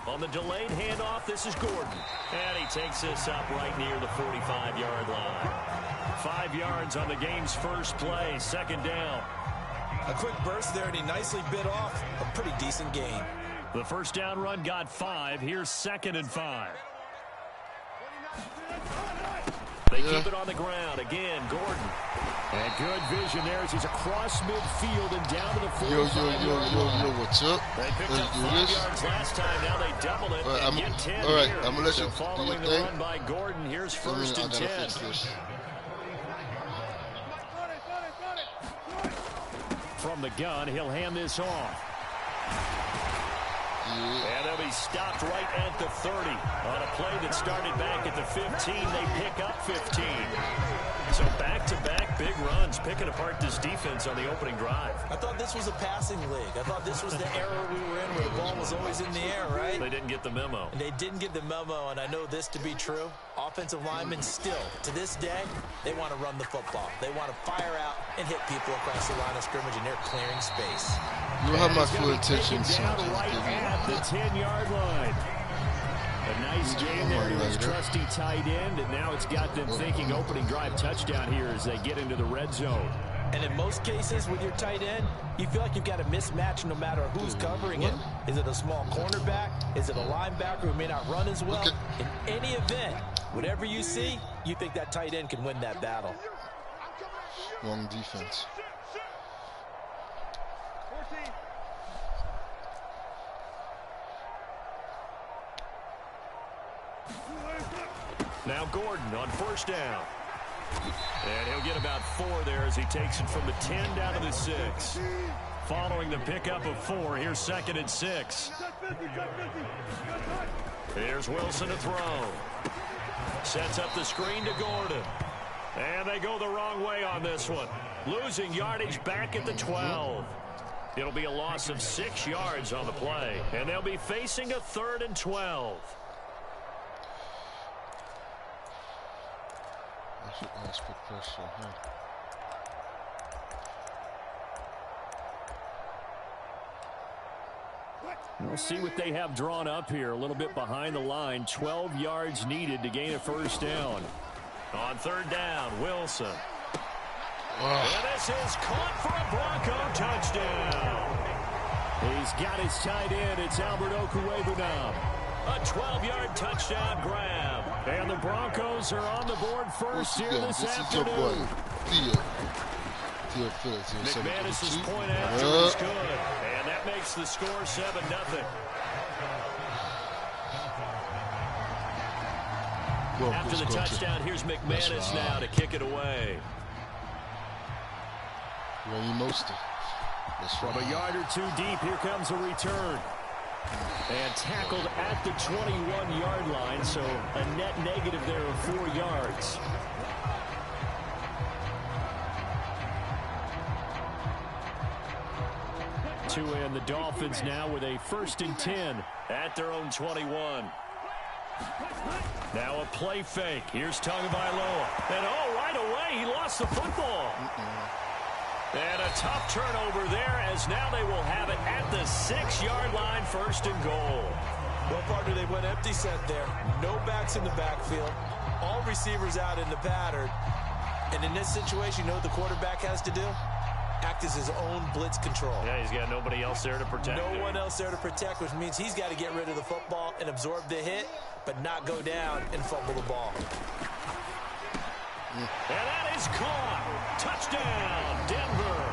On the delayed handoff, this is Gordon. And he takes this up right near the 45-yard line. 5 yards on the game's first play, second down. A quick burst there, and he nicely bit off a pretty decent gain. The first down run got 5. Here's 2nd and 5. They keep it on the ground. Again, Gordon. And good vision there as he's across midfield and down to the 45-yard line. What's up? They picked up 5 yards last time. Now they double it and get 10 all right, here. I'm going to let so you following do the your run by Gordon, here's 1st and 10. From the gun, he'll hand this off. And they'll be stopped right at the 30. On a play that started back at the 15, they pick up 15. So back-to-back big runs, picking apart this defense on the opening drive. I thought this was a passing league. I thought this was the era we were in where the ball was always in the air, right? They didn't get the memo. And they didn't get the memo, and I know this to be true. Offensive linemen still, to this day, they want to run the football. They want to fire out and hit people across the line of scrimmage, and they're clearing space. You don't have my full attention, so down right at the 10-yard line. A nice game there to his trusty tight end, and now it's got them thinking opening drive touchdown here as they get into the red zone. And in most cases with your tight end, you feel like you've got a mismatch no matter who's covering it. Is it a small cornerback? Is it a linebacker who may not run as well? In any event, whatever you see, you think that tight end can win that battle. Wrong defense. Now Gordon on first down. And he'll get about 4 there as he takes it from the 10 down to the 6. Following the pickup of 4, here's 2nd and 6. Here's Wilson to throw. Sets up the screen to Gordon. And they go the wrong way on this one. Losing yardage back at the 12. It'll be a loss of 6 yards on the play. And they'll be facing a 3rd and 12. Let's put pressure on him. We'll see what they have drawn up here. A little bit behind the line. 12 yards needed to gain a first down. On 3rd down, Wilson. And this is caught for a Bronco touchdown. He's got his tight end. It's Albert Okwuegbunam. A 12-yard touchdown grab. And the Broncos are on the board first here this afternoon. Theophilus0722's. McManus's point after is good. And that makes the score 7-0. After the touchdown, here's McManus now to kick it away. From a yard or 2 deep, here comes a return. And tackled at the 21-yard line, so a net negative there of 4 yards. And the Dolphins now with a 1st and 10 at their own 21. Now a play fake. Here's Tagovailoa. And right away, he lost the football. And a tough turnover there as now they will have it at the 6-yard line, 1st and goal. Well, partner, they went empty set there. No backs in the backfield. All receivers out in the pattern. And in this situation, you know what the quarterback has to do? Act as his own blitz control. Yeah, he's got nobody else there to protect him. No one else there to protect, which means he's got to get rid of the football and absorb the hit, but not go down and fumble the ball. And that is caught. Touchdown, Denver.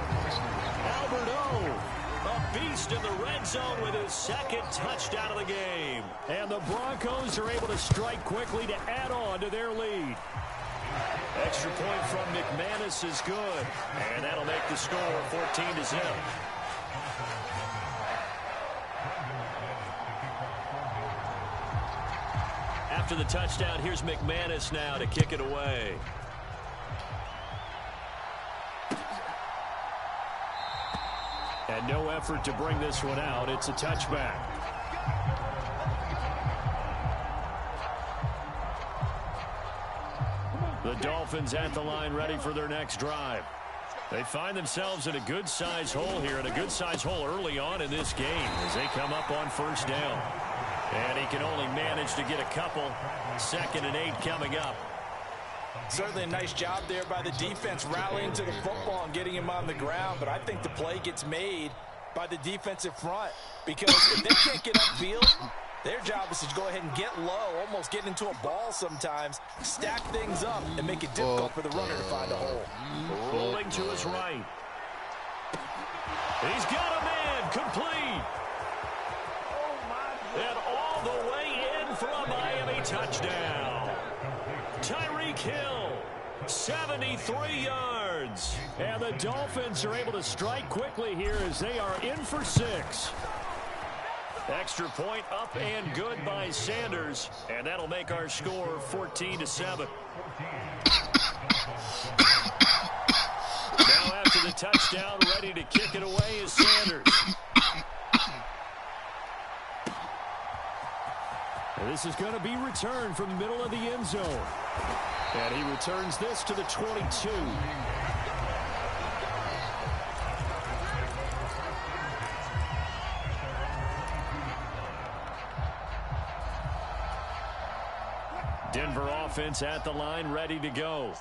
Albert O, a beast in the red zone with his 2nd touchdown of the game. And the Broncos are able to strike quickly to add on to their lead. Extra point from McManus is good. And that'll make the score 14-0. After the touchdown, here's McManus now to kick it away. And no effort to bring this one out. It's a touchback. The Dolphins at the line ready for their next drive. They find themselves in a good-sized hole here, and a good-sized hole early on in this game as they come up on first down. And he can only manage to get a couple. 2nd and 8 coming up. Certainly a nice job there by the defense rallying to the football and getting him on the ground, but I think the play gets made by the defensive front because if they can't get upfield, their job is to go ahead and get low, almost get into a ball sometimes, stack things up, and make it difficult for the runner to find a hole. Rolling to his right. He's got a man, complete. And all the way in for a Miami touchdown. Tyreek Hill, 73 yards. And the Dolphins are able to strike quickly here as they are in for 6. Extra point up and good by Sanders. And that'll make our score 14-7. Now after the touchdown, ready to kick it away is Sanders. And this is going to be returned from the middle of the end zone. And he returns this to the 22. Denver offense at the line, ready to go.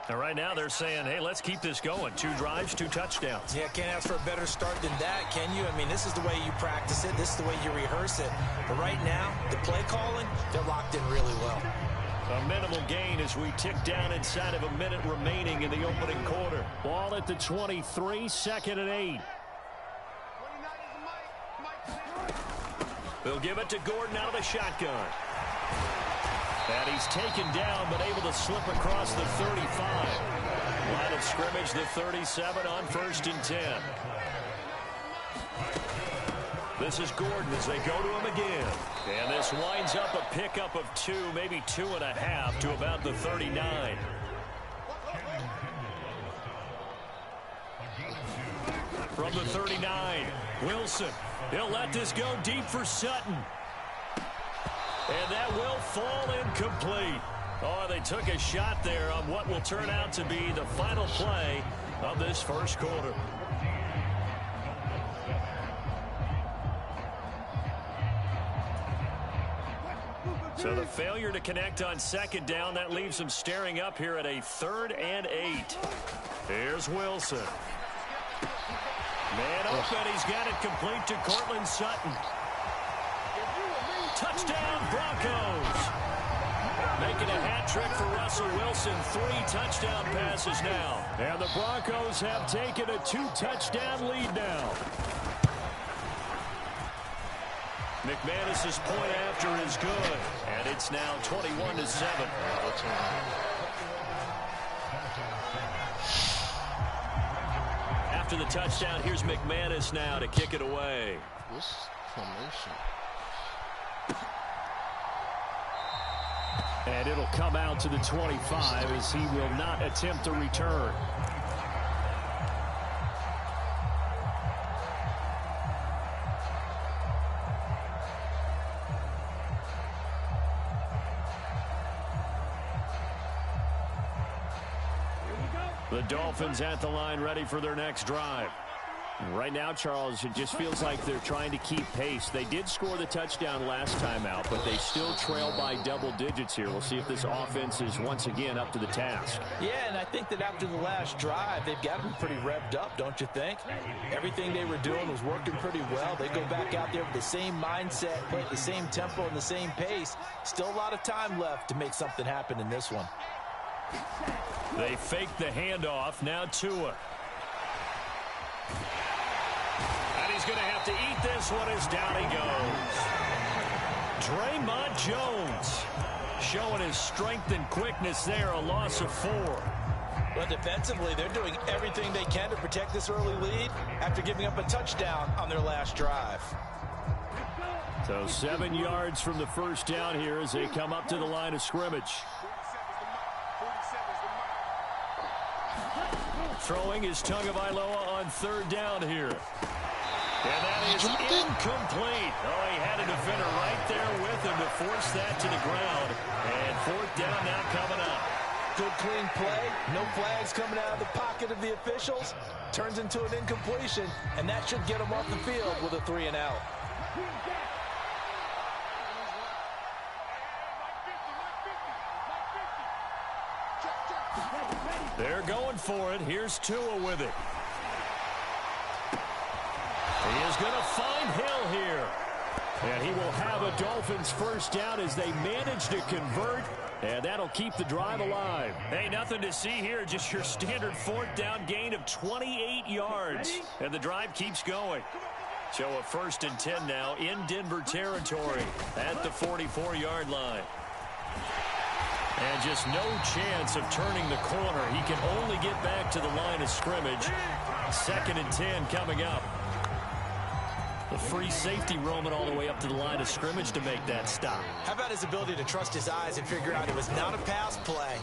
And right now they're saying, hey, let's keep this going. 2 drives, 2 touchdowns. Yeah, can't ask for a better start than that, can you? I mean, this is the way you practice it. This is the way you rehearse it. But right now, the play calling, they're locked in really well. A minimal gain as we tick down inside of a minute remaining in the opening quarter. Ball at the 23, 2nd and 8. They'll give it to Gordon out of the shotgun. And he's taken down, but able to slip across the 35. Line of scrimmage, the 37 on 1st and 10. This is Gordon as they go to him again. And this winds up a pickup of 2, maybe 2.5 to about the 39. From the 39, Wilson. He'll let this go deep for Sutton. And that will fall incomplete. Oh, they took a shot there on what will turn out to be the final play of this first quarter. So the failure to connect on 2nd down, that leaves them staring up here at a 3rd and 8. Here's Wilson. Man open, he's got it complete to Cortland Sutton. Touchdown, Broncos. Making a hat trick for Russell Wilson. 3 touchdown passes now. And the Broncos have taken a 2-touchdown lead now. McManus's point after is good. And it's now 21-7. After the touchdown, here's McManus now to kick it away. This formation. And it'll come out to the 25 as he will not attempt to return. The Dolphins at the line ready for their next drive. Right now, Charles, it just feels like they're trying to keep pace. They did score the touchdown last time out, but they still trail by double digits here. We'll see if this offense is once again up to the task. Yeah, and I think that after the last drive, they've got them pretty revved up, don't you think? Everything they were doing was working pretty well. They go back out there with the same mindset, play at the same tempo and the same pace. Still a lot of time left to make something happen in this one. They fake the handoff. Now Tua. And he's going to have to eat this one as down he goes. Draymond Jones showing his strength and quickness there. A loss of 4. But defensively, they're doing everything they can to protect this early lead after giving up a touchdown on their last drive. So 7 yards from the first down here as they come up to the line of scrimmage. Throwing is Tagovailoa on 3rd down here. And that is incomplete. Oh, he had a defender right there with him to force that to the ground. And 4th down now coming up. Good, clean play. No flags coming out of the pocket of the officials. Turns into an incompletion, and that should get him off the field with a 3 and out. They're going for it. Here's Tua with it. He is going to find Hill here. And he will have a Dolphins first down as they manage to convert. And that'll keep the drive alive. Hey, nothing to see here. Just your standard 4th down gain of 28 yards. And the drive keeps going. So a 1st and 10 now in Denver territory at the 44-yard line. And just no chance of turning the corner. He can only get back to the line of scrimmage. 2nd and 10 coming up. The free safety roaming all the way up to the line of scrimmage to make that stop. How about his ability to trust his eyes and figure out it was not a pass play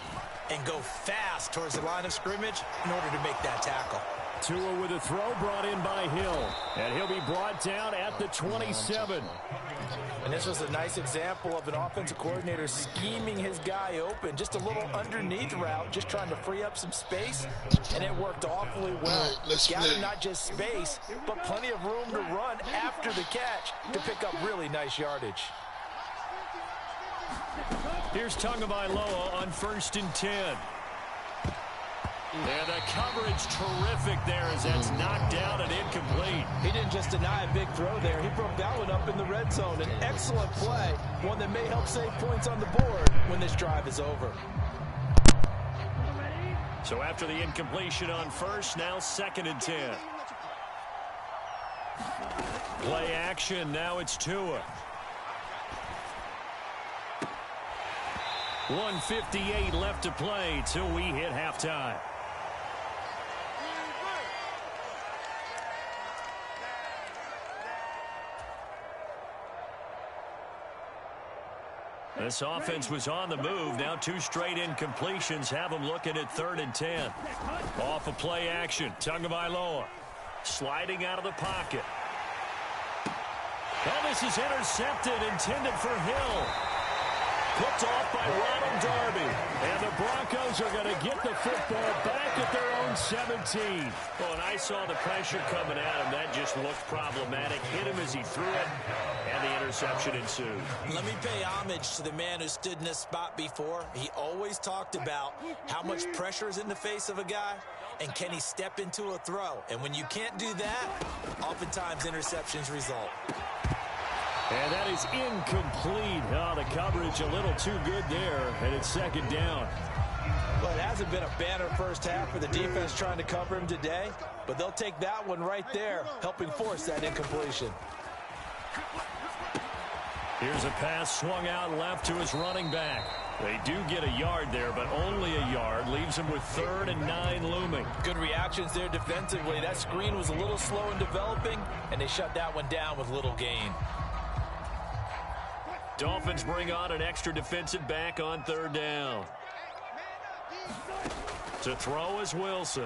and go fast towards the line of scrimmage in order to make that tackle. Tua with a throw brought in by Hill. And he'll be brought down at the 27. And this was a nice example of an offensive coordinator scheming his guy open. Just a little underneath route, just trying to free up some space. And it worked awfully well. Gathered not just space, but plenty of room to run after the catch to pick up really nice yardage. Here's Tagovailoa on 1st and 10. And the coverage terrific there as that's knocked down and incomplete. He didn't just deny a big throw there. He broke that one up in the red zone. An excellent play, one that may help save points on the board when this drive is over. So after the incompletion on 1st, now 2nd and 10. Play action, now it's Tua. 1:58 left to play till we hit halftime. This offense was on the move. Now 2 straight incompletions have them looking at 3rd and 10. Off of play action. Tagovailoa sliding out of the pocket. Oh, this is intercepted, intended for Hill. Picked off by Ronald Darby. And the Broncos are going to get the football back at their own 17. Well, and I saw the pressure coming at him. That just looked problematic. Hit him as he threw it, and the interception ensued. Let me pay homage to the man who stood in this spot before. He always talked about how much pressure is in the face of a guy, and can he step into a throw. And when you can't do that, oftentimes interceptions result. And that is incomplete. Oh, the coverage a little too good there, and it's 2nd down. Well, it hasn't been a banner first half for the defense trying to cover him today, but they'll take that one right there, helping force that incompletion. Here's a pass swung out left to his running back. They do get a yard there, but only a yard. Leaves him with 3rd and 9 looming. Good reactions there defensively. That screen was a little slow in developing, and they shut that one down with little gain. Dolphins bring on an extra defensive back on 3rd down. To throw is Wilson.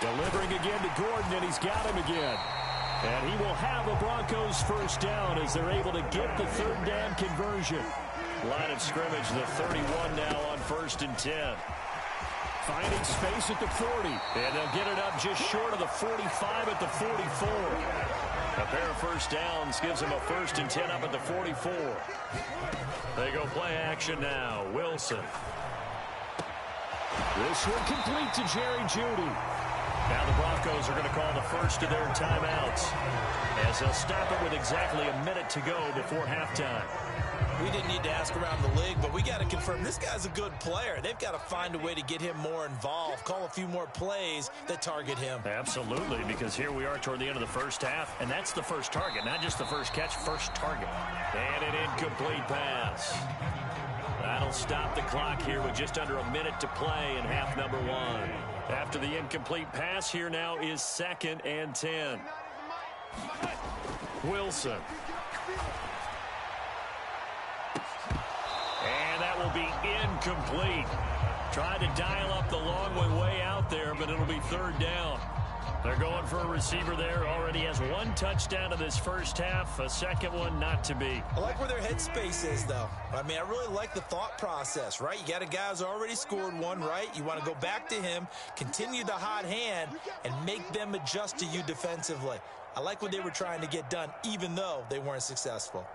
Delivering again to Gordon, and he's got him again. And he will have a Broncos first down as they're able to get the 3rd down conversion. Line of scrimmage, the 31 now on 1st and 10. Finding space at the 40. And they'll get it up just short of the 45 at the 44. A pair of first downs gives them a 1st and 10 up at the 44. They go play action now. Wilson. This one complete to Jerry Jeudy. Now the Broncos are going to call the first of their timeouts as they'll stop it with exactly a minute to go before halftime. We didn't need to ask around the league, but we got to confirm this guy's a good player. They've got to find a way to get him more involved, call a few more plays that target him. Absolutely, because here we are toward the end of the first half, and that's the first target, not just the first catch, first target. And an incomplete pass. That'll stop the clock here with just under a minute to play in half number 1. After the incomplete pass, here now is 2nd and 10. Wilson. And that will be incomplete. Tried to dial up the long way out there, but it'll be 3rd down. They're going for a receiver there. Already has one touchdown in this first half. A second one not to be. I like where their headspace is, though. I mean, I really like the thought process, right? You got a guy who's already scored one, right? You want to go back to him, continue the hot hand, and make them adjust to you defensively. I like what they were trying to get done, even though they weren't successful.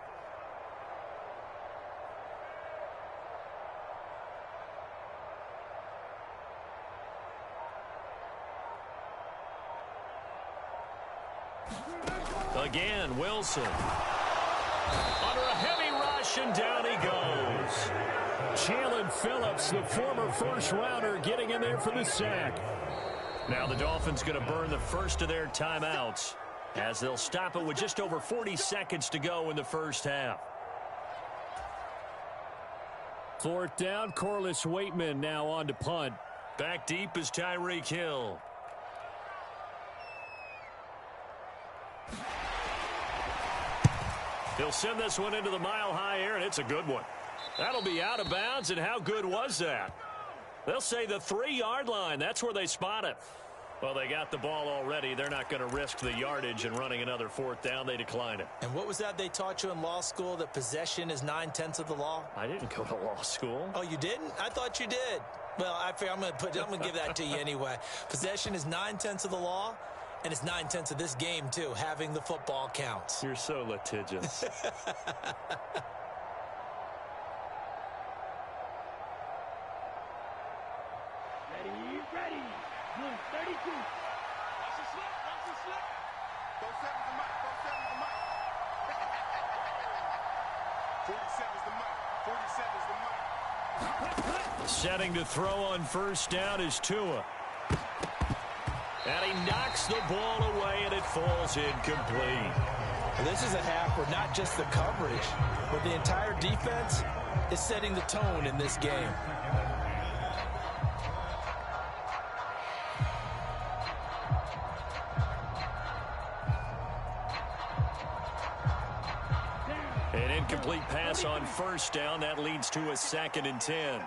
Again, Wilson. Under a heavy rush, and down he goes. Jalen Phillips, the former first-rounder, getting in there for the sack. Now the Dolphins going to burn the first of their timeouts as they'll stop it with just over 40 seconds to go in the first half. Fourth down, Corliss Waitman now on to punt. Back deep is Tyreek Hill. He'll send this one into the mile-high air, and it's a good one. That'll be out of bounds, and how good was that? They'll say the 3-yard line. That's where they spot it. Well, they got the ball already. They're not going to risk the yardage and running another fourth down. They decline it. And what was that they taught you in law school, that possession is 9/10 of the law? I didn't go to law school. Oh, you didn't? I thought you did. Well, I'm going to give that to you anyway. Possession is 9/10 of the law. And it's 9/10 of this game, too. Having the football counts. You're so litigious. Ready. Blue 32. Watch the slip. Go 7's the mic. 47's the mic. Setting to throw on first down is Tua. And he knocks the ball away, and it falls incomplete. Well, this is a half where not just the coverage, but the entire defense is setting the tone in this game. An incomplete pass on first down. That leads to a 2nd and 10.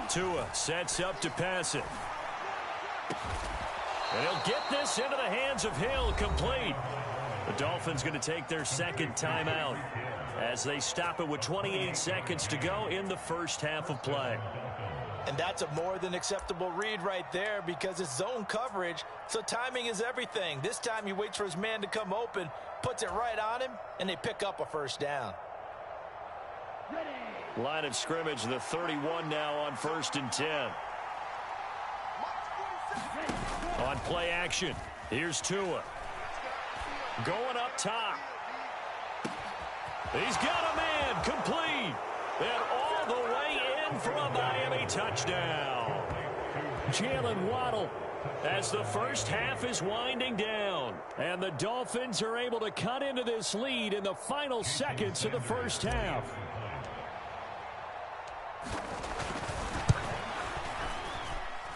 Tua sets up to pass it. And he'll get this into the hands of Hill, complete. The Dolphins going to take their second timeout as they stop it with 28 seconds to go in the first half of play. And that's a more than acceptable read right there, because it's zone coverage, so timing is everything. This time he waits for his man to come open, puts it right on him, and they pick up a first down. Line of scrimmage, the 31 now on 1st and 10. On play action, here's Tua. Going up top. He's got a man, complete. And all the way in for a Miami touchdown. Jalen Waddle, as the first half is winding down. And the Dolphins are able to cut into this lead in the final seconds of the first half.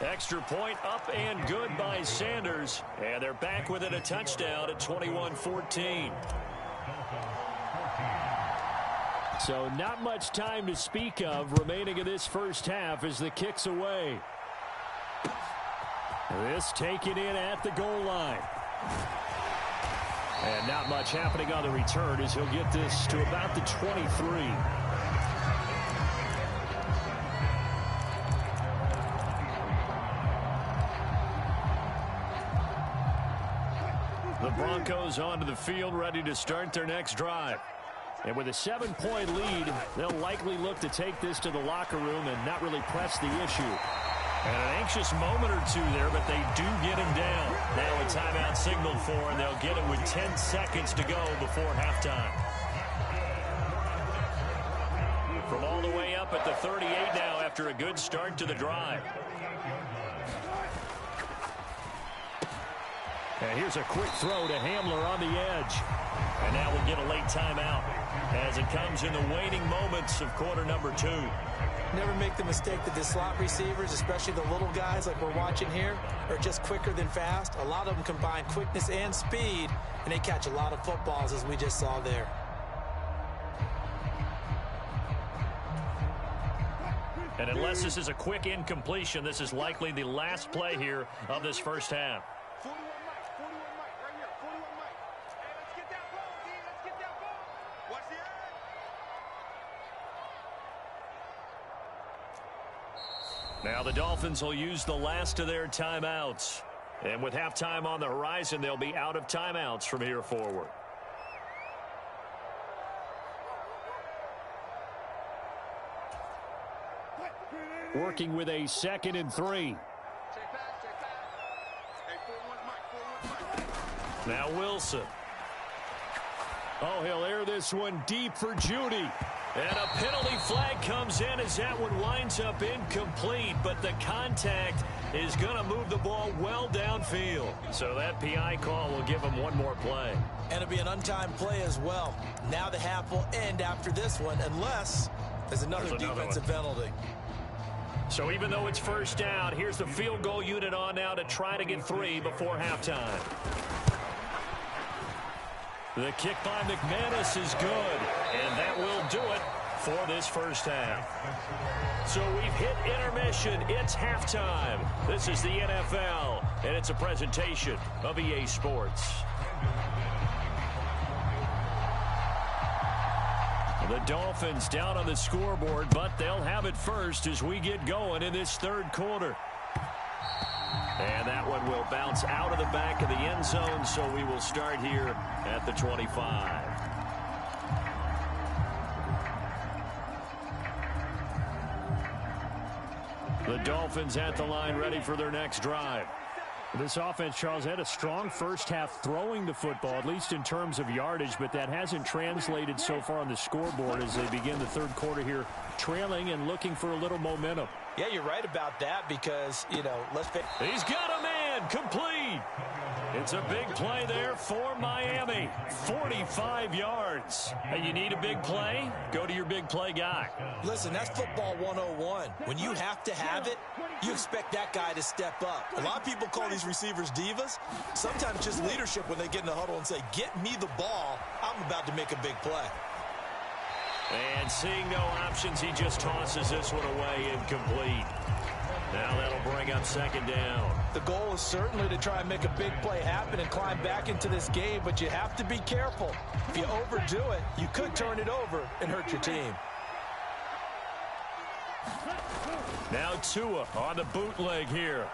Extra point up and good by Sanders. And they're back within a touchdown at 21-14. So not much time to speak of remaining in this first half as the kick's away. This taken in at the goal line. And not much happening on the return as he'll get this to about the 23. The Broncos onto the field, ready to start their next drive. And with a 7-point lead, they'll likely look to take this to the locker room and not really press the issue. And an anxious moment or two there, but they do get him down. Now a timeout signaled for, and they'll get it with 10 seconds to go before halftime. From all the way up at the 38 now after a good start to the drive. And here's a quick throw to Hamler on the edge. And now we'll get a late timeout as it comes in the waning moments of quarter number 2. Never make the mistake that the slot receivers, especially the little guys like we're watching here, are just quicker than fast. A lot of them combine quickness and speed, and they catch a lot of footballs, as we just saw there. And unless this is a quick incompletion, this is likely the last play here of this first half. 41 Mike, 41 Mike, right here, 41 Mike. Hey, let's get that ball, D, let's get that ball. Watch the edge. Now the Dolphins will use the last of their timeouts. And with halftime on the horizon, they'll be out of timeouts from here forward. Working with a 2nd and 3. Check pass, check pass. Hey, 41 Mike, 41 Mike. Now Wilson. Oh, he'll air this one deep for Judy. And a penalty flag comes in as that one winds up incomplete, but the contact is going to move the ball well downfield. So that PI call will give him one more play. And it'll be an untimed play as well. Now the half will end after this one, unless there's another defensive penalty. So even though it's first down, here's the field goal unit on now to try to get 3 before halftime. The kick by McManus is good, and that will do it for this first half. So we've hit intermission. It's halftime. This is the NFL, and it's a presentation of EA Sports. The Dolphins down on the scoreboard, but they'll have it first as we get going in this third quarter. And that one will bounce out of the back of the end zone, so we will start here at the 25. The Dolphins at the line, ready for their next drive. This offense, Charles, had a strong first half throwing the football, at least in terms of yardage, but that hasn't translated so far on the scoreboard as they begin the third quarter here, trailing and looking for a little momentum. Yeah, you're right about that because, you know, He's got a man, complete. It's a big play there for Miami, 45 yards. And you need a big play? Go to your big play guy. Listen, that's football 101. When you have to have it, you expect that guy to step up. A lot of people call these receivers divas. Sometimes just leadership when they get in the huddle and say, get me the ball, I'm about to make a big play. And seeing no options, he just tosses this one away incomplete. Now that'll bring up second down. The goal is certainly to try and make a big play happen and climb back into this game, but you have to be careful. If you overdo it, you could turn it over and hurt your team. Now Tua on the bootleg here.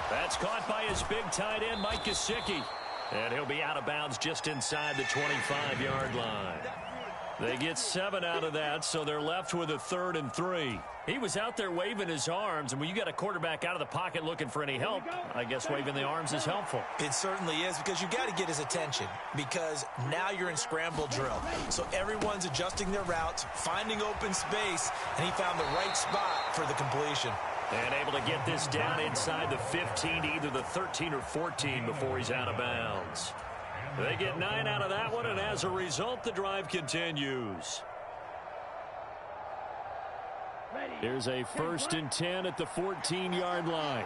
That's caught by his big tight end, Mike Gesicki. And he'll be out of bounds just inside the 25-yard line. They get 7 out of that, so they're left with a 3rd and 3. He was out there waving his arms, and when you got a quarterback out of the pocket looking for any help, I guess waving the arms is helpful. It certainly is, because you got to get his attention, because now you're in scramble drill. So everyone's adjusting their routes, finding open space, and he found the right spot for the completion. And able to get this down inside the 15 to either the 13 or 14 before he's out of bounds. They get 9 out of that one, and as a result, the drive continues. Here's a 1st and 10 at the 14-yard line.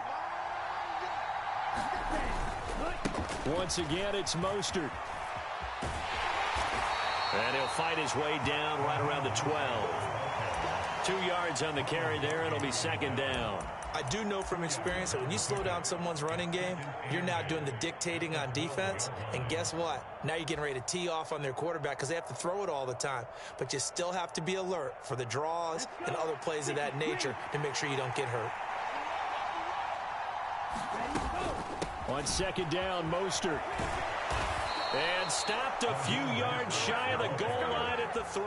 Once again, it's Mostert. And he'll fight his way down right around the 12. 2 yards on the carry there. It'll be second down. I do know from experience that when you slow down someone's running game, you're now doing the dictating on defense. And guess what? Now you're getting ready to tee off on their quarterback because they have to throw it all the time. But you still have to be alert for the draws and other plays of that nature to make sure you don't get hurt. On second down, Mostert. And stopped a few yards shy of the goal line at the 3.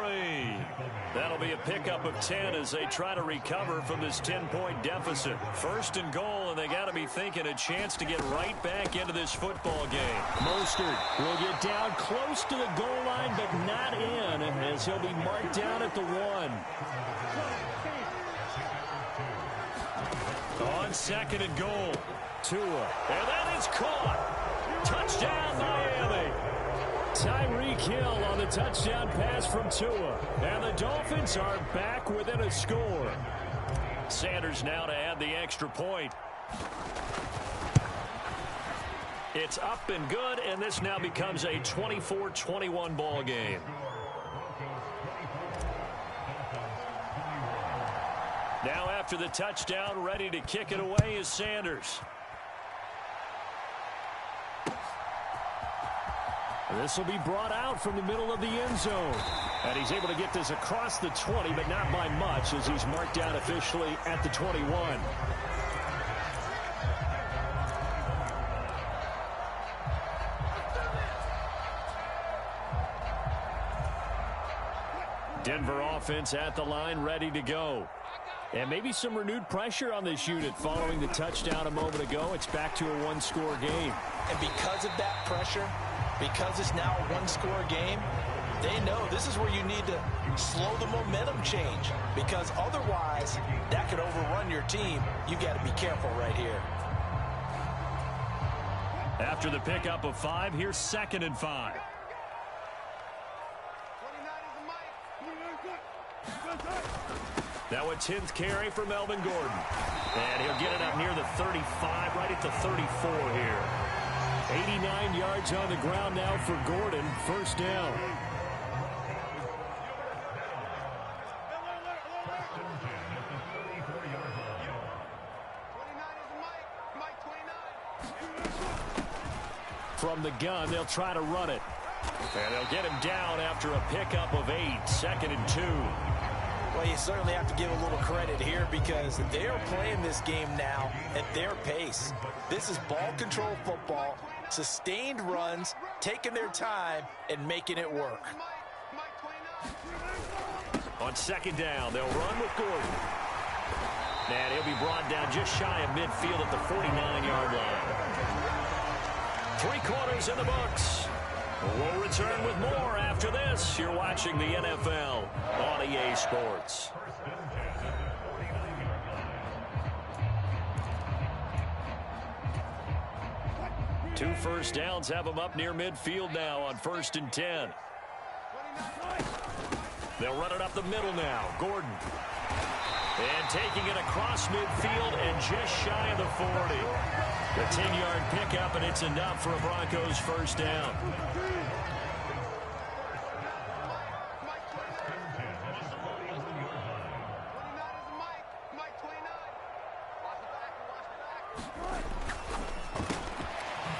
That'll be a pickup of 10 as they try to recover from this 10-point deficit. 1st and goal, and they got to be thinking a chance to get right back into this football game. Mostert will get down close to the goal line, but not in, as he'll be marked down at the 1. On 2nd and goal, Tua. And that is caught. Touchdown, Miami. Tyreek Hill on the touchdown pass from Tua. And the Dolphins are back within a score. Sanders now to add the extra point. It's up and good, and this now becomes a 24-21 ball game. Now after the touchdown, ready to kick it away is Sanders. This will be brought out from the middle of the end zone. And he's able to get this across the 20, but not by much, as he's marked down officially at the 21. Denver offense at the line, ready to go. And maybe some renewed pressure on this unit following the touchdown a moment ago. It's back to a one-score game. And because of that pressure, because it's now a one-score game, they know this is where you need to slow the momentum change, because otherwise that could overrun your team. You got to be careful right here. After the pickup of 5, here's 2nd and 5. Now a 10th carry for Melvin Gordon. And he'll get it up near the 35, right at the 34 here. 89 yards on the ground now for Gordon. First down. From the gun, they'll try to run it. And they'll get him down after a pickup of 8. 2nd and 2. Well, you certainly have to give a little credit here, because they are playing this game now at their pace. This is ball control football, sustained runs, taking their time and making it work. On 2nd down, they'll run with Gordon. And he'll be brought down just shy of midfield at the 49-yard line. 3 quarters in the books. We'll return with more after this. You're watching the NFL on EA Sports. Two first downs have them up near midfield now on 1st and 10. They'll run it up the middle now. Gordon. And taking it across midfield and just shy of the 40. The 10-yard pickup, and it's enough for a Broncos first down.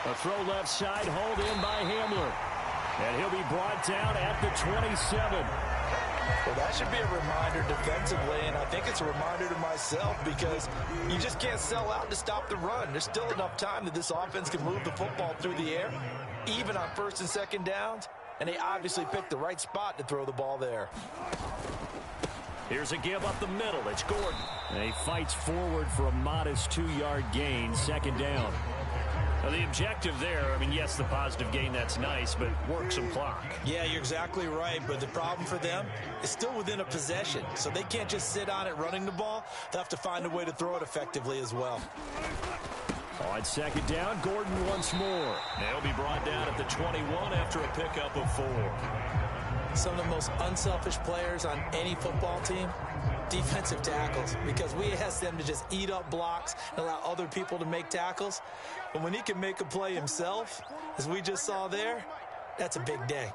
A throw left side, hauled in by Hamler. And he'll be brought down at the 27. Well, that should be a reminder defensively, and I think it's a reminder to myself, because you just can't sell out to stop the run. There's still enough time that this offense can move the football through the air, even on 1st and 2nd downs, and they obviously picked the right spot to throw the ball there. Here's a give up the middle. It's Gordon. And he fights forward for a modest 2-yard gain, 2nd down. Now, the objective there, I mean, yes, the positive gain, that's nice, but work some clock. Yeah, you're exactly right, but the problem for them is still within a possession, so they can't just sit on it running the ball. They'll have to find a way to throw it effectively as well. On 2nd down, Gordon once more. They'll be brought down at the 21 after a pickup of 4. Some of the most unselfish players on any football team, defensive tackles, because we ask them to just eat up blocks and allow other people to make tackles. But when he can make a play himself, as we just saw there, that's a big day.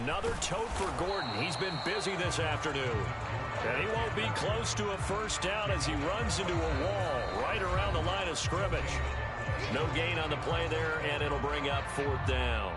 Another tote for Gordon. He's been busy this afternoon. And he won't be close to a first down as he runs into a wall right around the line of scrimmage. No gain on the play there, and it'll bring up 4th down.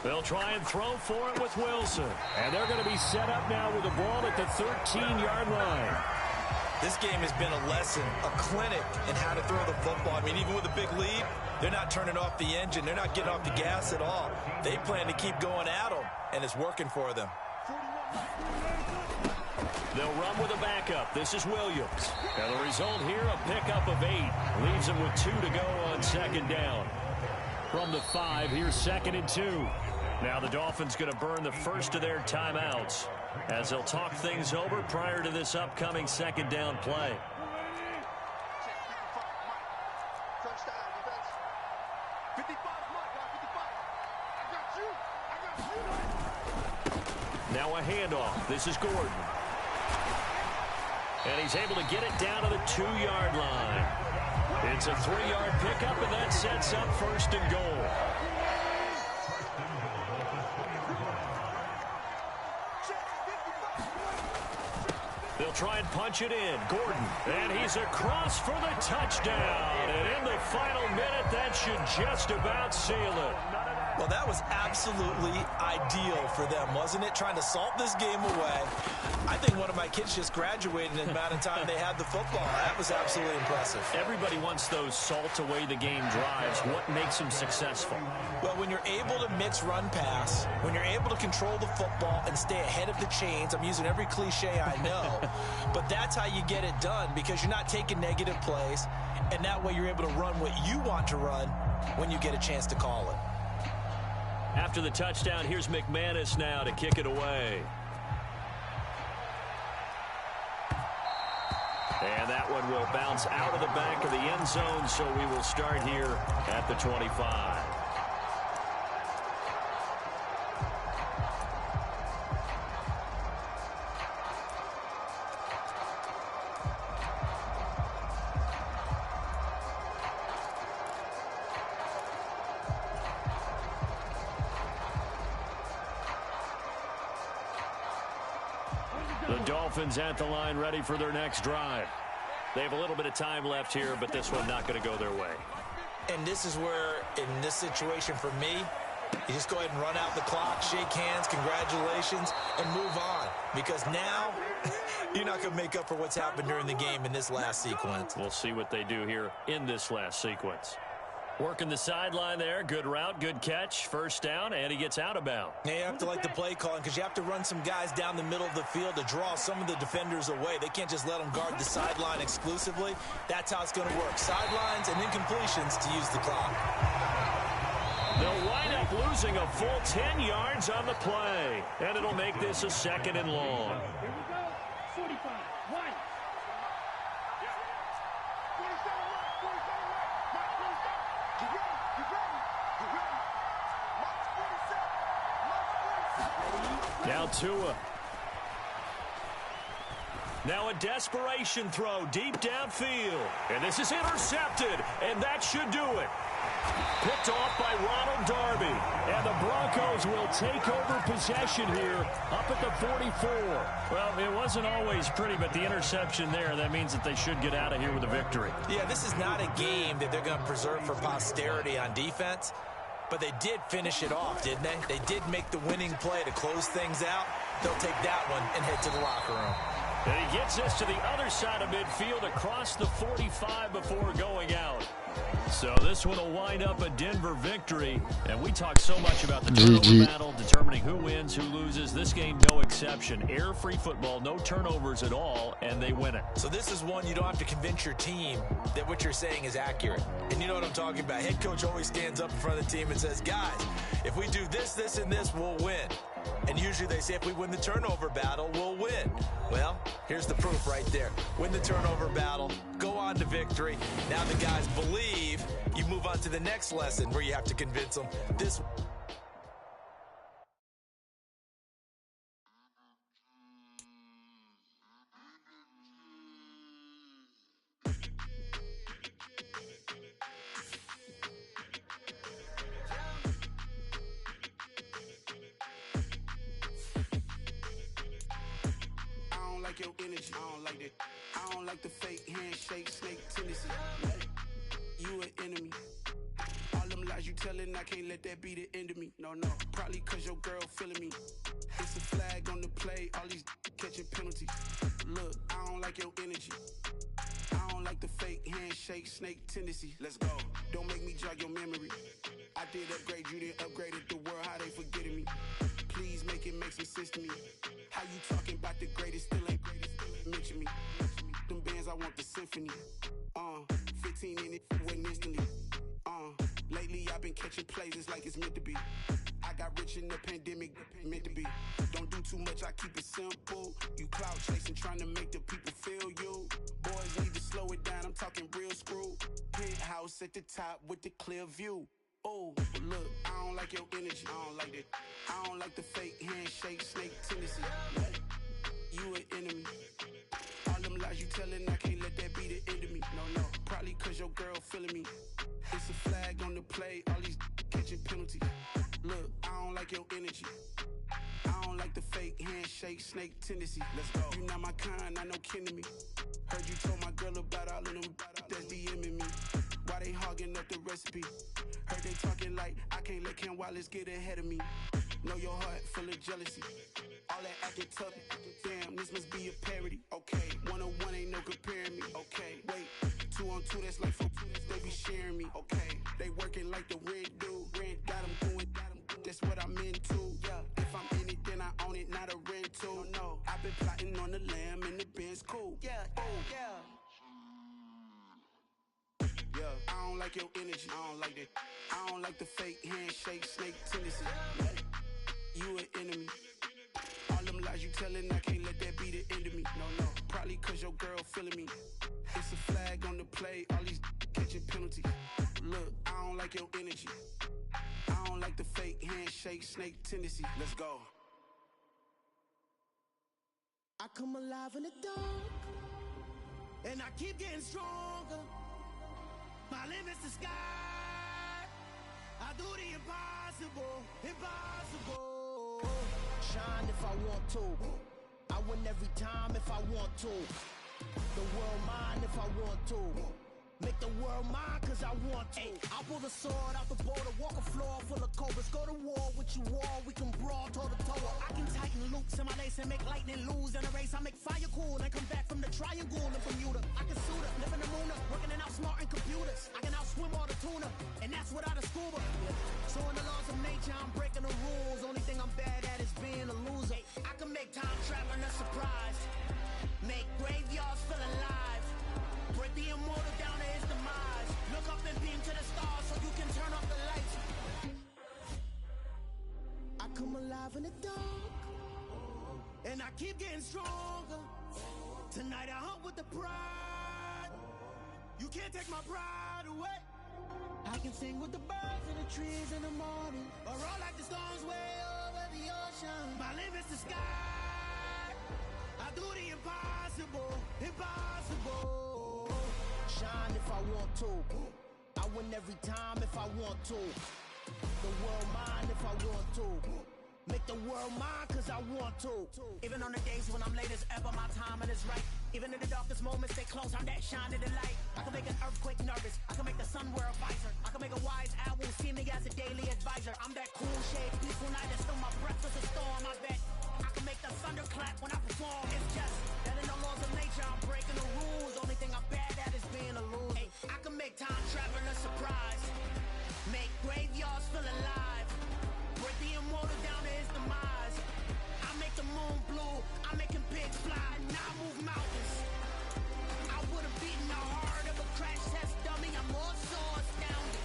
They'll try and throw for it with Wilson. And they're going to be set up now with the ball at the 13-yard line. This game has been a lesson, a clinic in how to throw the football. I mean, even with a big lead, they're not turning off the engine. They're not getting off the gas at all. They plan to keep going at them, and it's working for them. They'll run with a backup. This is Williams. And the result here, a pickup of 8. Leaves them with 2 to go on 2nd down. From the 5, here's 2nd and 2. Now the Dolphins going to burn the first of their timeouts as they'll talk things over prior to this upcoming 2nd down play. Now a handoff. This is Gordon. And he's able to get it down to the 2-yard line. It's a 3-yard pickup, and that sets up 1st and goal. They'll try and punch it in. Gordon. And he's across for the touchdown. And in the final minute, that should just about seal it. Well, that was absolutely ideal for them, wasn't it? Trying to salt this game away. I think one of my kids just graduated in the amount of time they had the football. That was absolutely impressive. Everybody wants those salt away the game drives. What makes them successful? Well, when you're able to mix run pass, when you're able to control the football and stay ahead of the chains, I'm using every cliche I know, but that's how you get it done because you're not taking negative plays, and that way you're able to run what you want to run when you get a chance to call it. After the touchdown, here's McManus now to kick it away. And that one will bounce out of the back of the end zone, so we will start here at the 25. The Dolphins at the line ready for their next drive. They have a little bit of time left here, but this one not going to go their way. And this is where, in this situation for me, you just go ahead and run out the clock, shake hands, congratulations, and move on. Because now, you're not going to make up for what's happened during the game in this last sequence. We'll see what they do here in this last sequence. Working the sideline there. Good route, good catch. 1st down, and he gets out of bounds. Now you have to like the play calling because you have to run some guys down the middle of the field to draw some of the defenders away. They can't just let them guard the sideline exclusively. That's how it's going to work. Sidelines and incompletions to use the clock. They'll wind up losing a full 10 yards on the play, and it'll make this a 2nd and long. Here we go. 45. 1. 47 right. 47 right. Mark 47. You ready? You ready? You ready? Mark 47. Mark 47. Now Tua. Now a desperation throw deep downfield. And this is intercepted, and that should do it. Picked off by Ronald Darby. And the Broncos will take over possession here up at the 44. Well, it wasn't always pretty, but the interception there, that means that they should get out of here with a victory. Yeah, this is not a game that they're going to preserve for posterity on defense, but they did finish it off, didn't they? They did make the winning play to close things out. They'll take that one and head to the locker room. And he gets us to the other side of midfield across the 45 before going out. So this one will wind up a Denver victory. And we talk so much about the turnover battle, determining who wins, who loses. This game, no exception. Error-free football, no turnovers at all, and they win it. So this is one you don't have to convince your team that what you're saying is accurate. And you know what I'm talking about. Head coach always stands up in front of the team and says, guys, if we do this, this, and this, we'll win. And usually they say if we win the turnover battle, we'll win. Well, here's the proof right there. Win the turnover battle, go on to victory. Now the guys believe. You move on to the next lesson where you have to convince them this. Your energy, I don't like that. I don't like the fake handshake, snake tendency. You an enemy. All them lies you telling, I can't let that be the end of me. No, probably cause your girl feeling me. It's a flag on the play, all these catching penalties. Look, I don't like your energy. I don't like the fake handshake, snake tendency. Let's go. Don't make me jog your memory. I did upgrade, you didn't upgrade it. The world, how they forgetting me. Please make it make some sense to me. How you talking about the greatest, still ain't greatest, mention me. Them bands, I want the symphony. 15 in it, went instantly. Lately I've been catching plays, it's like it's meant to be. I got rich in the pandemic, meant to be. Don't do too much, I keep it simple. You cloud chasing, trying to make the people feel you. Boys need to slow it down, I'm talking real screw. Penthouse at the top with the clear view. Oh, look, I don't like your energy. I don't like that. I don't like the fake handshake, snake tendency. You an enemy. All them lies you telling, I can't let that be the end of me. No, probably cause your girl feeling me. It's a flag on the play, all these catching penalties. Look, I don't like your energy. I don't like the fake handshake, snake tendency. Let's go. You not my kind, I know kin to me. Heard you told my girl about all of them that's DMing me. Why they hogging up the recipe? Heard they talking like I can't let Ken Wallace get ahead of me. Know your heart full of jealousy. All that acting tough, damn, this must be a parody. Okay, 1-on-1 ain't no comparing me. Okay, wait, 2-on-2, that's like 4, they be sharing me. Okay, they working like the rent do. Rent got them going, that's what I'm into. Yeah, if I'm in it, then I own it, not a rental. No, I've been plotting on the lamb and the Benz cool. Yeah, yeah. Yeah, I don't like your energy. I don't like that. I don't like the fake handshake, snake tendency. You an enemy. All them lies you telling, I can't let that be the end of me. No, probably cause your girl feeling me. It's a flag on the play, all these catching penalties. Look, I don't like your energy. I don't like the fake handshake, snake tendency. Let's go. I come alive in the dark, and I keep getting stronger. My limit's the sky. I do the impossible, impossible. Shine if I want to. I win every time if I want to. The world mine if I want to. Make the world mine cause I want to. I pull the sword out the border, walk a floor full of cobras. Go to war with you all, we can brawl toe to toe. I can tighten loops in my lace and make lightning lose in a race. I make fire cool and come back from the triangle in Bermuda. I can suit up, live in the moon, working and outsmarting computers. I can outswim all the tuna, and that's without a scuba. So in the laws of nature, I'm breaking the rules. Only thing I'm bad at is being a loser. I can make time traveling a surprise, make graveyards feel alive. Break the immortal down to his demise. Look up and beam to the stars so you can turn off the lights. I come alive in the dark, and I keep getting stronger. Tonight I hunt with the pride. You can't take my pride away. I can sing with the birds and the trees in the morning, or roll like the storms way over the ocean. My limit's the sky. I do the impossible, impossible. Shine if I want to. I win every time if I want to. The world mine if I want to. Make the world mine cause I want to. Even on the days when I'm late as ever, my timing is right. Even in the darkest moments, stay close, I'm that shining the light. I can make an earthquake nervous, I can make the sun wear a visor. I can make a wise owl see me as a daily advisor. I'm that cool shade, peaceful night, that's still my breath is a storm, I bet. I can make the thunder clap when I perform. It's just that in the laws of nature, I'm breaking the rules. Only thing I'm bad at is being a loser. Hey, I can make time travel a surprise, make graveyards feel alive. Break the immortal down to his demise. I make the moon blue, I'm making pigs fly, now I move mountains. I would've beaten the heart of a crash test dummy, I'm more so astounded.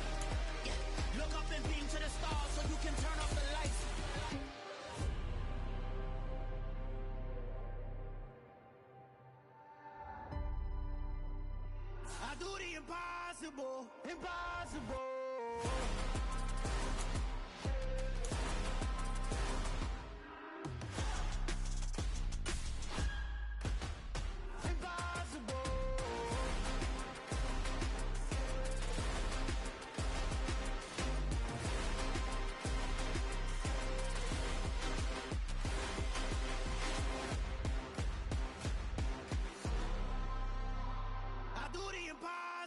Yeah. Look up and beam to the stars so you can turn off the lights. I do the impossible, impossible.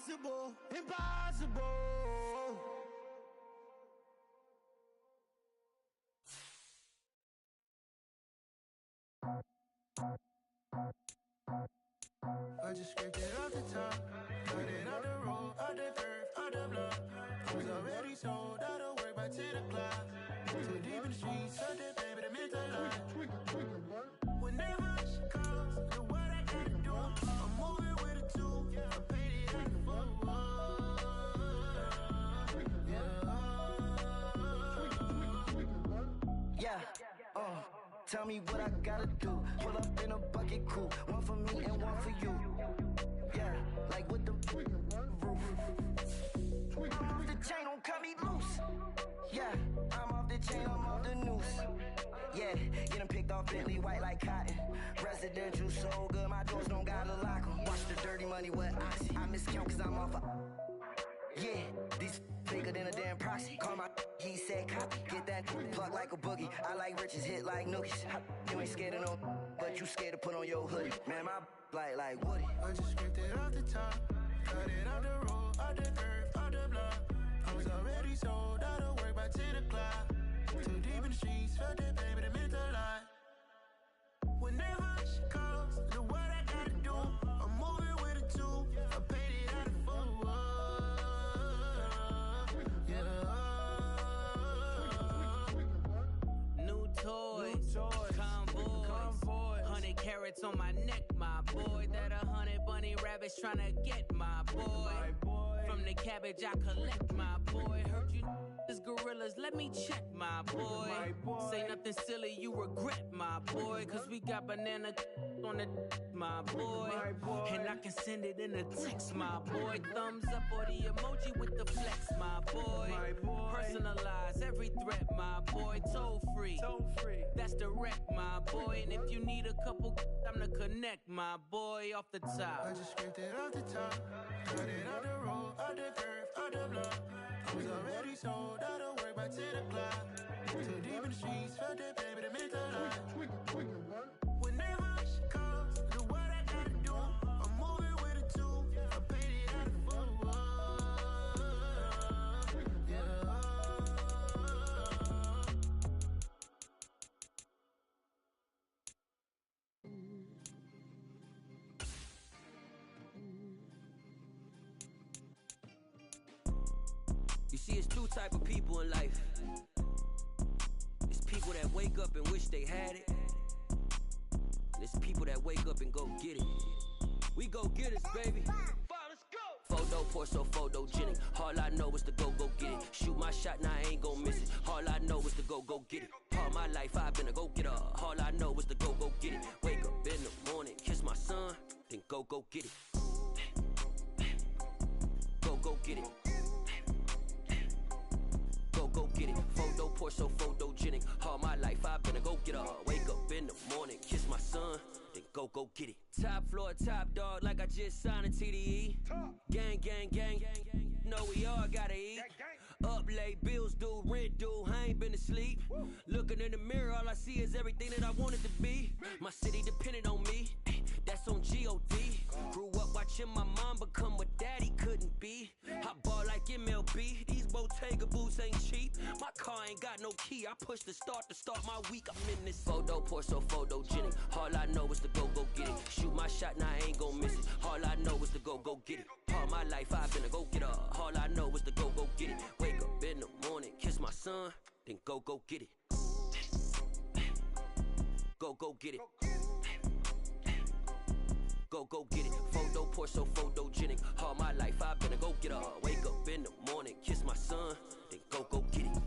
Impossible, impossible. I just scraped it off the top, cut it off the road, off the curve, off the block. Was already sold, out of work by 10 o'clock. Too deep in the streets, so that baby, the mental line. Whenever she calls, look what I gotta do. I'm moving with a two, I paid it at the full. Tell me what I gotta do. Pull up in a bucket coupe, one for me and one for you. Yeah, like with the roof. The chain don't cut me loose. Yeah, chain, I'm off the noose. Yeah, get them picked off Bentley, white like cotton. Residential, so good, my doors don't gotta lock them. Watch the dirty money with Oxy. I miscount cause I'm off a... Yeah, these bigger than a damn proxy. Call my he said copy. Get that plug like a boogie. I like riches, hit like nookies. You ain't scared of no, but you scared to put on your hoodie. Man, my like Woody. I just scraped it off the top. Cut it off the road, off the curve, off the block. I was already sold out of work by 10 o'clock. Too deep in the streets, felt that baby, that meant a lot. Whenever she calls, look what I gotta do. I'm moving with a two. I paid it out of full. Yeah. New toys, convoys, 100 carats on my neck, my boy. That 100 bunny rabbits tryna get my boy. From the cabbage I collect, my boy. Heard you is gorillas, let me check, my boy. Say nothing silly, you regret, my boy. Cause we got banana on the my boy. And I can send it in a text, my boy. Thumbs up or the emoji with the flex, my boy. Personalize every threat, my boy. Toll free, that's direct, my boy. And if you need a couple, I'm to connect, my boy, off the top. I just scraped it off the top. Cut it off the road, off the curve, off the block. I was already sold out of work by 10 o'clock. Too deep in the streets, felt that baby, that meant a lot. Whenever she calls, look what I gotta do. I'm moving with a two. I paid it out of full. Yeah. You see, it's two type of people in life. It's people that wake up and wish they had it. And it's people that wake up and go get it. We go get it, baby. Photo poor, so photogenic. All I know is to go get it. Shoot my shot, now I ain't gon' miss it. All I know is to go get it. All my life I've been a go-getter. All I know is to go get it. Wake up in the morning, kiss my son, then go get it. Go get it. Go get it. Photo poor, so photogenic. All my life I've been a go-getter. Wake up in the morning, kiss my son, then go get it. Top floor, top dog, like I just signed a TDE. Gang, know we all gotta eat. Up late, bills due, rent due, I ain't been asleep. Looking in the mirror, all I see is everything that I wanted to be. My city depended on me, that's on G.O.D. Grew up watching my mom become what daddy couldn't be. I ball like MLB, these Bottega boots ain't cheap. My car ain't got no key, I push the start to start my week. I'm in this photo poor, so photogenic. All I know is to go get it. Shoot my shot, now I ain't gon' miss it. All I know is to go get it. All my life I've been a go-getter. All I know is to go get it. Wake up in the morning, kiss my son, then go get it. Go get it. Go get it. Photo poor, so photogenic. All my life I've been a go-getter. Wake up in the morning, kiss my son, then go get it.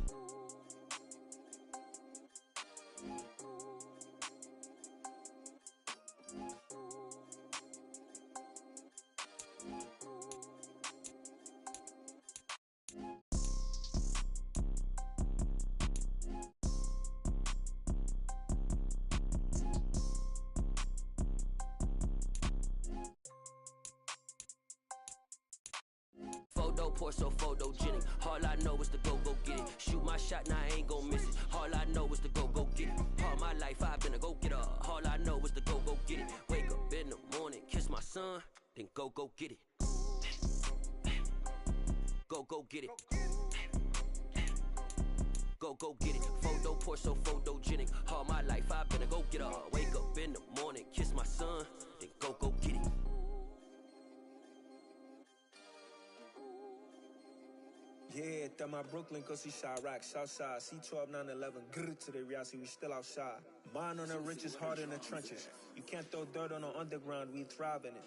Photo poor, so photogenic. All I know is to go get it. Shoot my shot, now I ain't gon' miss it. All I know is to go get it. All my life I've been a go-getter. All I know is to go get it. Wake up in the morning, kiss my son, then go get it. Go get it. Go get it. Photo poor, so photogenic. All my life I've been a go-getter. Wake up in the morning, kiss my son, then go get it. Yeah, that my Brooklyn, cause he shot rock, Southside, C12, 911, grrr to the reality, we still outside. Mine on the riches, hard in the trenches. You can't throw dirt on the underground, we thrive in it.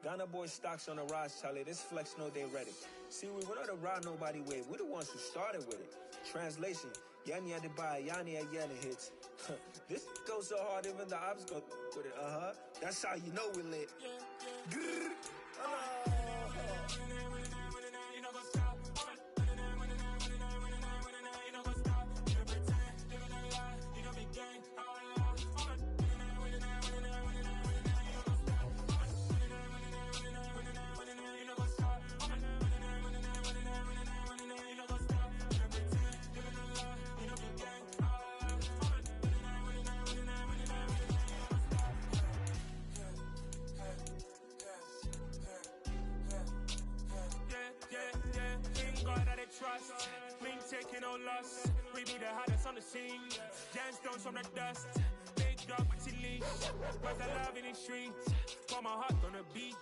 Ghana boy stocks on the rise, Charlie, this flex know they ready. See, we not the ride nobody with, we the ones who started with it. Translation, Yanni had to buy, Yanni had yelling hits. This goes so hard, even the ops go with it, That's how you know we lit. Grrr, trust. We ain't taking no loss. We be the hottest on the scene. Gemstones from the dust. Big dog, but leash. Where's the love in the streets? Pour my heart on the beat.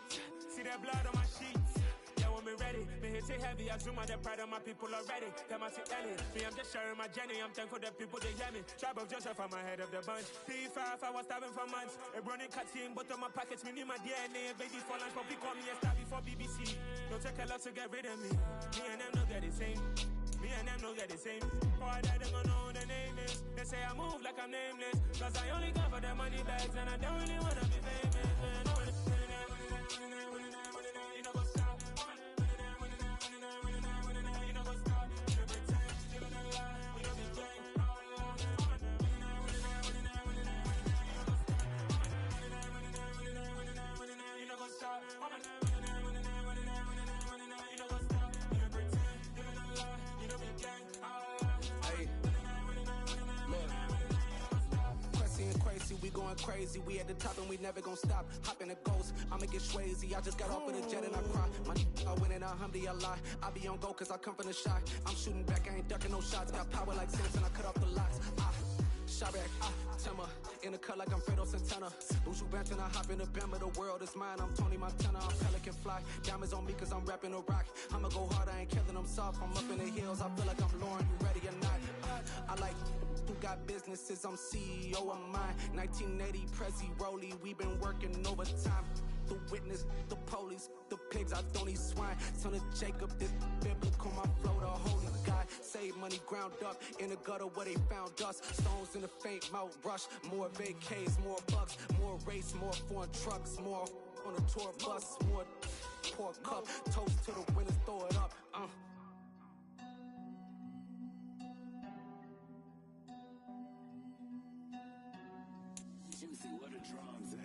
See that blood on my sheets. Yeah, when me ready, me hit it heavy. I zoom out the pride of my people already. Them I see Ellie. Me, I'm just sharing my journey. I'm thankful that people they hear me. Tribe of Joseph, I'm ahead of the bunch. P5, I was starving for months. A running cutscene, but on my pockets, me need my DNA. Baby for lunch, but call me a star before BBC. Don't take a lot to get rid of me. Me and them don't get the same. Me and them don't get the same. Boy, that they gonna know the name is. They say I move like I'm nameless. Cause I only go for the money bags. And I don't really wanna be famous, man. You know what's up? We going crazy, we at the top and we never gonna stop. Hop in a ghost, I'ma get swayzy. I just got off with a jet and I cry. My I win and I humdy a lot. I be on go cause I come from the shot. I'm shooting back, I ain't ducking no shots. Got power like Samson, I cut off the locks. Shot back, Timmer, in the cut like I'm Fredo Santana. Buju Banton, I hop in the Bama, the world is mine. I'm Tony Montana, I'm Pelican Fly. Diamonds on me cause I'm rapping a rock. I'ma go hard, I ain't killing them soft. I'm up in the hills, I feel like I'm Lauren, you ready or not? I like who got businesses, I'm CEO of mine. 1980 Prezi Rolly, we been working overtime. The witness, the police, the pigs, I don't eat swine. Son of Jacob, this biblical, my flow, the holy God. Save money ground up in the gutter where they found us. Stones in the faint mouth rush. More vacays, more bucks, more race, more foreign trucks, more on a tour bus, more pour cup. Toast to the winners, throw it up. Juicy, what a drums at.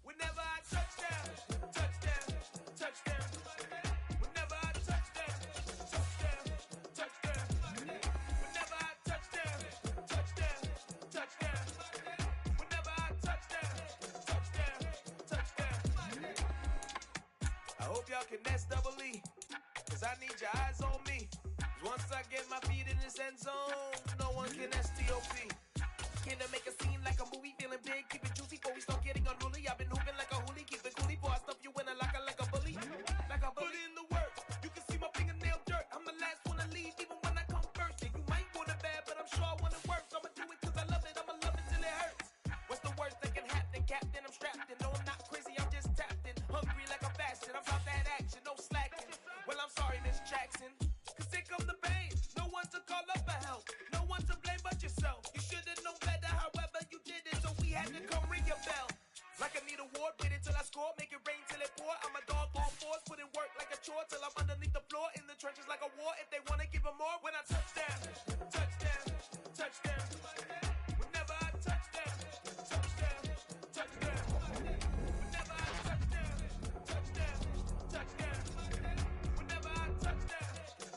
Whenever I touchdown, touchdown, touchdown. Whenever I touchdown, touchdown, touchdown. Whenever I touchdown, touchdown, touchdown. Whenever I touchdown, touchdown, touchdown. I hope y'all can S-double-E, cause I need your eyes on me. Once I get my feet in this end zone, no one can S-T-O-P. Can I make a scene like a movie, feeling big, keep it juicy before we start getting unruly. I've been hooping like a hoolie, keep it coolie before I stuff you in a locker like a bully. Like a bully. Put in the work, you can see my fingernail dirt. I'm the last one to leave, even when I come first. Yeah, you might want it bad, but I'm sure I want it worse. I'ma do it cause I love it, I'ma love it till it hurts. What's the worst that can happen, Captain? I'm strapped in, no I'm not crazy, I'm just tapped in. Hungry like a bastard, I'm about that action, no slacking. Well, I'm sorry, Miss Jackson, cause here come the pain. No one to call up for help, no one to blame but yourself. You should've known better, however you did it, so we had to come ring your bell. Like I need a ward, wait until I score, make it rain till it pour. I'm a dog on fours, put in work like a chore till I'm underneath the floor, in the trenches like a war. If they wanna give them more, when I touchdown, touchdown, touchdown. Whenever I touchdown, touchdown, touchdown. Whenever I touchdown, touchdown, touchdown. Whenever I touchdown,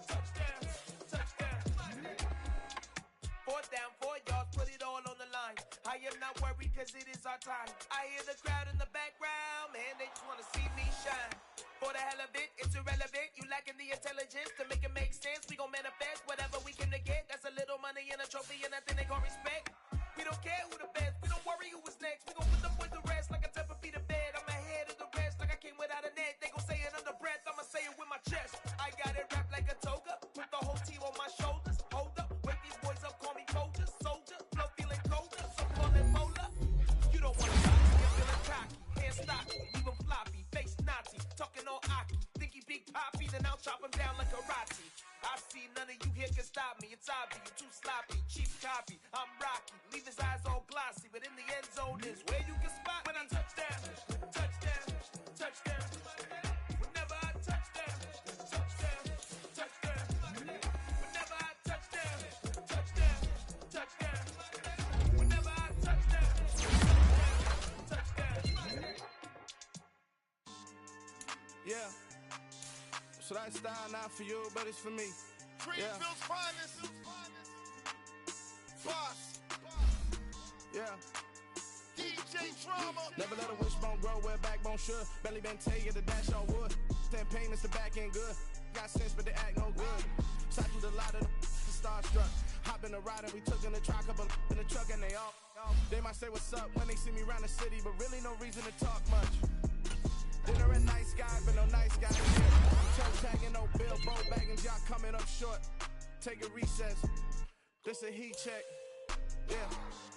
touchdown, touchdown. Fourth down, 4 yards, put it all on the line. I am not worried cause it is our time. I hear the crowd in the background, man, they just wanna see me shine. For the hell of it, it's irrelevant. You lacking the intelligence to make it make sense. We gon' manifest whatever we came to get. That's a little money and a trophy and nothing they gon' respect. We don't care who the best, we don't worry who is next. We gon' put the boys to rest like a temper feet of bed. I'm ahead of the rest like I came without a net. They gon' say it under breath, I'ma say it with my chest. I got it wrapped like a toga, put the whole team on my shoulders. Hold up, wake these boys up, call me Folger, soldier. Flow feeling colder, so call it Mola. You don't wanna stop, you're feeling cocky. Hands stocky, even floppy, face Nazi. Talking all Aki, think he big poppy, then I'll chop him down like karate. I see none of you here can stop me. It's obvious, you too sloppy, cheap copy. I'm Rocky, leave his eyes all glossy, but in the end zone is where you can spot when I touchdown, touchdown, touchdown. Whenever I touchdown, touchdown, touchdown. Whenever I touchdown, touchdown, touchdown. Whenever I touchdown, touchdown, touchdown. Yeah. So that style not for you, but it's for me. Greenville's finest. grow where backbone should. Belly been taking the dash on wood. 10 payments, the back end good. Got sense, but they act no good. Shot through the lot of the starstruck. Hop in the ride and we took in the truck, couple in the truck and they all. They might say what's up when they see me around the city, but really no reason to talk much. Dinner at night sky, but no nice guys here. Toe tagging, no bill, bro bagging, y'all coming up short. Take a recess. This a heat check. Yeah.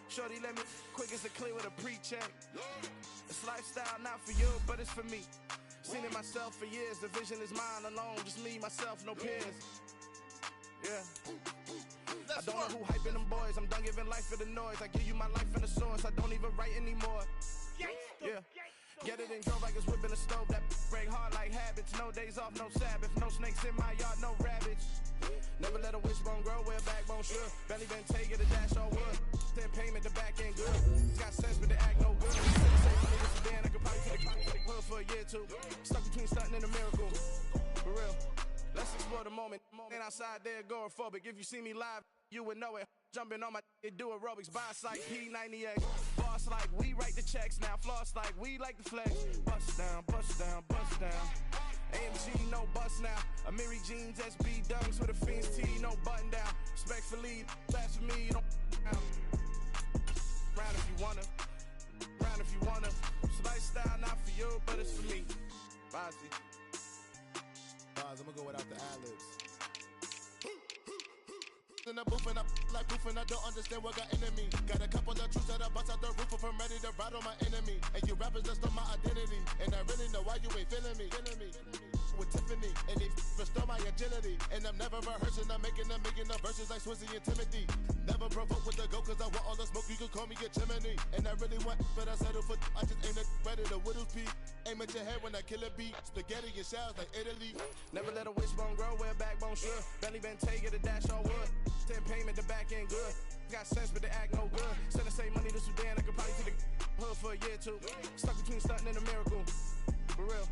Shorty let me quick as a clear with a pre-check. It's lifestyle not for you, but it's for me. Seen it myself for years. The vision is mine alone. Just me, myself, no peers. Yeah. I don't know who hyping them boys. I'm done giving life for the noise. I give you my life in the source. I don't even write anymore. Yeah. Get it and go like it's whipping the stove. That break hard like habits. No days off, no Sabbath. No snakes in my yard, no rabbits. Never let a wishbone grow where backbone should. Belly been taking the dash on wood. 10 payment, the back end good. Got sense, but they act no good. Say money to Sudan, I could probably take the hood for a year or two. Stuck between stunting and a miracle. For real. Let's explore the moment. Ain't outside there agoraphobic. If you see me live, you would know it. Jumping on my do aerobics, boss like P90X. Boss like we write the checks now. Floss like we like the flex. Bust down, bust down, bust down. AMG, no bust now. Amiri jeans, SB dunks with a Fiends tee, no button down. Respectfully, that's for me, don't down. Round if you wanna, round if you wanna. It's lifestyle not for you, but it's for me. Bozzy. Boz, I'm gonna go without the ad-libs. In the booth and I like proof and I don't understand what got into me. Got a couple of truths that I bust out the roof if I'm ready to ride on my enemy. And you rappers just stole my identity, and I really know why you ain't feeling me. With Tiffany, and they restore my agility. And I'm never rehearsing, I'm making a million of verses like Swizzy and Timothy. Never provoke with the go, cause I want all the smoke, you can call me a chimney. And I really want, but I settle for, I just aim it ready to Whittles Peak. Aim at your head when I kill a beat. Spaghetti and shells like Italy. Never let a wishbone grow where backbone should. Belly been taking the dash on wood. 10 payment, the back end good. Got sense, but they act no good. Send the same money to Sudan, I could probably take the hood for a year or two. Stuck between stunting and a miracle. For real.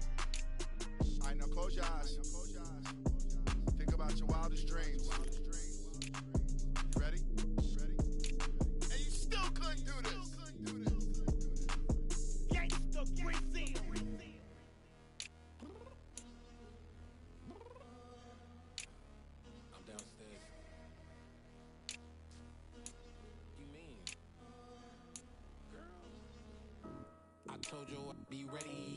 Alright, now close your eyes. Think about your wildest dreams. You ready? And you still couldn't do this. Gangsta Brazil. I'm downstairs. You mean? Girl. I told you I'd be ready.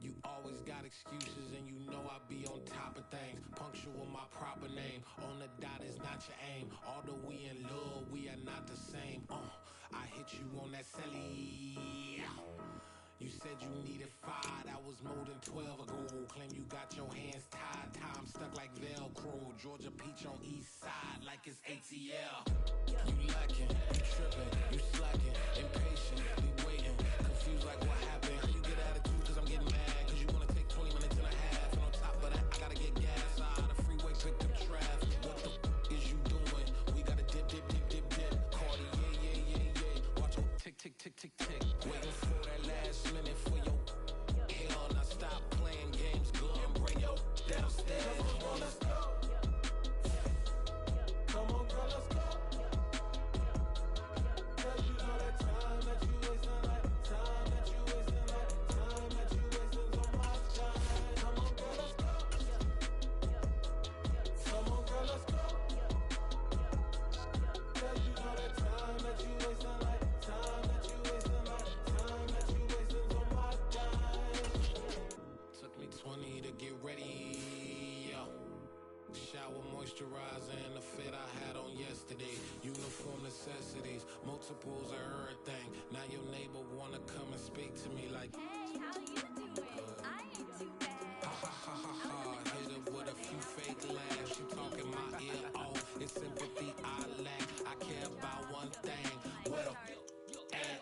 You always got excuses and you know I be on top of things. Punctual my proper name. On the dot is not your aim. Although we in love, we are not the same. I hit you on that celly. You said you needed 5, that was more than 12 ago. Claim you got your hands tied, time stuck like Velcro. Georgia Peach on east side like it's ATL. You lacking, you tripping, you slacking, impatient, we waiting, confused like what happened. How you get attitude cause I'm getting mad, cause you wanna take 20 minutes and a half. And on top of that, I gotta get gas out of the freeway, pick up traffic. What the is you doing? We gotta dip, dip, dip, dip, dip. Cardi, yeah. Watch your tick, tick, tick, tick, tick. Waiting for that last minute for your hell. Now stop playing games, go and bring your downstairs. Come on, let's go. Come on, girl, let's go. Cause you know that time that you wasting, like time that you wasting, like time that you wasting on my time. Come on, girl, let's go. Come on, girl, let's go. Cause you know that time that you wasting, like time that you wasting, like time that you wasting on my time. Took me 20 to get ready, yo. Shower, moisturizer, and the fit I had on yesterday. Uniform necessities, multiples of everything. Now your neighbor wanna come and speak to me like, hey, how you doing? I ain't too bad. Ha ha ha ha ha. Hit her with a few fake laughs. She talking my ear off. It's sympathy I lack. I care about one thing. What a at.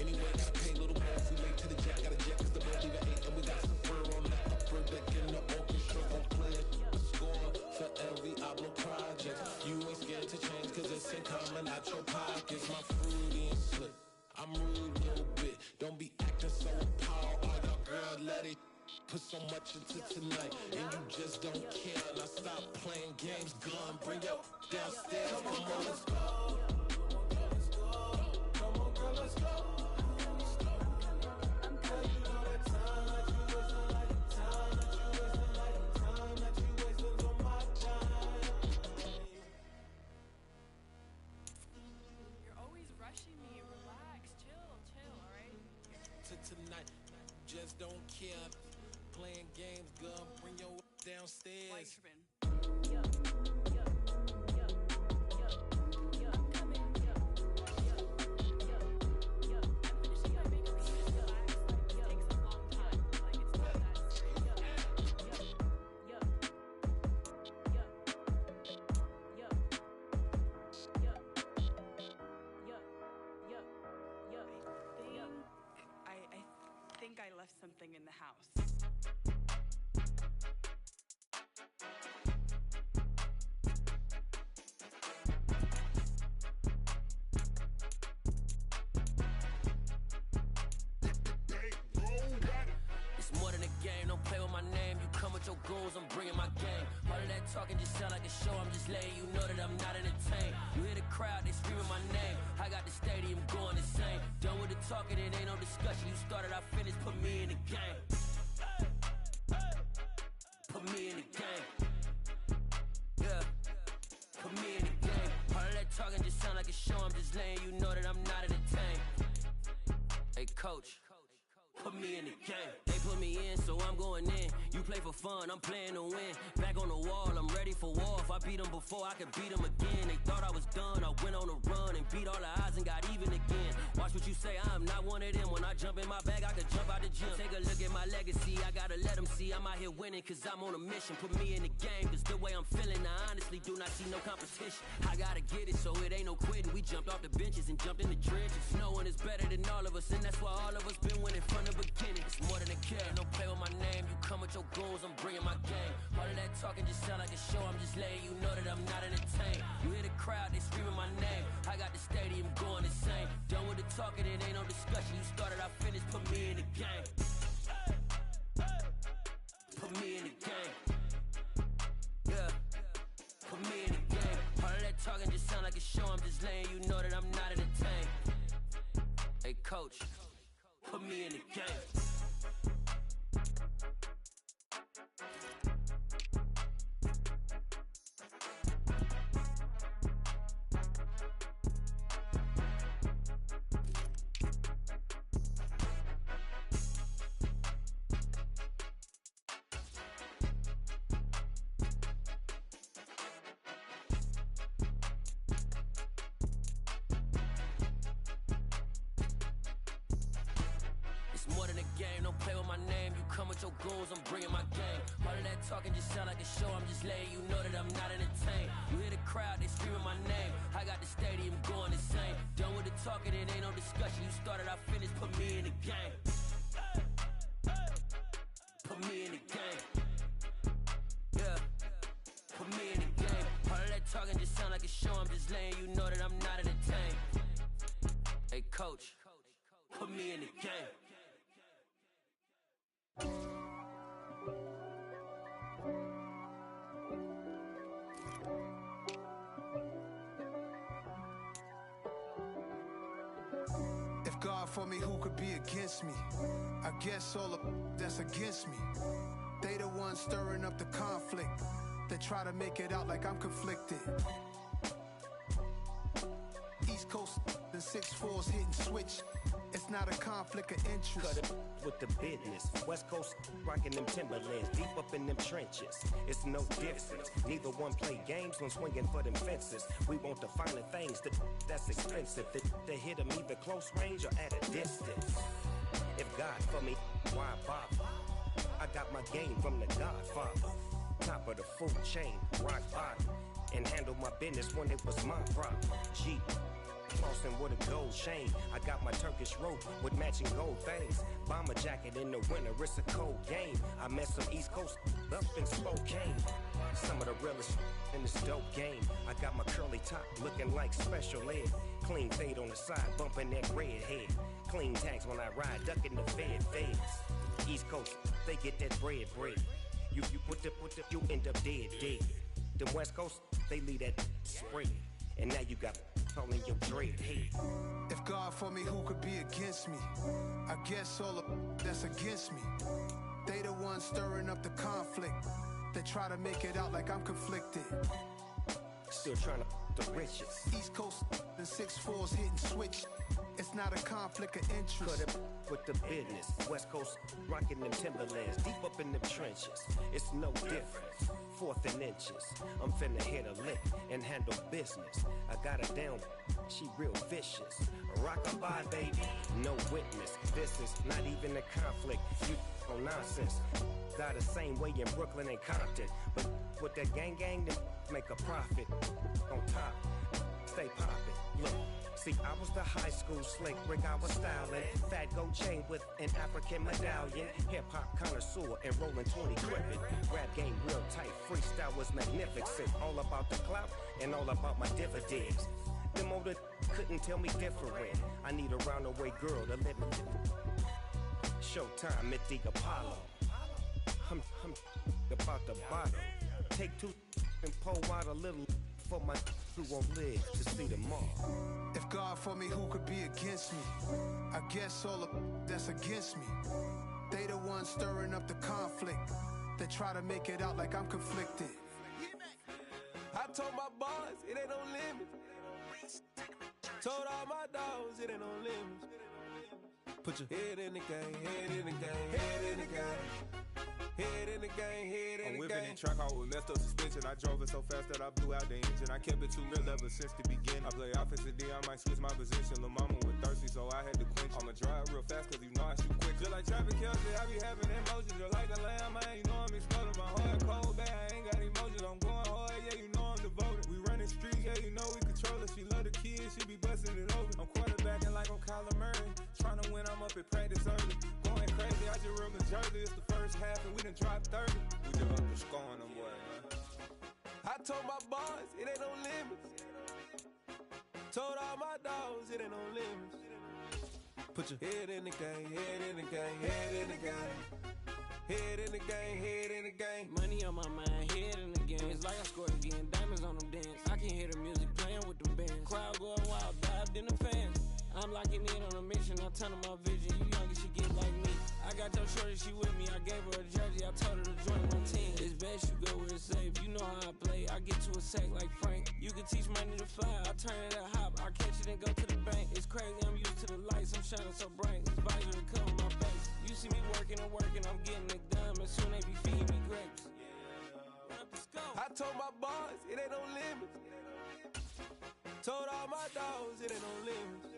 Anyway, gotta pay a little more if we late to the jack. Got a jet cause the boat leave at 8. And we got some fur on the upper deck in the orchestra. Gon' play a score for every Oblo project. You ain't scared to change cause it's in common out your pockets. My fruity and slick. I'm rude a little bit. Don't be acting so appalled. Oh, your girl let it put so much into tonight. And you just don't care. Now stop playing games. Gun, bring your downstairs. Come on, let's go. Come on, girl, let's go. care. Playing games, girl, bring your downstairs. I think I left something in the house. It's more than a game, don't play with my name. You come with your goons, I'm bringing my game. All of that talking just sound like a show, I'm just letting you know that I'm not entertained. You hear the crowd, they screaming my name. I got the stadium going insane. Done with the talking, it ain't no discussion. You started, I finished, put me in the game. Put me in the game. Yeah, put me in the game. All of that talking just sound like a show, I'm just letting you know that I'm not entertained. Hey coach, put me in the game. They put me in, so I'm going in. You play for fun, I'm playing to win. Back on the wall, I'm ready for war. If I beat them before, I could beat them again. They thought I was done, I went on a run and beat all the odds and got even again. Watch what you say, I'm not one of them. When I jump in my bag, I could jump out the gym. Take a look at my legacy, I gotta let them see I'm out here winning, cause I'm on a mission. Put me in the game, cause the way I'm feeling, I honestly do not see no competition. I gotta get it, so it ain't no quitting. We jumped off the benches and jumped in the trenches. No one is better than all of us, and that's why all of us been winning from the beginning. It's more than a care, don't play with my name. You come with your goons, I'm bringing my game. All of that talking just sound like a show, I'm just letting you know that I'm not entertained. You hear the crowd, they screaming my name. I got the stadium going insane. Done with the talking, it ain't no discussion. You started, I finished, put me in the game. Put me in the game. Yeah, put me in the game. All of that talking just sound like a show, I'm just letting you know that I'm not entertained. Hey coach, put me in the game. Your goons, I'm bringing my game. All of that talking just sound like a show, I'm just letting you know that I'm not entertained. You hear the crowd, they screaming my name. I got the stadium going insane. Done with the talking, it ain't no discussion. You started, I finished, put me in the game. Put me in the game. Yeah, put me in the game. All of that talking just sound like a show, I'm just letting you know that I'm not entertained. Hey coach, put me in the game. If God for me, who could be against me? I guess all of that's against me. They the ones stirring up the conflict. They try to make it out like I'm conflicted. East Coast and 6'4's hitting switch. It's not a conflict of interest. Cut it with the business. West Coast rocking them Timberlands, deep up in them trenches. It's no difference. Neither one play games when swinging for them fences. We want the finer things that's expensive. That hit them either close range or at a distance. If God for me, why bother? I got my game from the Godfather. Top of the food chain, rock bottom. And handle my business when it was my problem. G. Flossing with a gold chain. I got my Turkish rope with matching gold things. Bomber jacket in the winter, it's a cold game. I met some East Coast up in Spokane. Some of the realest in this dope game. I got my curly top looking like special ed. Clean fade on the side, bumping that red head. Clean tags when I ride, ducking the feds. East Coast, they get that bread. You put the, you end up dead. The West Coast, they leave that spread. And now you got all in your dread head. If God for me, who could be against me? I guess all of that's against me. They the ones stirring up the conflict. They try to make it out like I'm conflicted. Still trying to the riches. East Coast and 6'4's hitting switch. It's not a conflict of interest. Cut it with the business. West Coast rocking them Timberlands, deep up in them trenches. It's no difference. 4th and inches. I'm finna hit a lick and handle business. I got her down, she real vicious. Rockabye, baby, no witness. This is not even a conflict. You on nonsense. Got the same way in Brooklyn and Compton, but with that gang, then make a profit. On top, stay poppin'. Look. See, I was the high school slick Rick, I was styling. Fat gold chain with an African medallion. Hip-hop connoisseur and rolling 20 crippin'. Rap game real tight, freestyle was magnificent. All about the clout and all about my dividends. Them older couldn't tell me different. I need a roundaway girl to let me Showtime at the Apollo. I'm about the bottle. Take 2 and pour out a little for my who won't live to see tomorrow. If God for me, who could be against me? I guess all of that's against me. They the ones stirring up the conflict. They try to make it out like I'm conflicted. I told my boys it ain't no limits. Told all my dogs it ain't no limits. Put your head in the game, head in the game, head in the game. Head in the game, head in the game. I'm whipping and track out with messed up suspension. I drove it so fast that I blew out the engine. I kept it too real ever since the beginning. I play offensive D, I might switch my position. Lil' mama was thirsty, so I had to quench. I'ma drive real fast, cause you know I shoot quick. Just like traffic Kelsey, I be having emotions. Just like the lamb, man, you know I'm exploding. My heart cold, bad, I ain't got emotions. I'm going hard, yeah, you know I'm devoted. We running streets, yeah, you know we control it. She love the kids, she be busting it over. I'm quarterbacking like I'm Kyler Murray. Trying to win, I'm up at practice early. Going crazy, I just real Jersey. It's the first half and we done dropped 30. We just up to scoring them, boy, man. I told my boys, it ain't no limits. Told all my dogs, it ain't no limits. Put your head in the game, head in the game, head in the game. Head in the game, head in the game. Money on my mind, head in the game. It's like I scored again, diamonds on them dance. I can hear the music playing with them bands. Crowd going wild, dived in the fans. I'm locking in on a mission, I turn on my vision. You young and she get like me. I got your shorty, she with me. I gave her a jersey, I told her to join my team. It's best you go where it's safe. You know how I play, I get to a sack like Frank. You can teach money to fly, I turn it at hop. I catch it and go to the bank. It's crazy, I'm used to the lights, I'm shining so bright. This visor to cover my face. You see me working and working, I'm getting it done. And soon they be feeding me grapes. I told my boys, it ain't no limits. Told all my dogs, it ain't no limits.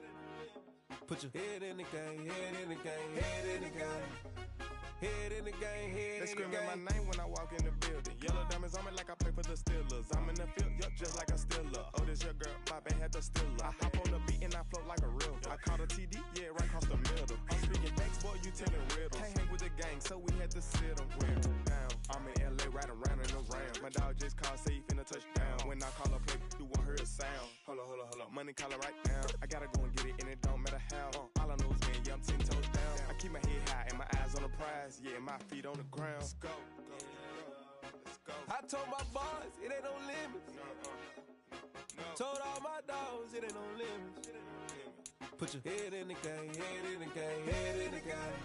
Put your head in the game, head in the game, head in the game. Head in the game, head in the game. They screaming my name when I walk in the building. Yellow diamonds on me like I play for the Steelers. I'm in the field, yup, just like a Steeler. Oh, this your girl, my band had the Steeler. I hop on the beat and I float like a real. I caught a TD, yeah, right across the middle. I'm speaking facts, boy, you telling riddles. Can't hang with the gang, so we had to sit them wear down. I'm in LA, riding around in the round. My dog just called, say he finna touch down. When I call a play, you won't hear a sound. Hold up, money calling right now. I gotta go and get it, and it don't matter how. All I know is when, yeah, I'm 10 toes down. I keep my head high and my eyes on the prize. Yeah, my feet on the ground. Let's go. Let's go. I told my boys, it ain't no limits. Told all my dogs, it ain't no limits. Put your head in the game, head in the game, head in the game.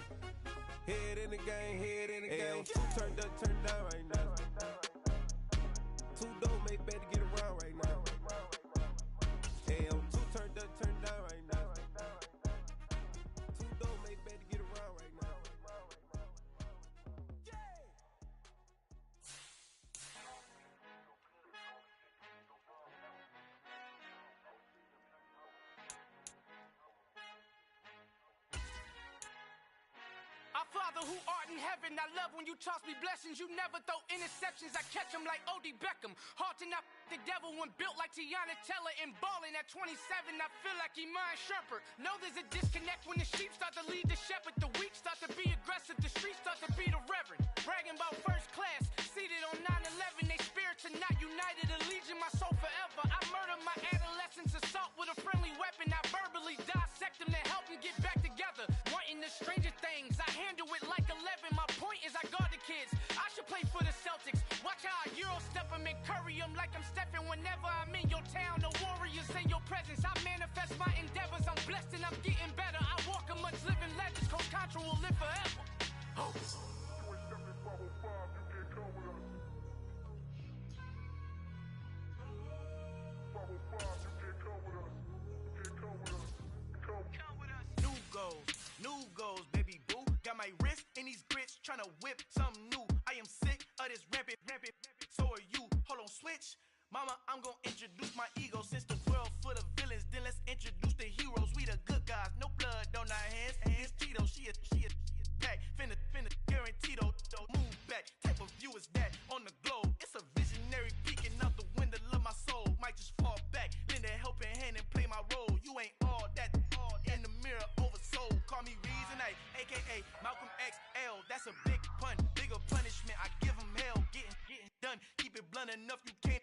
Head in the game, head in the game. Turn down right now. Two dope make better get around right now. Hey, I'm two turned down right now. Two dope make better get around right now. Our Father who art in heaven, I love when you toss me blessings. You never throw interceptions, I catch them like O.D. Beckham. Hard to not the devil when built like Tiana Teller and balling at 27, I feel like Iman Shumpert. Know there's a disconnect when the sheep start to lead the shepherd. The weak start to be aggressive, the streets start to be the reverend. Bragging about first class, seated on 9/11. They spirits are not united, a legion, my soul forever. I murder my adolescence, assault with a friendly weapon. I verbally dissect them to help them get back together. Wanting the stranger things, I handle it like 11. My point is I guard the kids. I should play for the Celtics. Watch how I Euro step them and curry them like I'm Stephen. Whenever I'm in your town, the Warriors in your presence. I manifest my endeavors. I'm blessed and I'm getting better. I walk amongst living legends. Coach Contra will live forever. Oh. Come whip, something new. I am sick of this rampant. So are you. Hold on, switch. Mama, I'm gonna introduce my ego. Since the world full of villains, then let's introduce the heroes. We the good guys, no blood on our hands. Hands Tito, she a pack. Finna guaranteed move back. Type of view is that on the globe? It's a visionary peeking out the window of my soul. Might just fall back, lend a helping hand and play my role. You ain't all that, all in the mirror oversold. Call me Reason A, aka Malcolm XL. That's a big pun, bigger punishment. I give him hell, getting done. Keep it blunt enough, you can't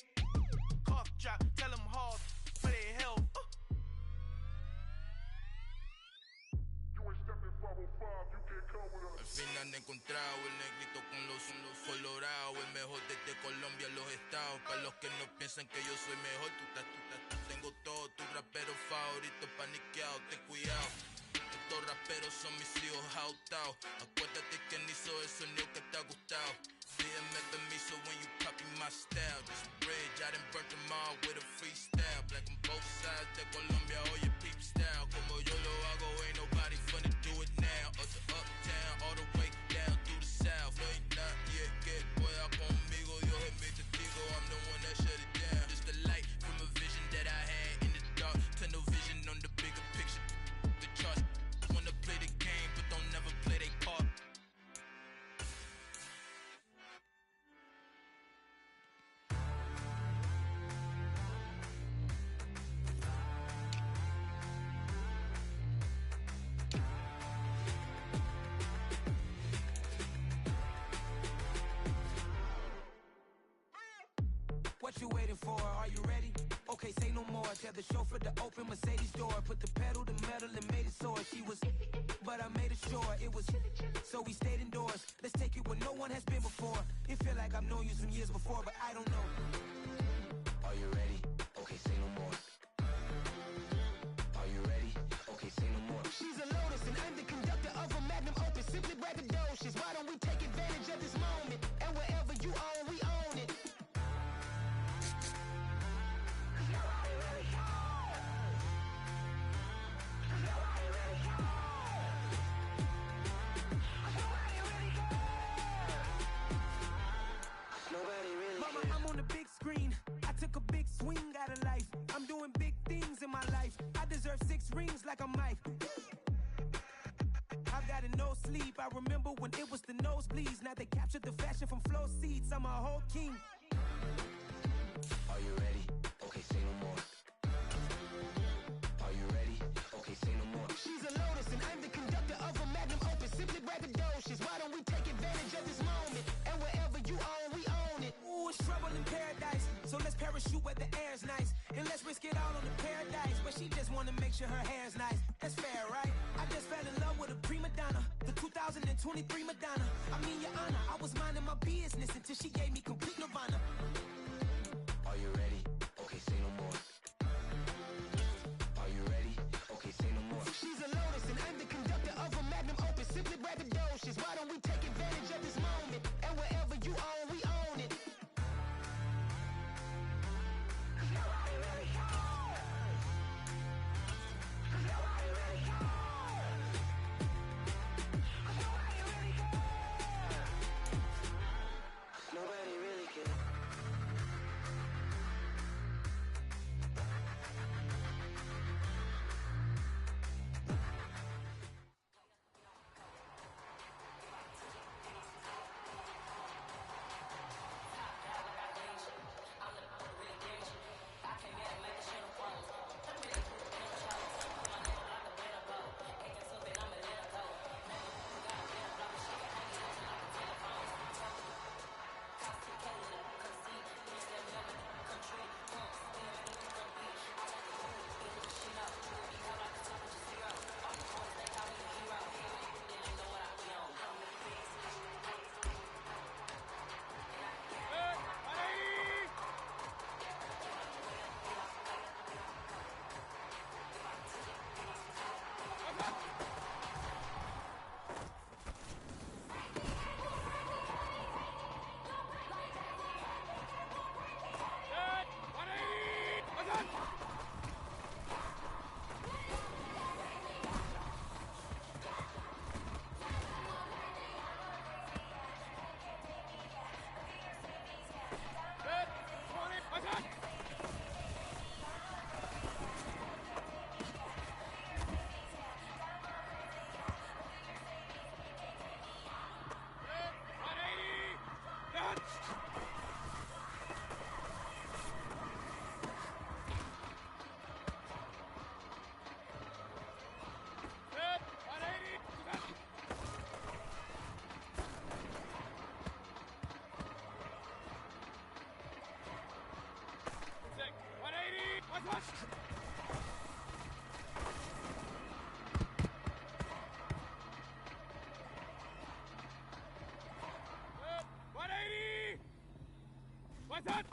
cough drop. Tell them hard for their health. Al final he encontrado el negrito con los colorados, el mejor desde Colombia a los estados. Para los que no piensan que yo soy mejor, tengo todo, tus raperos favoritos paniqueados, ten cuidado. Estos raperos son mis hijos adoptados. Acuérdate que ni hizo el sonido que te ha gustado. Pídeme permiso when you copy my style. This bridge, I done burnt them all with a freestyle. Black on both sides de Colombia, oye peep style. Como yo lo hago, ain't nobody finna do it now. Up to uptown, all the way down through the south. No ain't not yet, que pueda conmigo. Dios es mi testigo, I'm the one that shut it down. Just a light from a vision that I had in the dark. Tunnel vision on the bigger picture. The charts wanna play the game, but don't never play their part. What you waiting for? Are you ready? Okay, say no more. Tell the chauffeur to open Mercedes door. Put the pedal to metal and made it soar. She was, but I made it sure it was. So we stayed indoors. Let's take it where no one has been before. It feel like I've known you some years before, but I don't know. Are you ready? Okay, say no more. Are you ready? Okay, say no more. She's a Lotus and I'm the conductor of a magnum opus. Simply braggadocious. Why don't we take advantage of this moment? And wherever you own, we own it. I'm on the big screen. I took a big swing out of life. I'm doing big things in my life. I deserve 6 rings like I'm Mike. I've got a no sleep. I remember when it was the nosebleeds. Now they captured the fashion from flow seats. I'm a whole king. Are you ready? Okay, say no more. Are you ready? Okay, say no more. She's a Lotus and I'm the conductor of a magnum opus. Simply braggadocious. Why don't we take advantage of this moment? And wherever you own, we own it. Ooh, it's trouble in paradise. So let's parachute where the air's nice. And let's risk it all on the paradise. But she just wanna make sure her hair's nice. That's fair, right? I just fell in love with a prima donna. The 2023 Madonna. I mean, your honor, I was minding my business until she gave me complete nirvana. Are you ready? Okay, say no more. Are you ready? Okay, say no more. She's a Lotus and I'm the conductor of a magnum opus. Simply braggadocious. Why don't we take advantage of this moment? And wherever you own, we own it. Nobody really cares. What's that?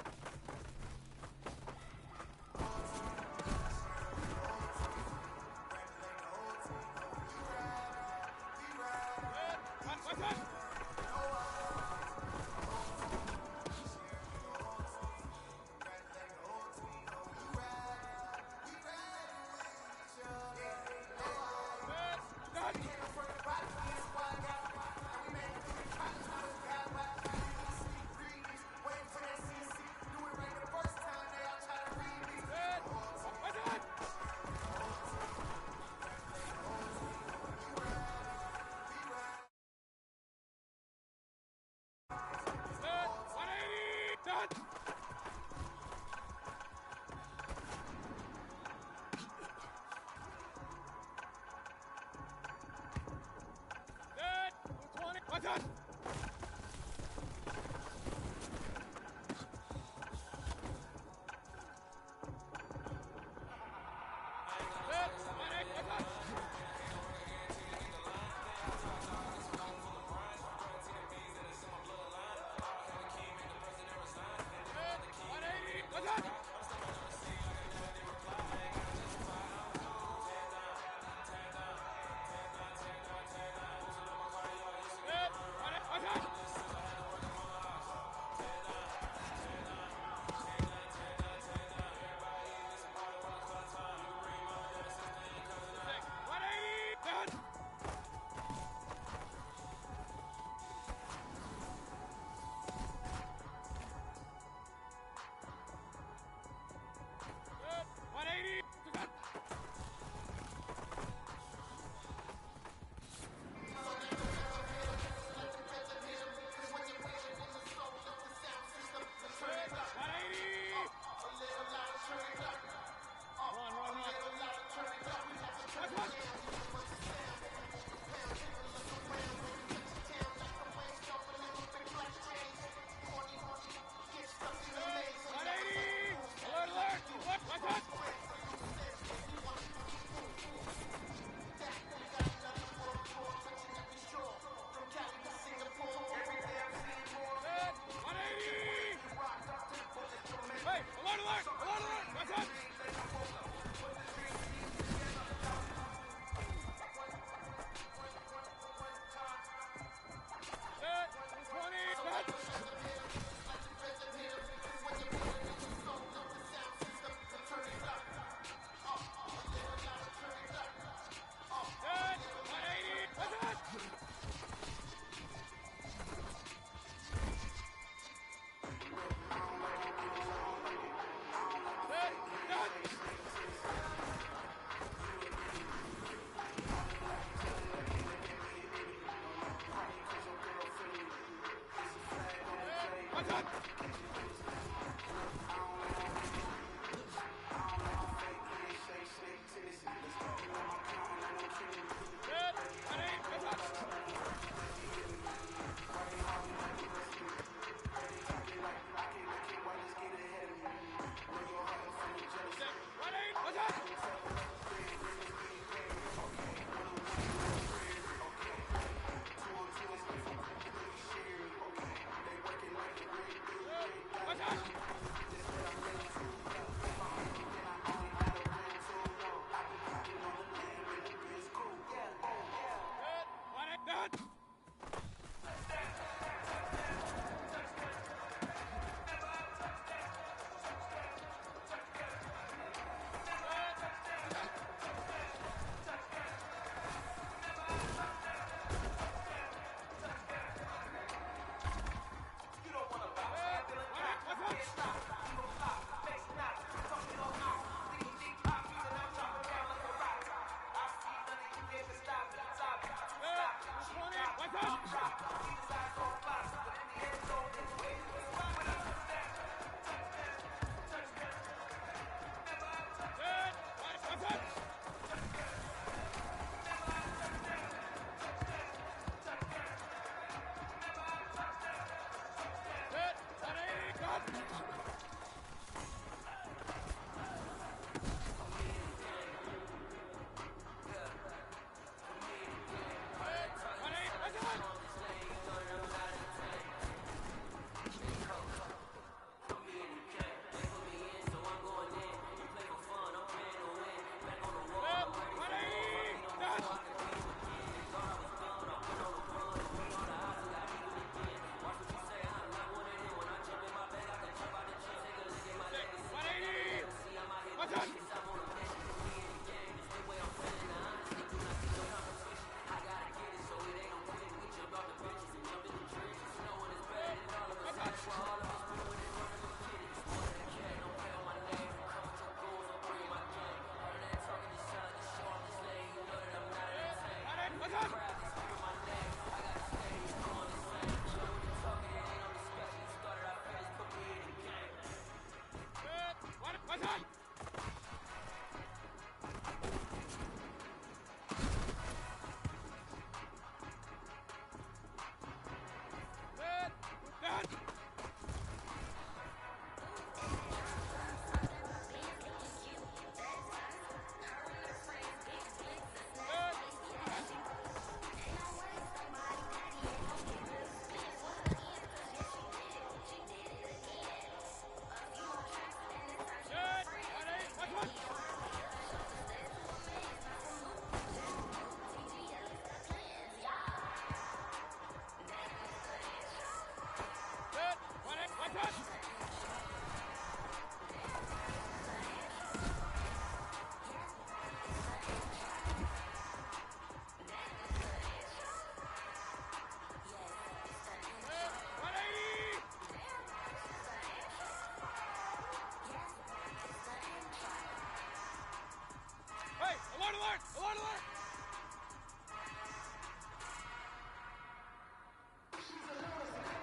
Alert! Alert!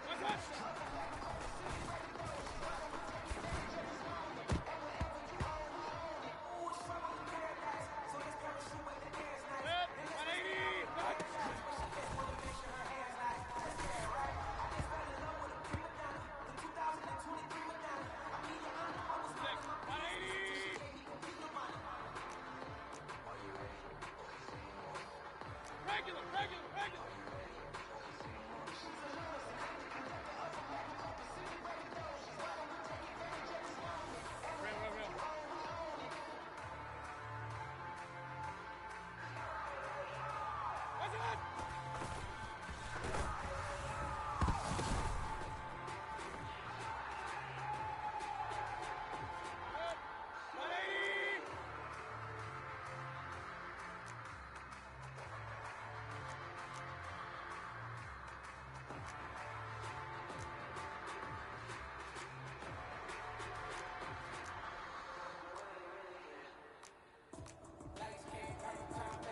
Alert! Regular, regular, regular. Real, real, real. What's it?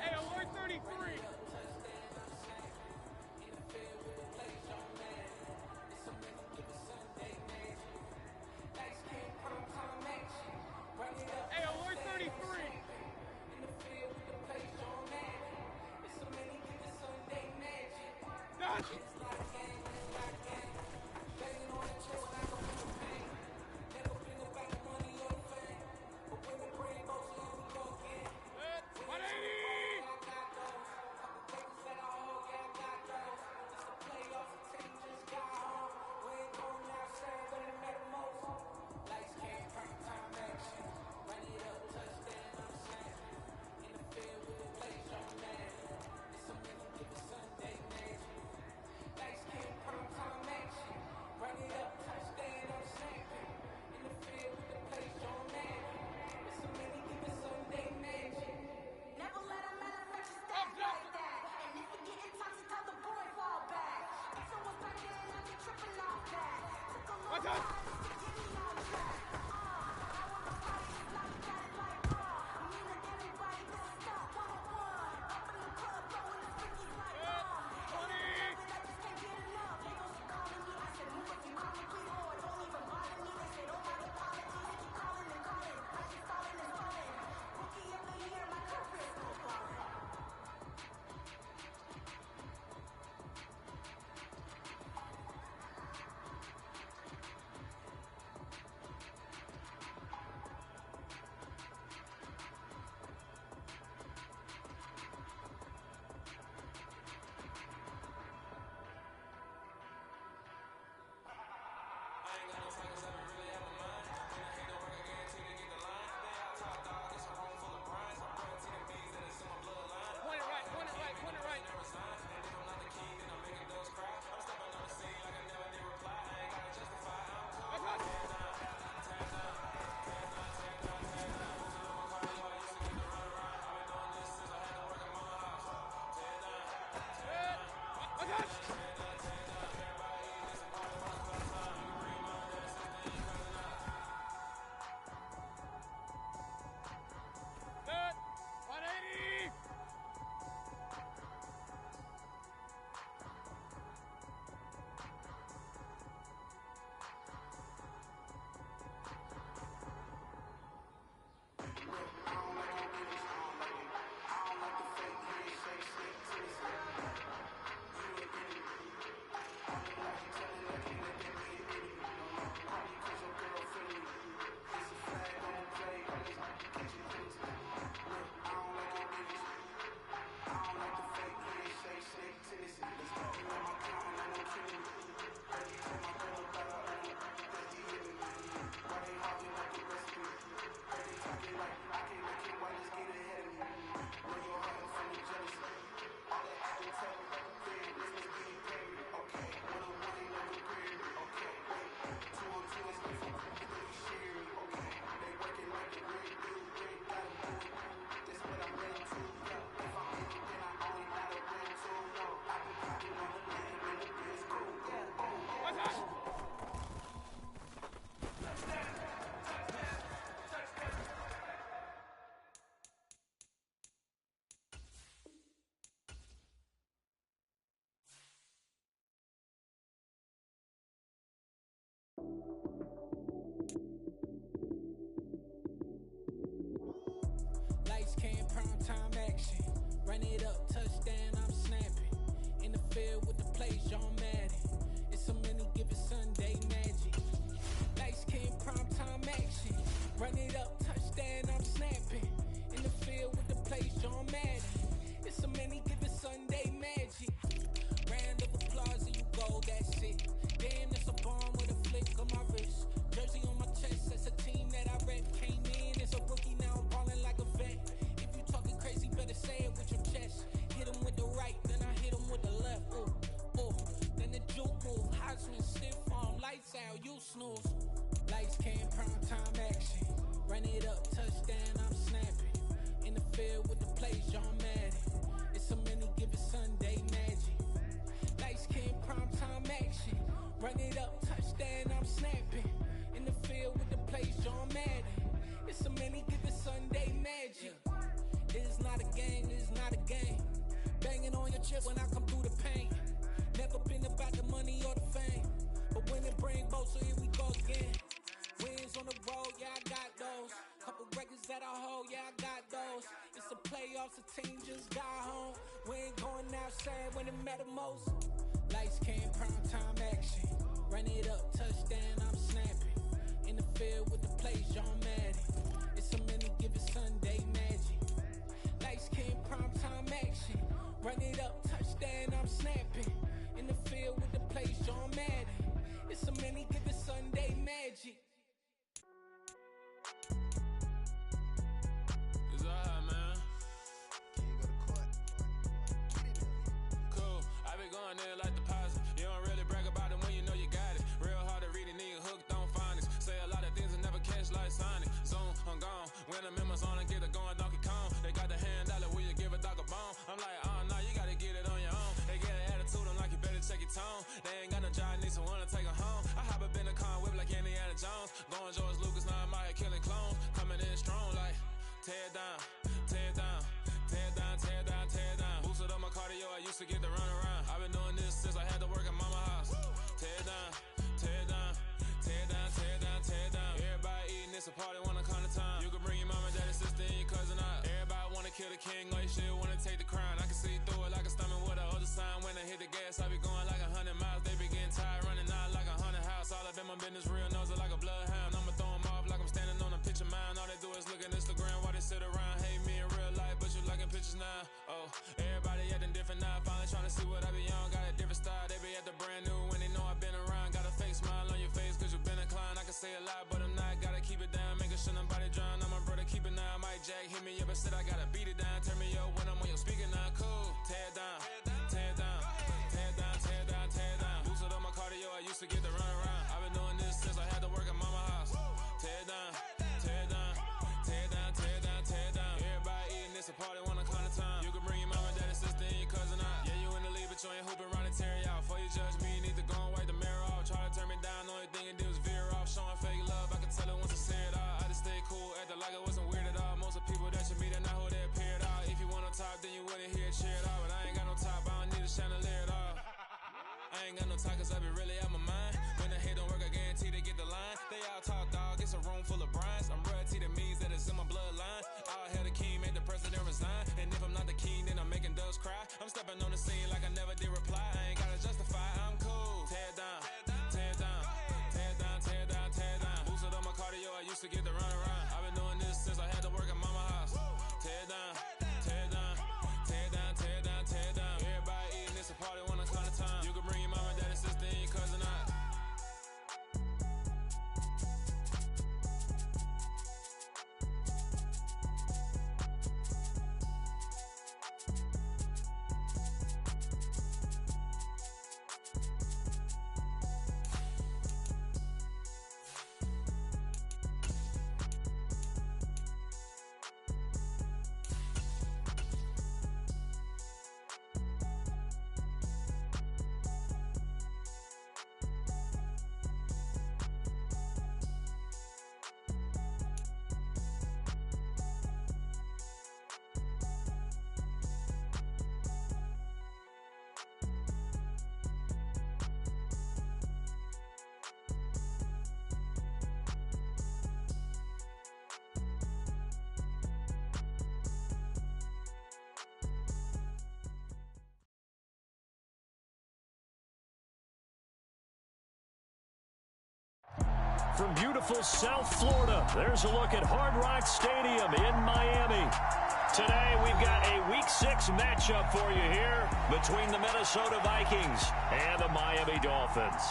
Hey, alert 33. Hey, alert 33. Gotcha. Lights, cam, prime time action. Run it up, touchdown, I'm snapping. In the field with the plays, John Madden. It's a many given Sunday magic. Lights, cam, prime time action. Run it up, touchdown, I'm snapping. In the field with the plays, John Madden. It's a many given Sunday magic. Round of applause and you go, that's it. Damn, that's a bomb with a flick on my wrist. Jersey on my chest, that's a team that I rep. Came in as a rookie, now I'm ballin' like a vet. If you talking crazy, better say it with your chest. Hit him with the right, then I hit him with the left. Ooh, ooh. Then the juke move, Heisman, stiff arm, lights out, you snooze. Lights, cam, prime time action. Run it up, touchdown, I'm snapping. In the field with the plays, John Madden. It's a many given Sunday magic. Lights, cam, prime time action. Run it up, touchdown, I'm snapping. In the field with the plays, John Madden. It's a many given Sunday magic. It is not a game, it is not a game. Banging on your chest when I come through the pain. Never been about the money or the fame. But when it bring both, so here we go again. Wins on the road, yeah, I got those. Couple records that I hold, yeah, I got those. It's the playoffs, the team just got home. We ain't going outside when it matter most. Lights, cam, prime time action. Run it up, touchdown, I'm snapping. In the field with the plays, John Madden. It's a many given Sunday magic. Lights, cam, prime time action. Run it up, touchdown, I'm snapping. In the field with the plays, John Madden. It's a many given Sunday magic. It's alright, man. Cool. I be going there like deposit. You don't really brag about it when you know you got it. Real hard to read a nigga hooked on phonics. Say a lot of things and never catch like Sonic. Zoom, I'm gone. When I'm in my zone, I get it going Donkey Kong. They got the hand dollar, will you give a dog a bone? I'm like, oh no, you gotta get it on your own. They get an attitude, I'm like, you better check your tone. They ain't got no job, need someone to take her home. I hop up in the car, whip like Indiana Jones. Going George Lucas, now I'm out here killing clones. Coming in strong like, tear down, tear down, tear down, tear down, tear down. Boosted up my cardio, I used to get to run around. I've been doing this since I had to work at mama house. Tear down, tear down, tear down, tear down, tear down. Everybody eating, it's a party, wanna come to time. You can bring your mama, daddy, sister, and your cousin out. Everybody wanna kill the king, or you shit wanna take the crown. I can see through it like a stomach with a other sign. When I hit the gas, I be going like 100 miles. They be getting tired, running out like 100 house. All up in my business, real nose it like a bloodhound. I'ma throw them off like I'm standing on a picture mound. All they do is look at Instagram while they sit around. Hate me in real life, but you liking pictures now. Oh, everybody acting different now. Finally trying to see what I be on. Got a different style, they be at the brand new when they know I've been around. Got a fake smile on your face cause you been inclined. I can say a lot, but I'm not. Gotta keep it down, making sure nobody drown. I'm my brother, keep it now. Mike Jack hit me up and said I gotta beat it down. Turn me up when I'm on your speaker now. Cool, tear down, tear down, tear down, tear down, tear down. Boosted up my cardio, I used to get to run around. I've been doing this since I had to work at mama house. Tear down, tear down, tear down, tear down, tear down. Everybody eating, it's a party, wanna come to time. You can bring your mama, daddy, sister, and your cousin out. Yeah, you in the league, but you ain't hooping around and tear you out. Before you judge me, you need to go and wipe the mirror off. Try to turn me down, only thing it did was veer off. Showing fake love, I can tell it once I see it all. I just stay cool, acting like it wasn't weird at all. Most of the people that you meet are not who they appeared all. If you want on top, then you wouldn't hear it cheered all. But I ain't got no top, I don't need a chandelier at all. I ain't got no talk cause I be really out my mind. When the hate don't work, I guarantee they get the line. They all talk dog, it's a room full of brinds. I'm royalty that means that it's in my bloodline. All hail the king, made the president resign. And if I'm not the king, then I'm making doves cry. I'm stepping on the scene like I never did reply. I ain't gotta justify, I'm cool. Tear down, tear down, tear down, tear down, tear down. Boosted up my cardio, I used to get to run around. I've been doing this since I had to work at mama house. Tear down, tear down, tear down, tear down, tear down. Everybody eating, it's a party, wanna come to time. You can bring your mama, daddy, sister, and your cousin out. from beautiful South Florida. There's a look at Hard Rock Stadium in Miami. Today, we've got a Week 6 matchup for you here between the Minnesota Vikings and the Miami Dolphins.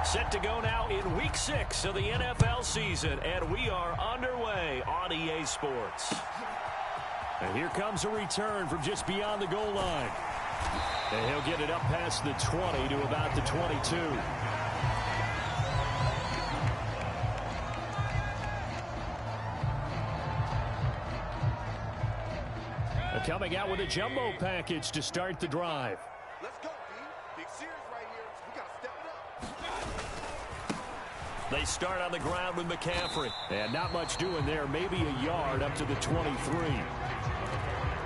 Set to go now in Week 6 of the NFL season, and we are underway on EA Sports. And here comes a return from just beyond the goal line. And he'll get it up past the 20 to about the 22. Coming out with a jumbo package to start the drive. Let's go, D. Big series right here. We got to step it up. They start on the ground with McCaffrey. And not much doing there. Maybe a yard up to the 23.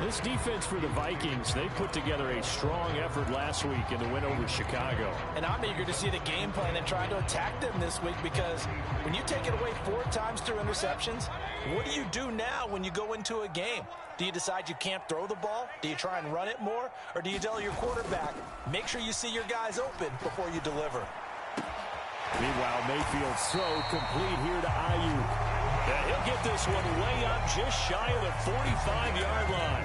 This defense for the Vikings, they put together a strong effort last week in the win over Chicago. And I'm eager to see the game plan and try to attack them this week, because when you take it away 4 times through interceptions, what do you do now when you go into a game? Do you decide you can't throw the ball? Do you try and run it more? Or do you tell your quarterback, make sure you see your guys open before you deliver? Meanwhile, Mayfield's throw complete here to Ayuk. Yeah, he'll get this one way up just shy of the 45-yard line.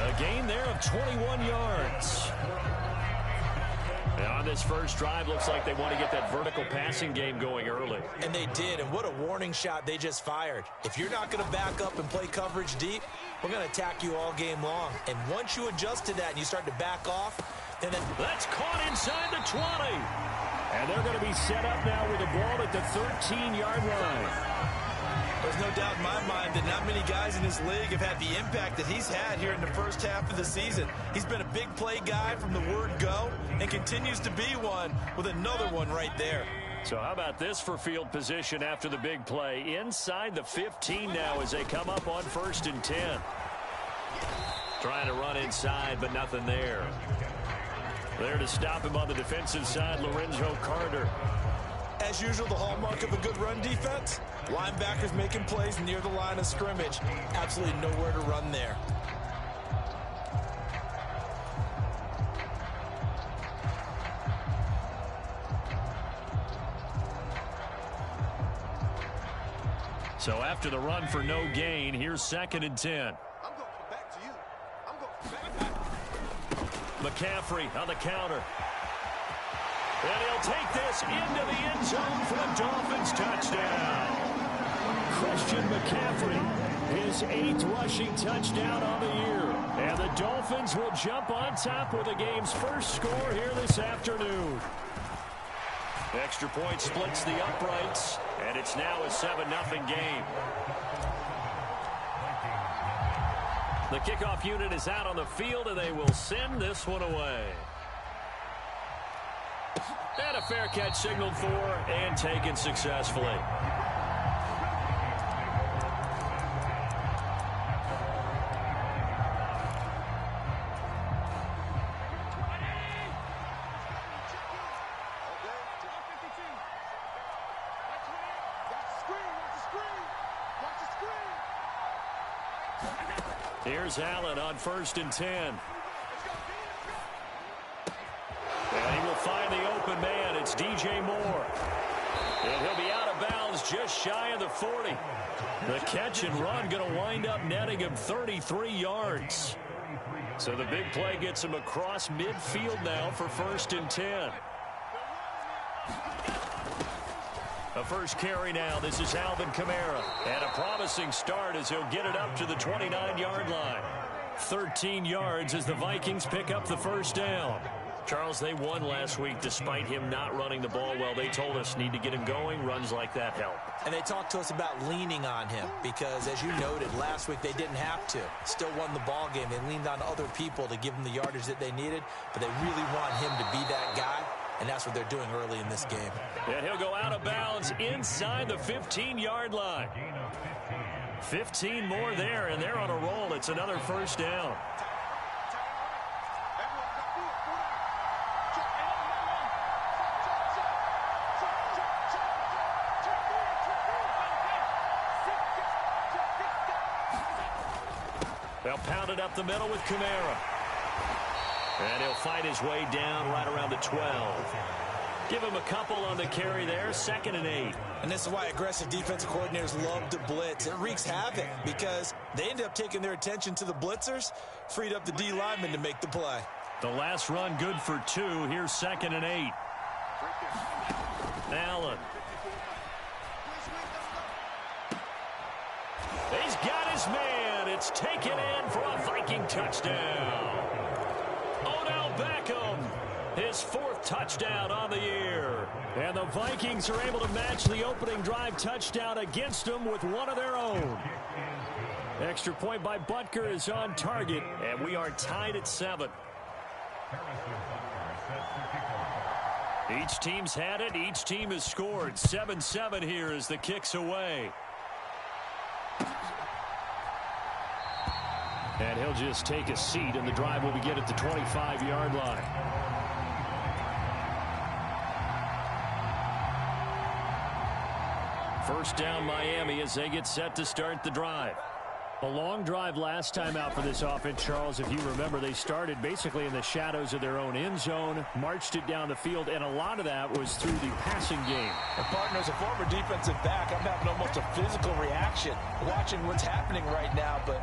A gain there of 21 yards. And on this first drive, looks like they want to get that vertical passing game going early. And they did, and what a warning shot they just fired. If you're not going to back up and play coverage deep, we're going to attack you all game long. And once you adjust to that and you start to back off, and then that's caught inside the 20. And they're going to be set up now with the ball at the 13-yard line. There's no doubt in my mind that not many guys in this league have had the impact that he's had here in the first half of the season. He's been a big play guy from the word go and continues to be one with another one right there. So how about this for field position after the big play? Inside the 15 now as they come up on 1st and 10. Trying to run inside, but nothing there. There to stop him on the defensive side, Lorenzo Carter. As usual, the hallmark of a good run defense, linebackers making plays near the line of scrimmage. Absolutely nowhere to run there. So after the run for no gain, here's 2nd and 10. I'm going to come back to you. I'm going to come back. McCaffrey on the counter. And he'll take this into the end zone for the Dolphins touchdown. Christian McCaffrey, his 8th rushing touchdown on the year. And the Dolphins will jump on top with the game's first score here this afternoon. Extra point splits the uprights, and it's now a 7-0 game. The kickoff unit is out on the field, and they will send this one away. And a fair catch signaled for and taken successfully. Here's Allen on 1st and 10. And he will find the open man. It's DJ Moore. And he'll be out of bounds just shy of the 40. The catch and run going to wind up netting him 33 yards. So the big play gets him across midfield now for 1st and 10. A first carry now. This is Alvin Kamara. And a promising start as he'll get it up to the 29-yard line. 13 yards as the Vikings pick up the first down. Charles, they won last week despite him not running the ball well. They told us need to get him going. Runs like that help. And they talked to us about leaning on him because, as you noted, last week they didn't have to. Still won the ball game. They leaned on other people to give them the yardage that they needed, but they really want him to be that guy, and that's what they're doing early in this game. And he'll go out of bounds inside the 15-yard line. 15 more there, and they're on a roll. It's another first down. They'll pound it up the middle with Kamara. And he'll fight his way down right around the 12. Give him a couple on the carry there, 2nd and 8. And this is why aggressive defensive coordinators love to blitz. It wreaks havoc because they end up taking their attention to the blitzers, freed up the D lineman to make the play. The last run good for 2. Here's 2nd and 8. Allen. He's got his man. It's taken in for a Viking touchdown. Odell Beckham, his 4th touchdown on the year. And the Vikings are able to match the opening drive touchdown against them with one of their own. Extra point by Butker is on target, and we are tied at 7. Each team's had it. Each team has scored. 7-7 here as the kick's away. And he'll just take a seat, and the drive will begin at the 25-yard line. First down, Miami, as they get set to start the drive. A long drive last time out for this offense, Charles. If you remember, they started basically in the shadows of their own end zone, marched it down the field, and a lot of that was through the passing game. And partner, as a former defensive back, I'm having almost a physical reaction watching what's happening right now. But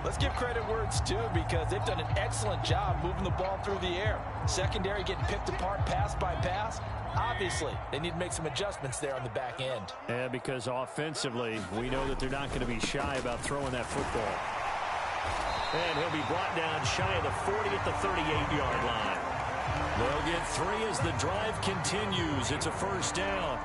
let's give credit where it's due because they've done an excellent job moving the ball through the air. Secondary getting picked apart pass by pass. Obviously, they need to make some adjustments there on the back end. Yeah, because offensively, we know that they're not going to be shy about throwing that football. And he'll be brought down shy of the 40 at the 38-yard line. They'll get 3 as the drive continues. It's a first down.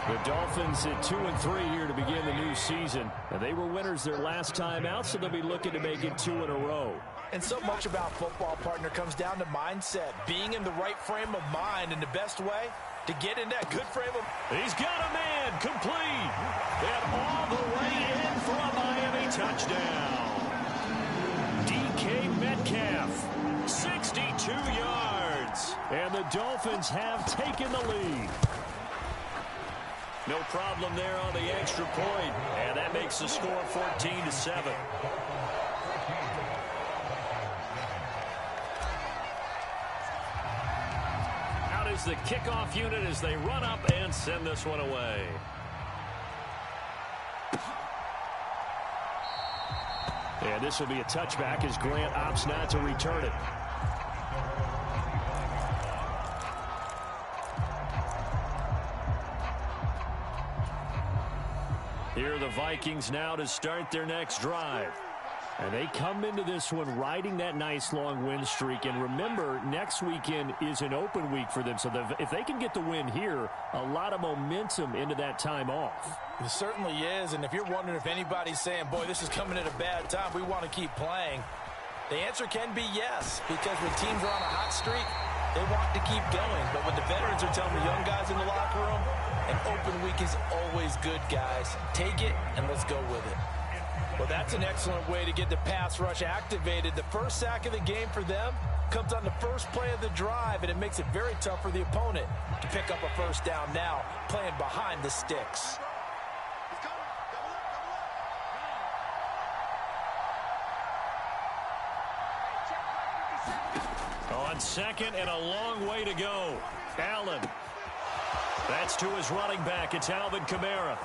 The Dolphins at 2-3 here to begin the new season. And they were winners their last time out, so they'll be looking to make it 2 in a row. And so much about football, partner, comes down to mindset. Being in the right frame of mind, and the best way to get in that good frame of... He's got a man, complete. And all the way in for a Miami touchdown. DK Metcalf, 62 yards. And the Dolphins have taken the lead. No problem there on the extra point. And that makes the score 14-7. Is the kickoff unit as they run up and send this one away. And this will be a touchback as Grant opts not to return it. Here are the Vikings now to start their next drive. And they come into this one riding that nice long win streak. And remember, next weekend is an open week for them. So if they can get the win here, a lot of momentum into that time off. It certainly is. And if you're wondering if anybody's saying, boy, this is coming at a bad time, we want to keep playing, the answer can be yes. Because when teams are on a hot streak, they want to keep going. But when the veterans are telling the young guys in the locker room, an open week is always good, guys. Take it and let's go with it. Well, that's an excellent way to get the pass rush activated. The first sack of the game for them comes on the first play of the drive, and it makes it very tough for the opponent to pick up a first down now, playing behind the sticks. On second and a long way to go. Allen. That's to his running back. It's Alvin Kamara.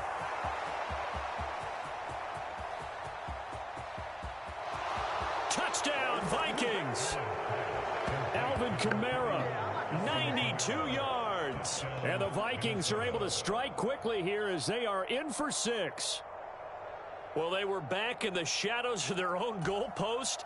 Touchdown, Vikings. Alvin Kamara, 92 yards. And the Vikings are able to strike quickly here as they are in for 6. Well, they were back in the shadows of their own goalpost,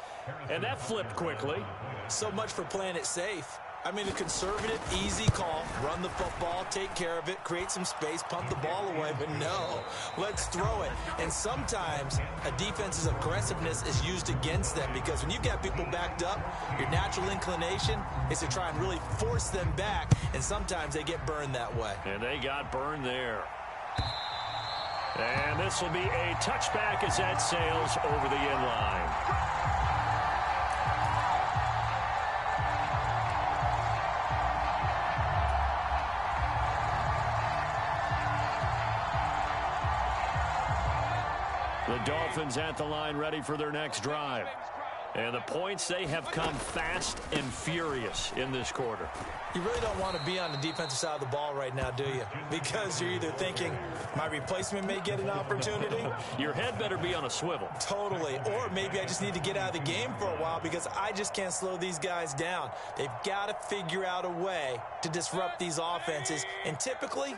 and that flipped quickly. So much for playing it safe. I mean, a conservative, easy call, run the football, take care of it, create some space, pump the ball away, but no, let's throw it. And sometimes a defense's aggressiveness is used against them because when you've got people backed up, your natural inclination is to try and really force them back, and sometimes they get burned that way. And they got burned there. And this will be a touchback as that sails over the end line. The Dolphins at the line ready for their next drive. And the points, they have come fast and furious in this quarter. You really don't want to be on the defensive side of the ball right now, do you? Because you're either thinking, my replacement may get an opportunity. Your head better be on a swivel. Totally. Or maybe I just need to get out of the game for a while because I just can't slow these guys down. They've got to figure out a way to disrupt these offenses. And typically,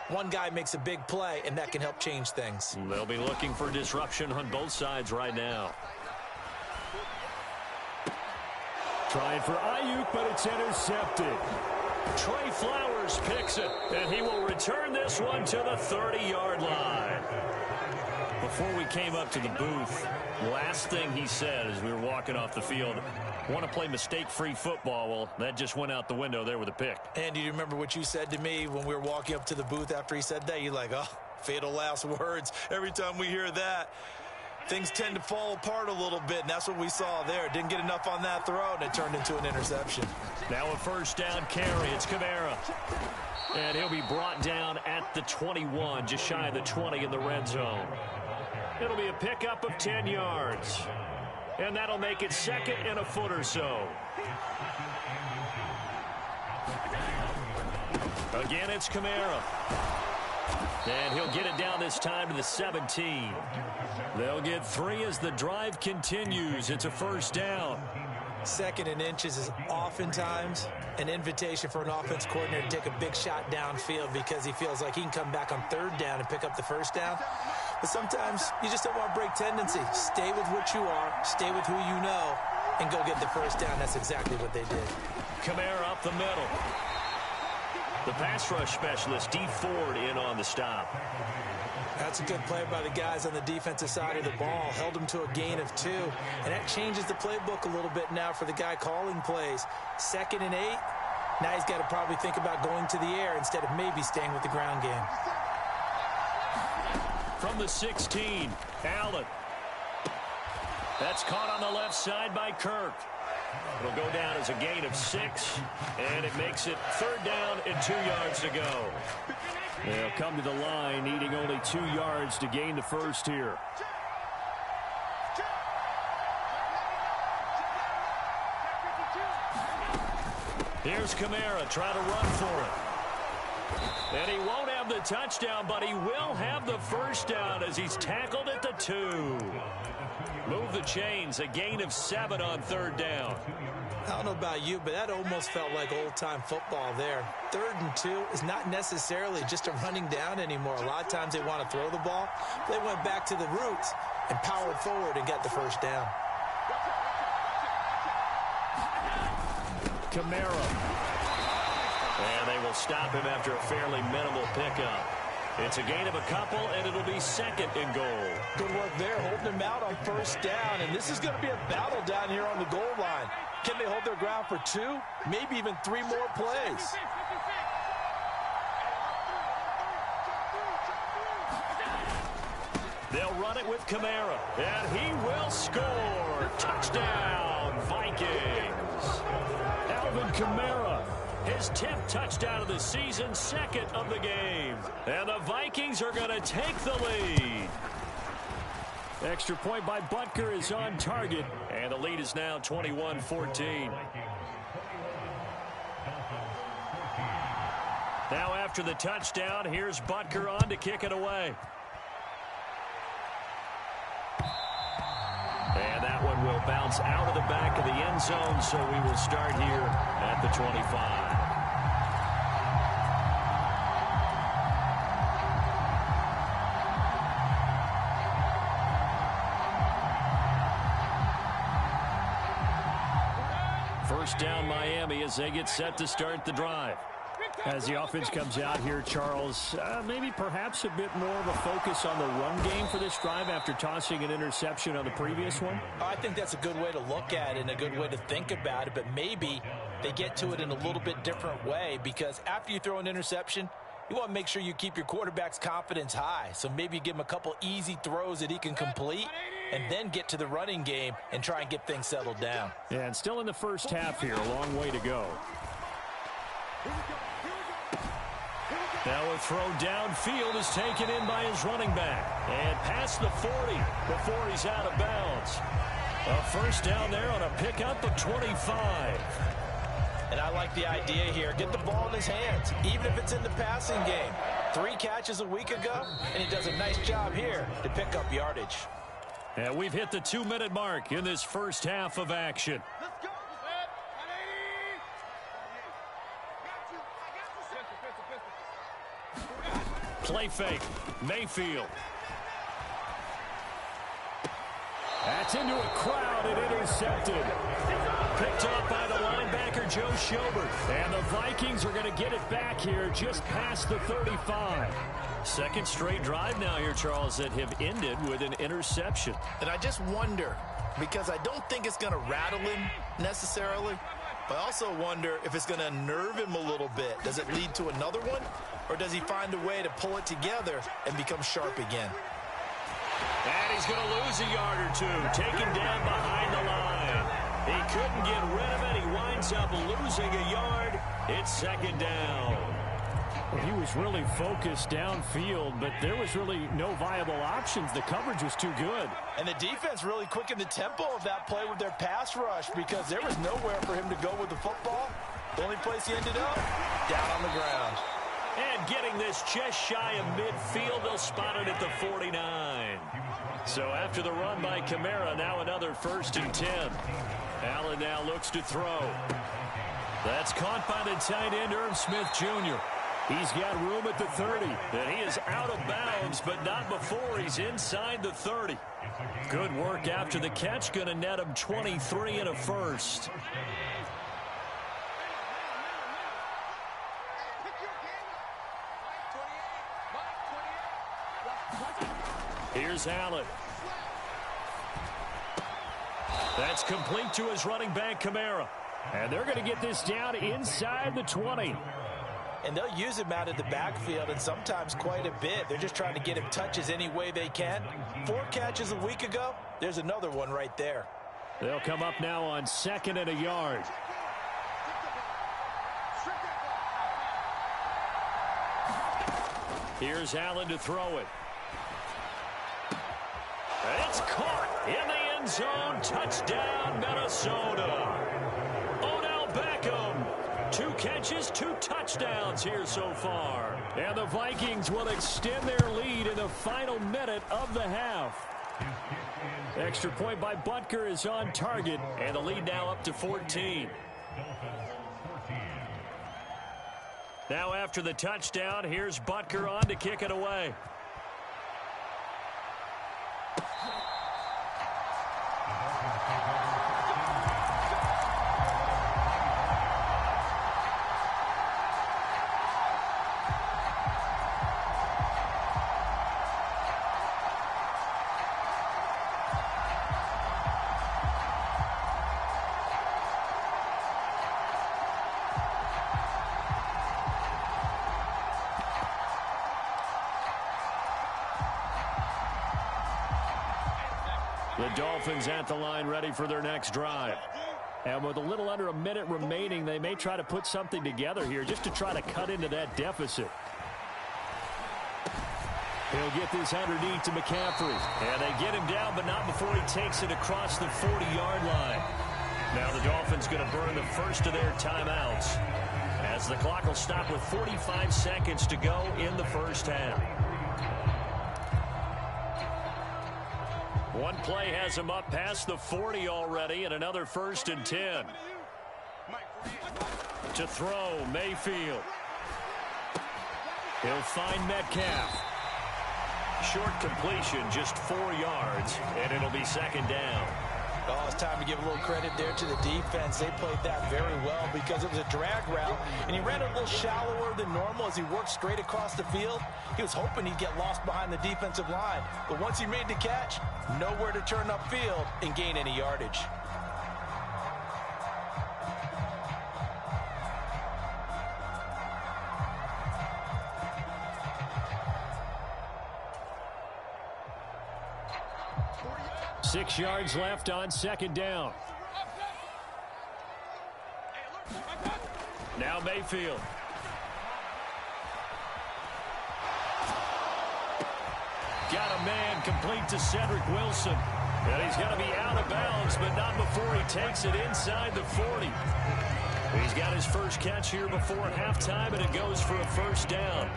one guy makes a big play, and that can help change things. They'll be looking for disruption on both sides right now. Trying for Ayuk, but it's intercepted. Trey Flowers picks it, and he will return this one to the 30-yard line. Before we came up to the booth, last thing he said as we were walking off the field, want to play mistake-free football. Well, that just went out the window there with a pick. And do you remember what you said to me when we were walking up to the booth after he said that? You're like, oh, fatal last words. Every time we hear that, things tend to fall apart a little bit, and that's what we saw there. Didn't get enough on that throw, and it turned into an interception. Now a first down carry. It's Kamara. And he'll be brought down at the 21, just shy of the 20 in the red zone. It'll be a pickup of 10 yards. And that'll make it second and a foot or so. Again, it's Kamara. And he'll get it down this time to the 17. They'll get 3 as the drive continues. It's a first down. Second and inches is oftentimes an invitation for an offense coordinator to take a big shot downfield because he feels like he can come back on third down and pick up the first down. But sometimes you just don't want to break tendency. Stay with what you are, stay with who you know, and go get the first down. That's exactly what they did. Kamara up the middle. The pass rush specialist, D. Ford, in on the stop. That's a good play by the guys on the defensive side of the ball. Held him to a gain of 2. And that changes the playbook a little bit now for the guy calling plays. 2nd and 8. Now he's got to probably think about going to the air instead of maybe staying with the ground game. From the 16, Allen. That's caught on the left side by Kirk. It'll go down as a gain of 6, and it makes it third down and 2 yards to go. They'll come to the line, needing only 2 yards to gain the first here. Here's Kamara trying to run for it. And he won't have the touchdown, but he will have the first down as he's tackled at the 2. Move the chains, a gain of 7 on third down. I don't know about you, but that almost felt like old-time football there. 3rd and 2 is not necessarily just a running down anymore. A lot of times they want to throw the ball. They went back to the roots and powered forward and got the first down. Kamara. And they will stop him after a fairly minimal pickup. It's a gain of a couple, and it'll be 2nd and goal. Good work there, holding him out on first down. And this is going to be a battle down here on the goal line. Can they hold their ground for 2, maybe even 3 more plays? They'll run it with Kamara, and he will score. Touchdown, Vikings. Alvin Kamara, his 10th touchdown of the season, 2nd of the game. And the Vikings are going to take the lead. Extra point by Butker is on target, and the lead is now 21-14. Now after the touchdown, here's Butker on to kick it away. And that one will bounce out of the back of the end zone, so we will start here at the 25. First down Miami as they get set to start the drive. As the offense comes out here, Charles, maybe perhaps a bit more of a focus on the run game for this drive after tossing an interception on the previous one? I think that's a good way to look at it and a good way to think about it, but maybe they get to it in a little bit different way because after you throw an interception, you want to make sure you keep your quarterback's confidence high. So maybe you give him a couple easy throws that he can complete and then get to the running game and try and get things settled down. Yeah, and still in the first half here, a long way to go. Here we go. Now a throw downfield is taken in by his running back. And past the 40 before he's out of bounds. A first down there on a pickup of 25. And I like the idea here. Get the ball in his hands, even if it's in the passing game. 3 catches a week ago, and he does a nice job here to pick up yardage. And we've hit the 2-minute mark in this first half of action. Play fake. Mayfield. That's into a crowd and intercepted. Picked up by the linebacker, Joe Schobert. And the Vikings are going to get it back here just past the 35. Second straight drive now here, Charles, that have ended with an interception. And I just wonder, because I don't think it's going to rattle him necessarily, but I also wonder if it's going to unnerve him a little bit. Does it lead to another one? Or does he find a way to pull it together and become sharp again? And he's going to lose a yard or two. Taken down behind the line. He couldn't get rid of it. He winds up losing a yard. It's second down. Well, he was really focused downfield, but there was really no viable options. The coverage was too good. And the defense really quickened the tempo of that play with their pass rush because there was nowhere for him to go with the football. The only place he ended up, down on the ground. And getting this just shy of midfield, they'll spot it at the 49. So after the run by Kamara, now another 1st and 10. Allen now looks to throw. That's caught by the tight end, Irv Smith Jr. He's got room at the 30. And he is out of bounds, but not before he's inside the 30. Good work after the catch. Going to net him 23 and a first. Here's Allen. That's complete to his running back, Kamara. And they're going to get this down inside the 20. And they'll use him out of the backfield, and sometimes quite a bit. They're just trying to get him touches any way they can. 4 catches a week ago. There's another one right there. They'll come up now on 2nd and a yard. Here's Allen to throw it. It's caught in the end zone. Touchdown, Minnesota. Odell Beckham. 2 catches, 2 touchdowns here so far. And the Vikings will extend their lead in the final minute of the half. Extra point by Butker is on target, and the lead now up to 14. Now after the touchdown, here's Butker on to kick it away. The Dolphins at the line ready for their next drive. And with a little under a minute remaining, they may try to put something together here just to try to cut into that deficit. He'll get this underneath to McCaffrey. And they get him down, but not before he takes it across the 40-yard line. Now the Dolphins going to burn the first of their timeouts, as the clock will stop with 45 seconds to go in the first half. One play has him up past the 40 already, and another 1st and 10. To throw, Mayfield. He'll find Metcalf. Short completion, just 4 yards, and it'll be 2nd down. Oh, it's time to give a little credit there to the defense. They played that very well because it was a drag route, and he ran a little shallower than normal as he worked straight across the field. He was hoping he'd get lost behind the defensive line, but once he made the catch, nowhere to turn upfield and gain any yardage. Six yards left on 2nd down. Now Mayfield. got a man complete to Cedric Wilson. And he's going to be out of bounds, but not before he takes it inside the 40. He's got his first catch here before halftime, and it goes for a first down.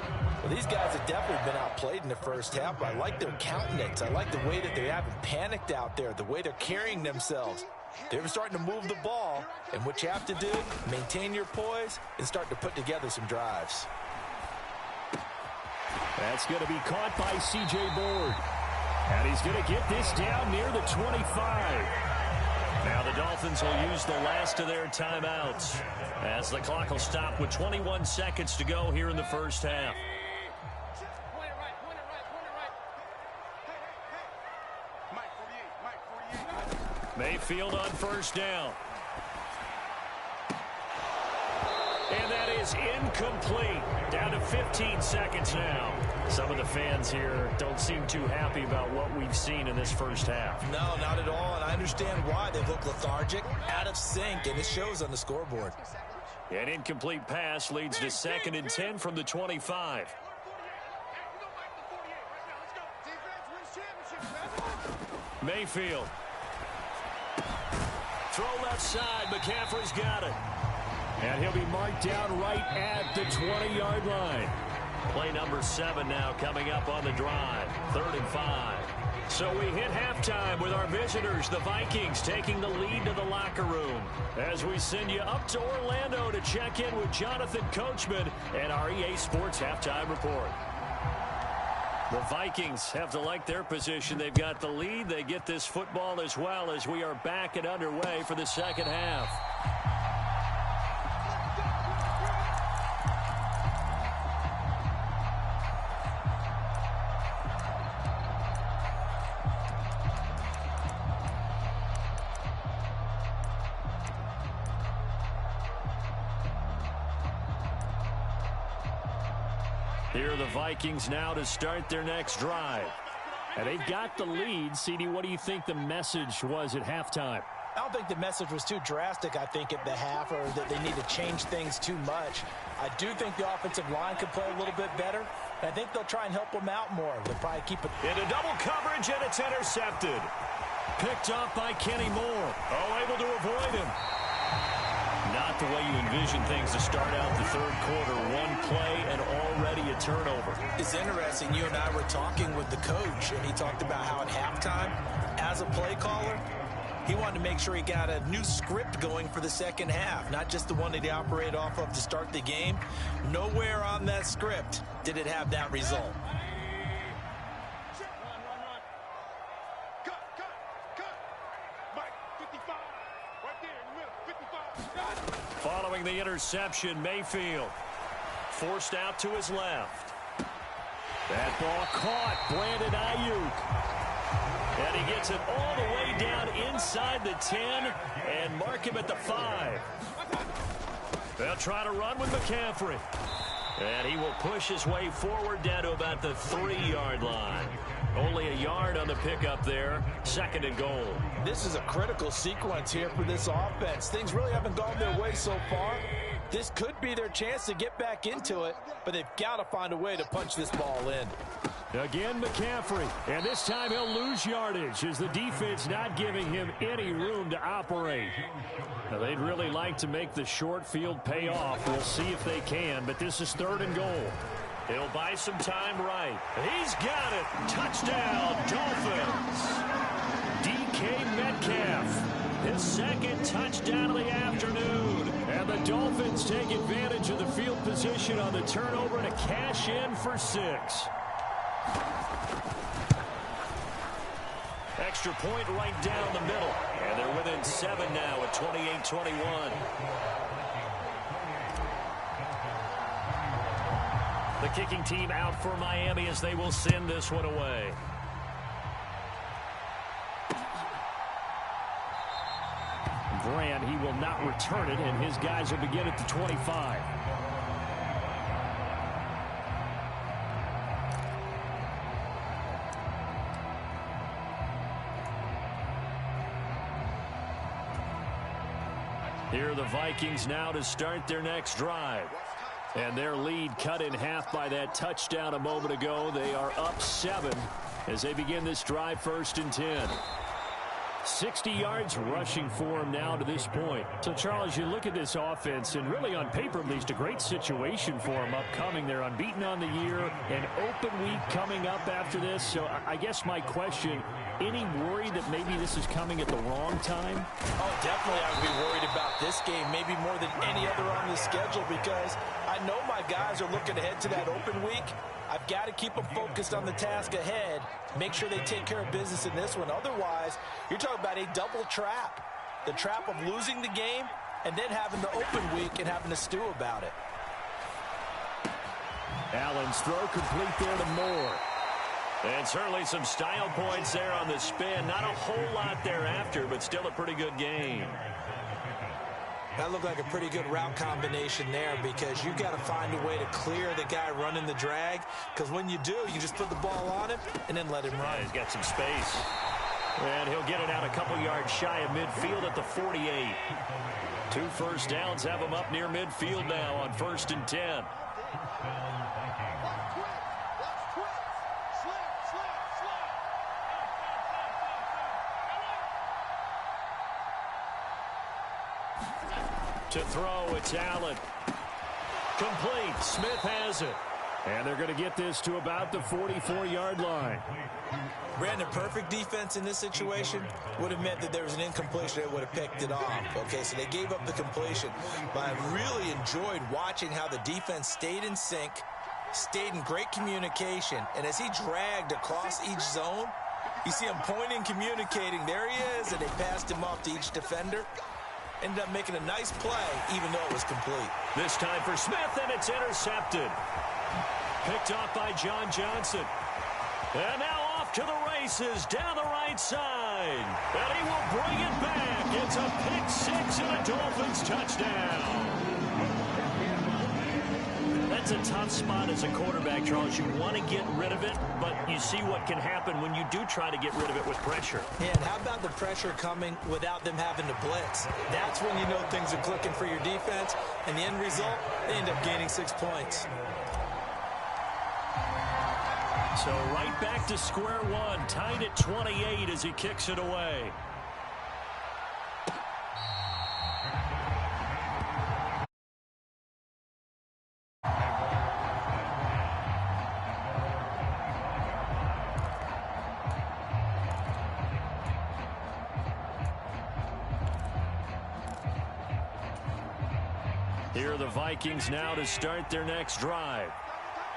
Well, these guys have definitely been outplayed in the first half, but I like their countenance. I like the way that they haven't panicked out there, the way they're carrying themselves. They're starting to move the ball, and what you have to do, maintain your poise and start to put together some drives. That's going to be caught by C.J. Board. And he's going to get this down near the 25. Now the Dolphins will use the last of their timeouts as the clock will stop with 21 seconds to go here in the first half. Mayfield on first down. And that is incomplete. Down to 15 seconds now. Some of the fans here don't seem too happy about what we've seen in this first half. No, not at all, and I understand why. They look lethargic, out of sync, and it shows on the scoreboard. An incomplete pass leads to 2nd and 10 from the 25. Mayfield. Throw left side. McCaffrey's got it. And he'll be marked down right at the 20-yard line. Play number 7 now coming up on the drive. 3rd and 5. So we hit halftime with our visitors, the Vikings, taking the lead to the locker room. As we send you up to Orlando to check in with Jonathan Coachman and our EA Sports Halftime Report. The Vikings have to like their position. They've got the lead. They get this football as well as we are back and underway for the second half. Here are the Vikings now to start their next drive. And they've got the lead. CD, what do you think the message was at halftime? I don't think the message was too drastic, I think, at the half, or that they need to change things too much. I do think the offensive line could play a little bit better. I think they'll try and help them out more. They'll probably keep it. Into double coverage, and it's intercepted. Picked off by Kenny Moore. Oh, able to avoid him. Not the way you envision things to start out the third quarter. One play and already a turnover. It's interesting. You and I were talking with the coach, and he talked about how at halftime, as a play caller, he wanted to make sure he got a new script going for the second half, not just the one that he operated off of to start the game. Nowhere on that script did it have that result. Following the interception, Mayfield forced out to his left. That ball caught. Brandon Ayuk. And he gets it all the way down inside the 10 and mark him at the 5. They'll try to run with McCaffrey. And he will push his way forward down to about the 3-yard line. Only a yard on the pickup there. 2nd and goal. This is a critical sequence here for this offense. Things really haven't gone their way so far. This could be their chance to get back into it, but they've got to find a way to punch this ball in. Again, McCaffrey. And this time he'll lose yardage as the defense not giving him any room to operate. Now, they'd really like to make the short field pay off. We'll see if they can, but this is 3rd and goal. He'll buy some time right. He's got it. Touchdown, Dolphins. DK Metcalf, his 2nd touchdown of the afternoon. And the Dolphins take advantage of the field position on the turnover to cash in for 6. Extra point right down the middle. And they're within 7 now at 28-21. The kicking team out for Miami as they will send this one away. Grant, he will not return it, and his guys will begin at the 25. Here are the Vikings now to start their next drive. And their lead cut in half by that touchdown a moment ago. They are up 7 as they begin this drive, 1st and 10. 60 yards rushing for him now to this point. So, Charles, you look at this offense, and really on paper at least, a great situation for them upcoming. They're unbeaten on the year, an open week coming up after this. So I guess my question, any worry that maybe this is coming at the wrong time? Oh, definitely I would be worried about this game, maybe more than any other on the schedule, because I know my guys are looking ahead to that open week. I've got to keep them focused on the task ahead, make sure they take care of business in this one. Otherwise, you're talking about a double trap. The trap of losing the game and then having the open week and having to stew about it. Allen's throw complete there to Moore. And certainly some style points there on the spin. Not a whole lot thereafter, but still a pretty good game. That looked like a pretty good route combination there, because you've got to find a way to clear the guy running the drag, because when you do, you just put the ball on him and then let him run. Yeah, he's got some space. And he'll get it out a couple yards shy of midfield at the 48. 2 first downs have him up near midfield now on 1st and 10. To throw, it's Allen. Complete. Smith has it. And they're going to get this to about the 44-yard line. Brandon, perfect defense in this situation would have meant that there was an incompletion that would have picked it off. Okay, so they gave up the completion. But I really enjoyed watching how the defense stayed in sync, stayed in great communication. And as he dragged across each zone, you see him pointing, communicating. There he is, and they passed him off to each defender. Ended up making a nice play, even though it was complete. This time for Smith, and it's intercepted. Picked off by John Johnson. And now off to the races down the right side. And he will bring it back. It's a pick six and a Dolphins touchdown. That's a tough spot as a quarterback, Charles. You want to get rid of it, but you see what can happen when you do try to get rid of it with pressure. Yeah, and how about the pressure coming without them having to blitz? That's when you know things are clicking for your defense, and the end result, they end up gaining 6 points. So right back to square one, tied at 28 as he kicks it away. Here are the Vikings now to start their next drive.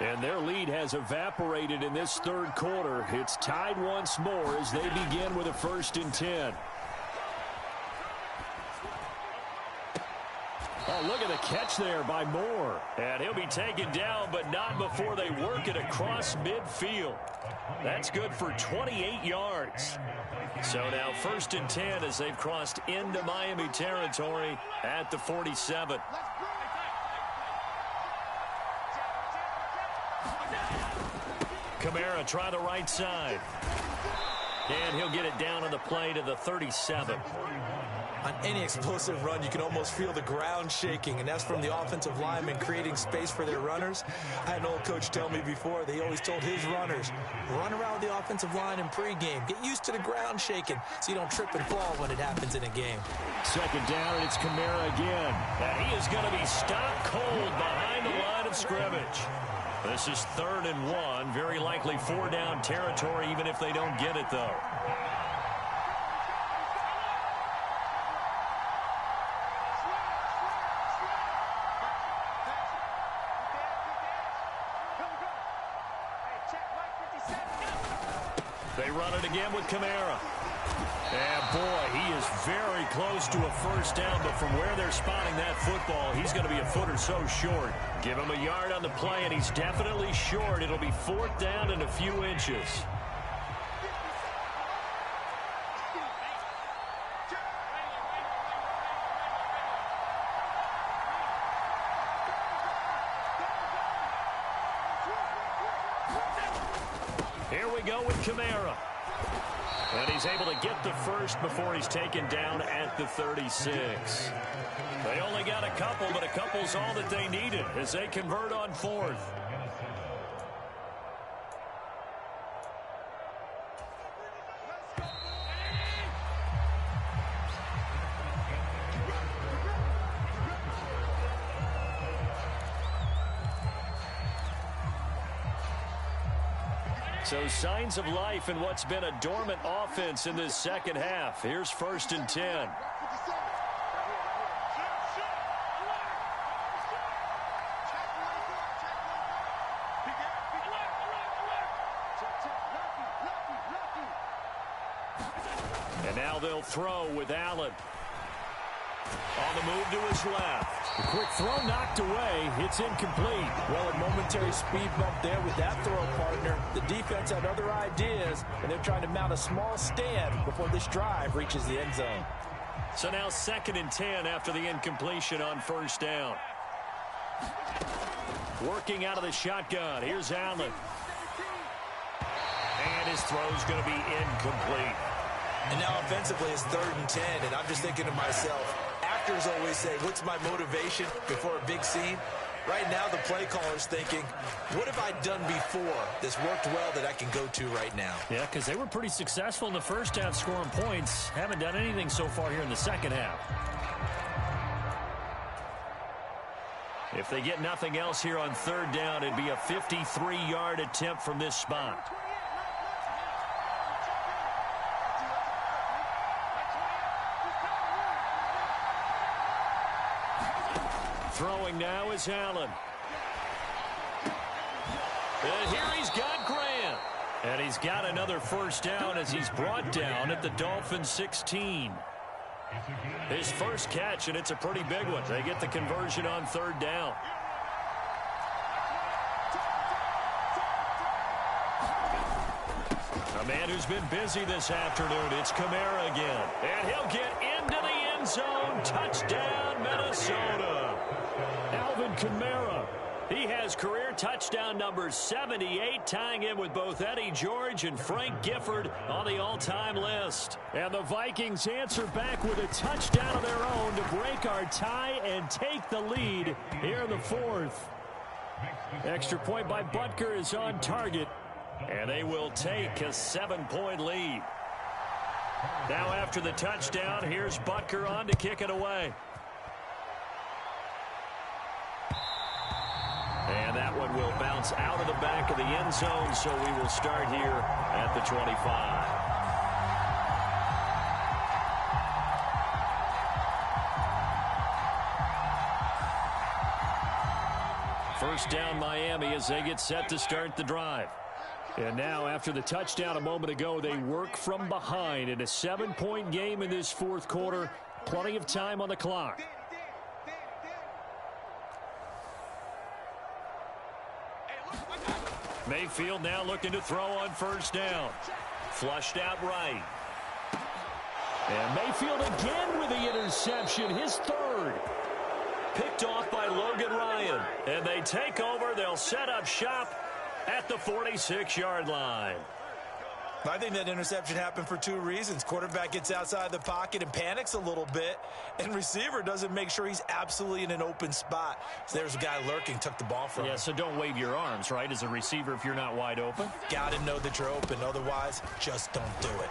And their lead has evaporated in this third quarter. It's tied once more as they begin with a 1st and 10. Oh, look at the catch there by Moore. And he'll be taken down, but not before they work it across midfield. That's good for 28 yards. So now 1st and 10 as they've crossed into Miami territory at the 47. Kamara try the right side. And he'll get it down on the play to the 37. On any explosive run, you can almost feel the ground shaking, and that's from the offensive linemen creating space for their runners. I had an old coach tell me before, they always told his runners, run around the offensive line in pregame. Get used to the ground shaking so you don't trip and fall when it happens in a game. 2nd down, and it's Kamara again. And he is going to be stopped cold behind the line of scrimmage. This is 3rd and 1. Very likely 4-down territory, even if they don't get it, though. They run it again with Kamara. And, boy, he is very close to a 1st down, but from where they're spotting that football, he's going to be a foot or so short. Give him a yard on the play, and he's definitely short. It'll be 4th down and a few inches. Here we go with Kamara. And he's able to get the first before he's taken down at the 36. They only got a couple, but a couple's all that they needed as they convert on 4th. So signs of life in what's been a dormant offense in this second half. Here's 1st and 10. And now they'll throw with Allen. On the move to his left. The quick throw knocked away. It's incomplete. Well, a momentary speed bump there with that throw, partner. The defense had other ideas, and they're trying to mount a small stand before this drive reaches the end zone. So now 2nd and 10 after the incompletion on 1st down. Working out of the shotgun. Here's Allen. And his throw's going to be incomplete. And now offensively it's 3rd and 10, and I'm just thinking to myself, actors always say, what's my motivation before a big scene? Right now the play caller's thinking, what have I done before that's worked well that I can go to right now? Yeah, because they were pretty successful in the first half scoring points. Haven't done anything so far here in the second half. If they get nothing else here on 3rd down, it'd be a 53-yard attempt from this spot. Throwing now is Allen. And here he's got Grant. And he's got another 1st down as he's brought down at the Dolphins' 16. His first catch, and it's a pretty big one. They get the conversion on 3rd down. A man who's been busy this afternoon, it's Kamara again. And he'll get into the end zone. Touchdown, Minnesota. Alvin Kamara. He has career touchdown number 78, tying him with both Eddie George and Frank Gifford on the all-time list. And the Vikings answer back with a touchdown of their own to break our tie and take the lead here in the 4th. Extra point by Butker is on target, and they will take a 7-point lead. Now after the touchdown, here's Butker on to kick it away. And that one will bounce out of the back of the end zone, so we will start here at the 25. First down Miami as they get set to start the drive. And now after the touchdown a moment ago, they work from behind in a 7-point game in this 4th quarter. Plenty of time on the clock. Mayfield now looking to throw on 1st down. Flushed out right. And Mayfield again with the interception, his 3rd. Picked off by Logan Ryan. And they take over. They'll set up shop at the 46-yard line. I think that interception happened for 2 reasons. Quarterback gets outside the pocket and panics a little bit, and receiver doesn't make sure he's absolutely in an open spot. So there's a guy lurking, took the ball from him. Yeah, so don't wave your arms, right, as a receiver if you're not wide open. Got to know that you're open. Otherwise, just don't do it.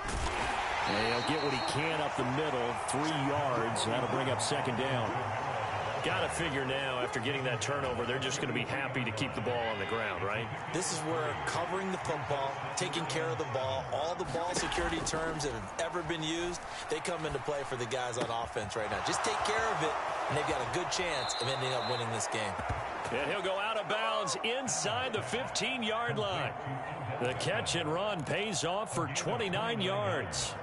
And he'll get what he can up the middle, 3 yards. That'll bring up 2nd down. Got to figure now, after getting that turnover, they're just going to be happy to keep the ball on the ground, right? This is where covering the football, taking care of the ball, all the ball security terms that have ever been used, they come into play for the guys on offense right now. Just take care of it, and they've got a good chance of ending up winning this game. And he'll go out of bounds inside the 15-yard line. The catch and run pays off for 29 yards.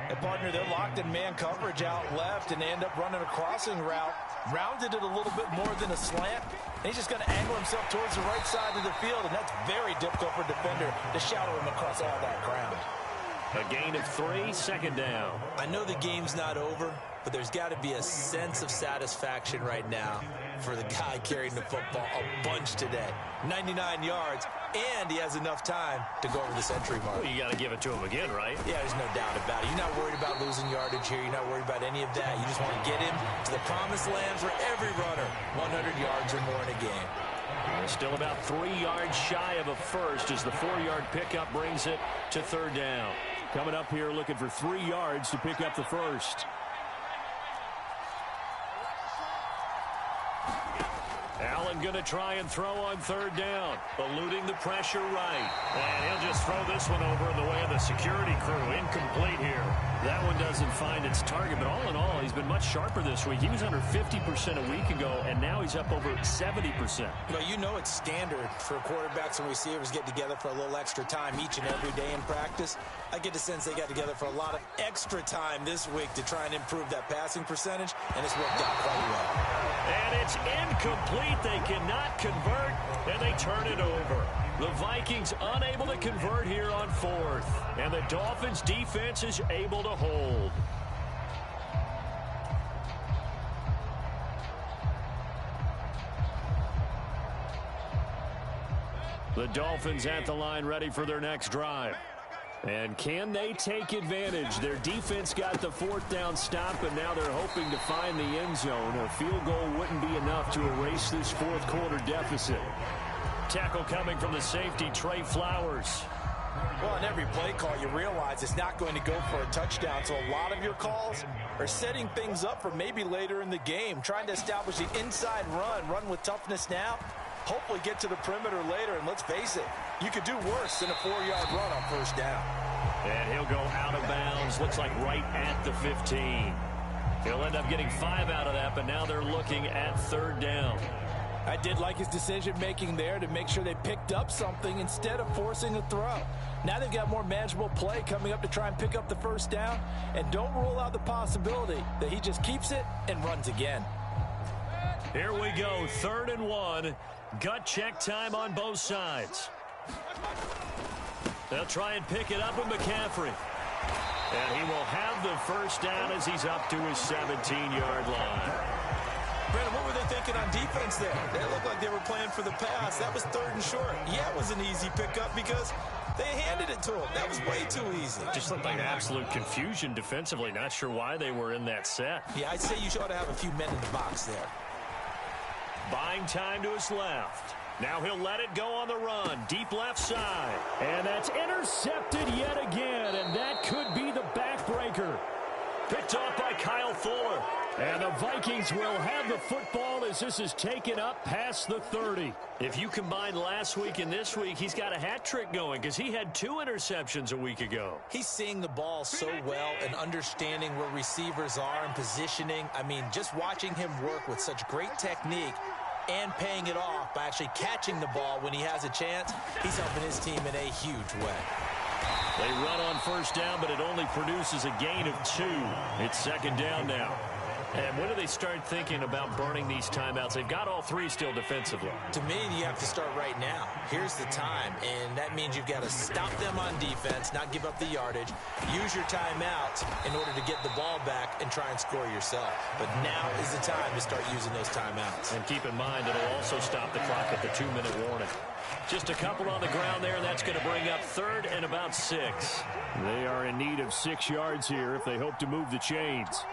And partner, they're locked in man coverage out left, and they end up running a crossing route. Rounded it a little bit more than a slant. And he's just going to angle himself towards the right side of the field, and that's very difficult for a defender to shadow him across all that ground. A gain of 3, 2nd down. I know the game's not over, but there's got to be a sense of satisfaction right now for the guy carrying the football a bunch today. 99 yards, and he has enough time to go over the century mark. Well, you got to give it to him again, right? Yeah, there's no doubt about it. You're not worried about losing yardage here. You're not worried about any of that. You just want to get him to the promised land for every runner. 100 yards or more in a game. Still about 3 yards shy of a first as the 4-yard pickup brings it to 3rd down. Coming up here looking for 3 yards to pick up the first. Allen going to try and throw on third down, eluding the pressure right. And he'll just throw this one over in the way of the security crew. Incomplete here. That one doesn't find its target, but all in all, he's been much sharper this week. He was under 50% a week ago, and now he's up over 70%. Well, you know it's standard for quarterbacks and receivers get together for a little extra time each and every day in practice. I get the sense they got together for a lot of extra time this week to try and improve that passing percentage, and it's worked out quite well. And it's incomplete. They cannot convert, and they turn it over. The Vikings unable to convert here on fourth, and the Dolphins defense is able to hold. The Dolphins at the line ready for their next drive. And can they take advantage? Their defense got the fourth down stop, and now they're hoping to find the end zone. A field goal wouldn't be enough to erase this fourth quarter deficit. Tackle coming from the safety, Trey Flowers. Well, on every play call, you realize it's not going to go for a touchdown, so a lot of your calls are setting things up for maybe later in the game, trying to establish the inside run with toughness now, hopefully get to the perimeter later, and let's face it, you could do worse than a 4-yard run on first down. And he'll go out of bounds, looks like right at the 15. He'll end up getting 5 out of that, but now they're looking at third down. I did like his decision-making there to make sure they picked up something instead of forcing a throw. Now they've got more manageable play coming up to try and pick up the first down, and don't rule out the possibility that he just keeps it and runs again. Here we go, 3rd and 1. Gut check time on both sides. They'll try and pick it up with McCaffrey. And he will have the first down as he's up to his 17-yard line. Brandon, what were they thinking on defense there? They looked like they were playing for the pass. That was 3rd and short. Yeah, it was an easy pickup because they handed it to him. That was way too easy. Just looked like absolute confusion defensively. Not sure why they were in that set. Yeah, I'd say you ought to have a few men in the box there. Buying time to his left. Now he'll let it go on the run. Deep left side. And that's intercepted yet again. And that could be the backbreaker. Picked off by Kyle Fuller. And the Vikings will have the football as this is taken up past the 30. If you combine last week and this week, he's got a hat trick going because he had 2 interceptions a week ago. He's seeing the ball so well and understanding where receivers are and positioning. I mean, just watching him work with such great technique and paying it off by actually catching the ball when he has a chance, he's helping his team in a huge way. They run on first down, but it only produces a gain of 2. It's 2nd down now. And when do they start thinking about burning these timeouts? They've got all 3 still defensively. To me, you have to start right now. Here's the time, and that means you've got to stop them on defense, not give up the yardage, use your timeouts in order to get the ball back and try and score yourself. But now is the time to start using those timeouts. And keep in mind, it'll also stop the clock at the 2-minute warning. Just a couple on the ground there, and that's going to bring up 3rd and about 6. They are in need of 6 yards here if they hope to move the chains.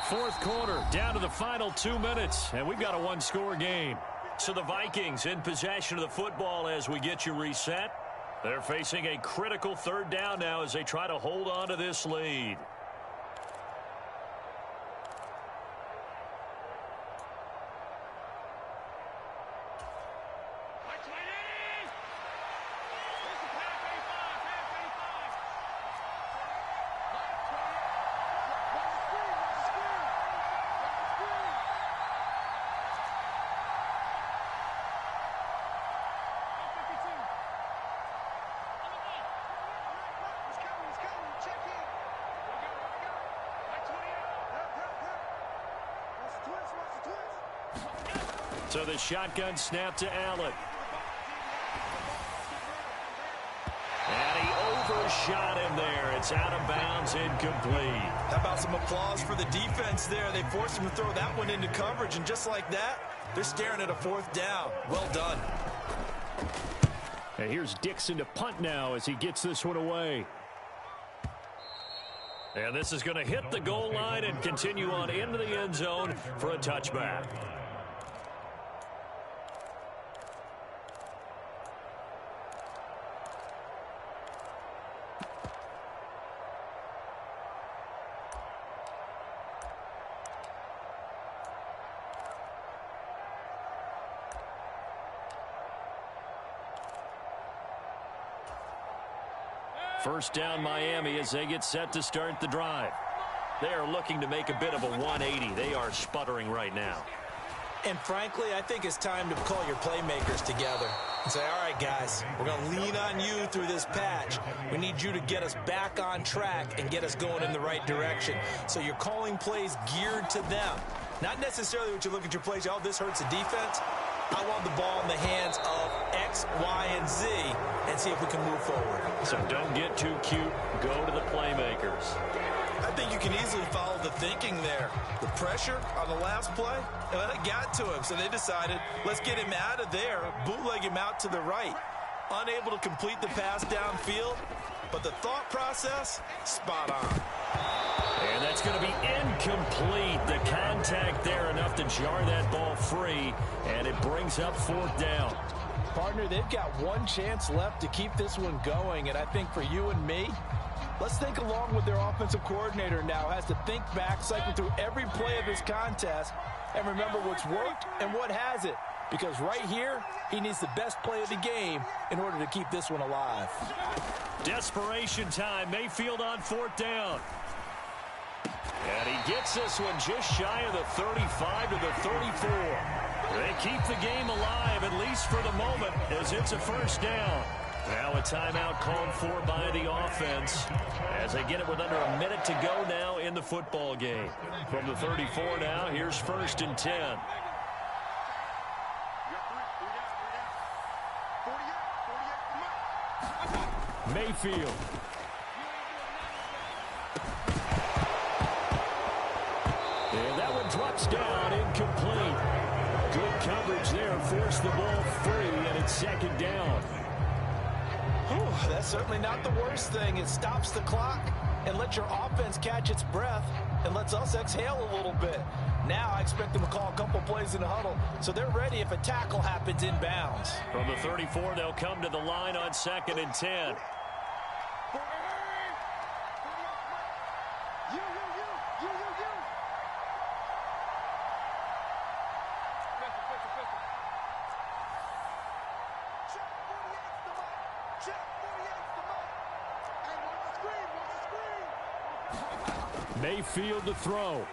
4th quarter, down to the final 2 minutes, and we've got a 1-score game. So the Vikings in possession of the football as we get you reset. They're facing a critical 3rd down now as they try to hold on to this lead. So the shotgun snap to Allen. And he overshot him there. It's out of bounds, incomplete. How about some applause for the defense there? They forced him to throw that one into coverage, and just like that, they're staring at a 4th down. Well done. And here's Dixon to punt now as he gets this one away. And this is going to hit the goal line and continue on into the end zone for a touchback. First down Miami as they get set to start the drive. They are looking to make a bit of a 180. They are sputtering right now. And frankly, I think it's time to call your playmakers together and say, all right, guys, we're going to lean on you through this patch. We need you to get us back on track and get us going in the right direction. So you're calling plays geared to them. Not necessarily what you look at your plays, oh, this hurts the defense. I want the ball in the hands of X, Y, and Z and see if we can move forward. So don't get too cute. Go to the playmakers. I think you can easily follow the thinking there. The pressure on the last play, and it got to him. So they decided, let's get him out of there, bootleg him out to the right. Unable to complete the pass downfield, but the thought process, spot on. And that's going to be incomplete. The contact there enough to jar that ball free, and it brings up fourth down. Partner, they've got one chance left to keep this one going, and I think for you and me, let's think along with their offensive coordinator now. Has to think back, cycle through every play of this contest, and remember what's worked and what hasn't. Because right here, he needs the best play of the game in order to keep this one alive. Desperation time. Mayfield on fourth down. And he gets this one just shy of the 35 to the 34. They keep the game alive, at least for the moment, as it's a first down. Now a timeout called for by the offense as they get it with under a minute to go now in the football game. From the 34 now, here's first and 10. Mayfield. And that one drops down, incomplete. Good coverage there, forced the ball free, and it's second down. Whew, that's certainly not the worst thing. It stops the clock and lets your offense catch its breath and lets us exhale a little bit. Now I expect them to call a couple plays in the huddle, so they're ready if a tackle happens inbounds. From the 34, they'll come to the line on second and 10. Mayfield to throw.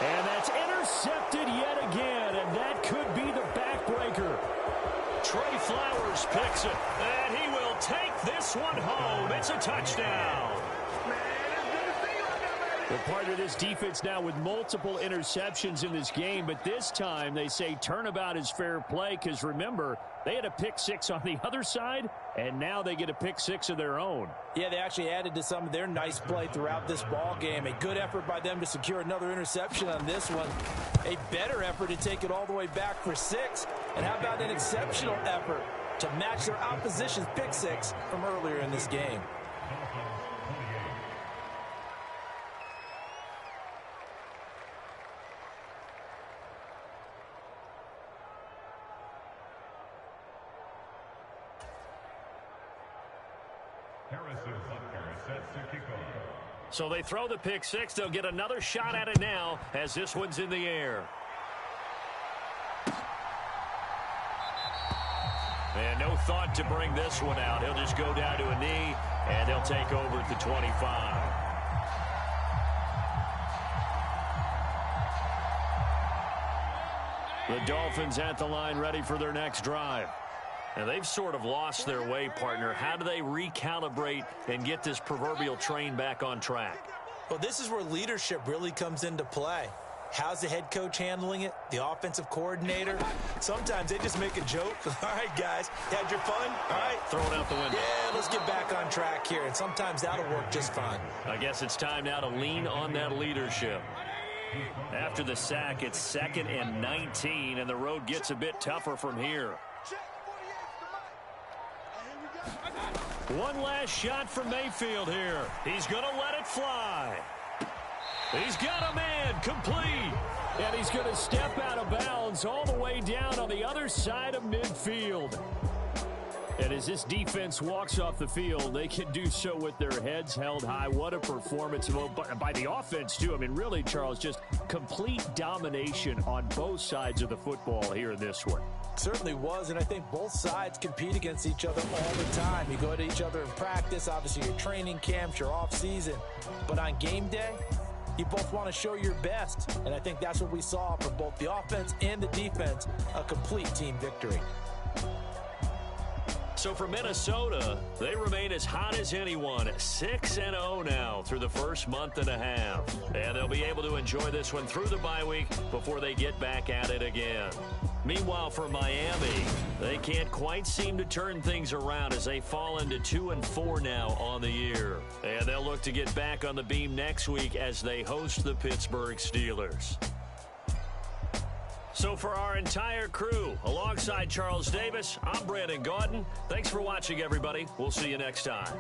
And that's intercepted yet again, and that could be the backbreaker. Trey Flowers picks it, and he will take this one home. It's a touchdown. Well, part of this defense now with multiple interceptions in this game, but this time they say turnabout is fair play because, remember, they had a pick six on the other side, and now they get a pick six of their own. Yeah, they actually added to some of their nice play throughout this ball game. A good effort by them to secure another interception on this one. A better effort to take it all the way back for six. And how about an exceptional effort to match their opposition's pick six from earlier in this game? So they throw the pick six. They'll get another shot at it now as this one's in the air. And no thought to bring this one out. He'll just go down to a knee, and they'll take over at the 25. The Dolphins at the line ready for their next drive. And they've sort of lost their way, partner. How do they recalibrate and get this proverbial train back on track? Well, this is where leadership really comes into play. How's the head coach handling it? The offensive coordinator? Sometimes they just make a joke. All right, guys, you had your fun? All right. Throw it out the window. Yeah, let's get back on track here. And sometimes that'll work just fine. I guess it's time now to lean on that leadership. After the sack, it's 2nd and 19, and the road gets a bit tougher from here. One last shot from Mayfield here. He's going to let it fly. He's got a man, complete. And he's going to step out of bounds all the way down on the other side of midfield. And as this defense walks off the field, they can do so with their heads held high. What a performance by the offense, too. I mean, really, Charles, just complete domination on both sides of the football here in this one. Certainly was, and I think both sides compete against each other all the time. You go at each other in practice, obviously your training camps, your off-season. But on game day, you both want to show your best, and I think that's what we saw from both the offense and the defense, a complete team victory. So for Minnesota, they remain as hot as anyone, 6-0 now through the first month and a half. And they'll be able to enjoy this one through the bye week before they get back at it again. Meanwhile, for Miami, they can't quite seem to turn things around as they fall into 2-4 now on the year. And they'll look to get back on the beam next week as they host the Pittsburgh Steelers. So for our entire crew, alongside Charles Davis, I'm Brandon Gaudin. Thanks for watching, everybody. We'll see you next time.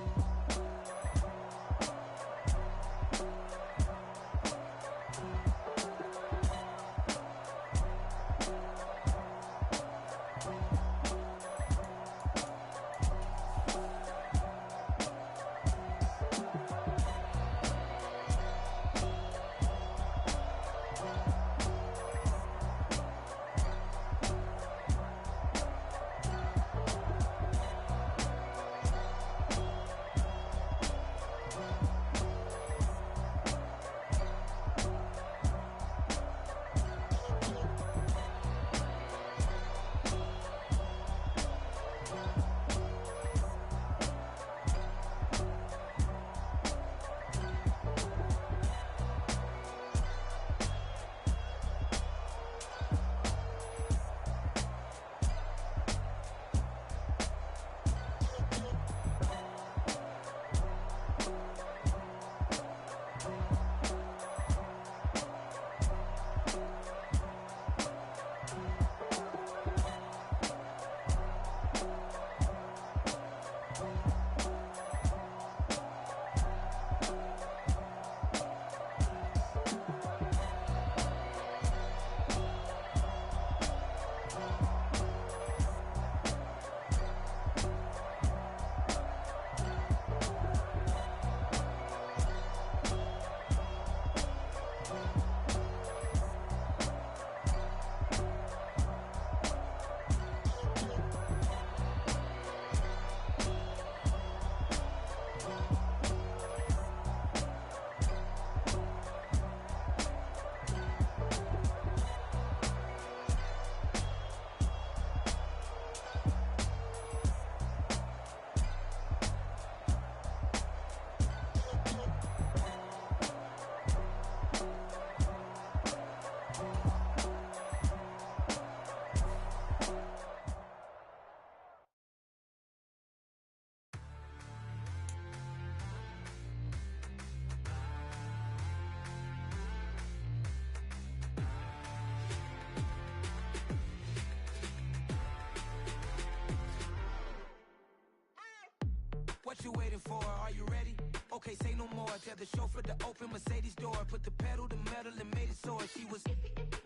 What you waiting for? Are you ready? Okay, say no more. Tell the chauffeur to open Mercedes door. Put the pedal to metal and made it soar. She was,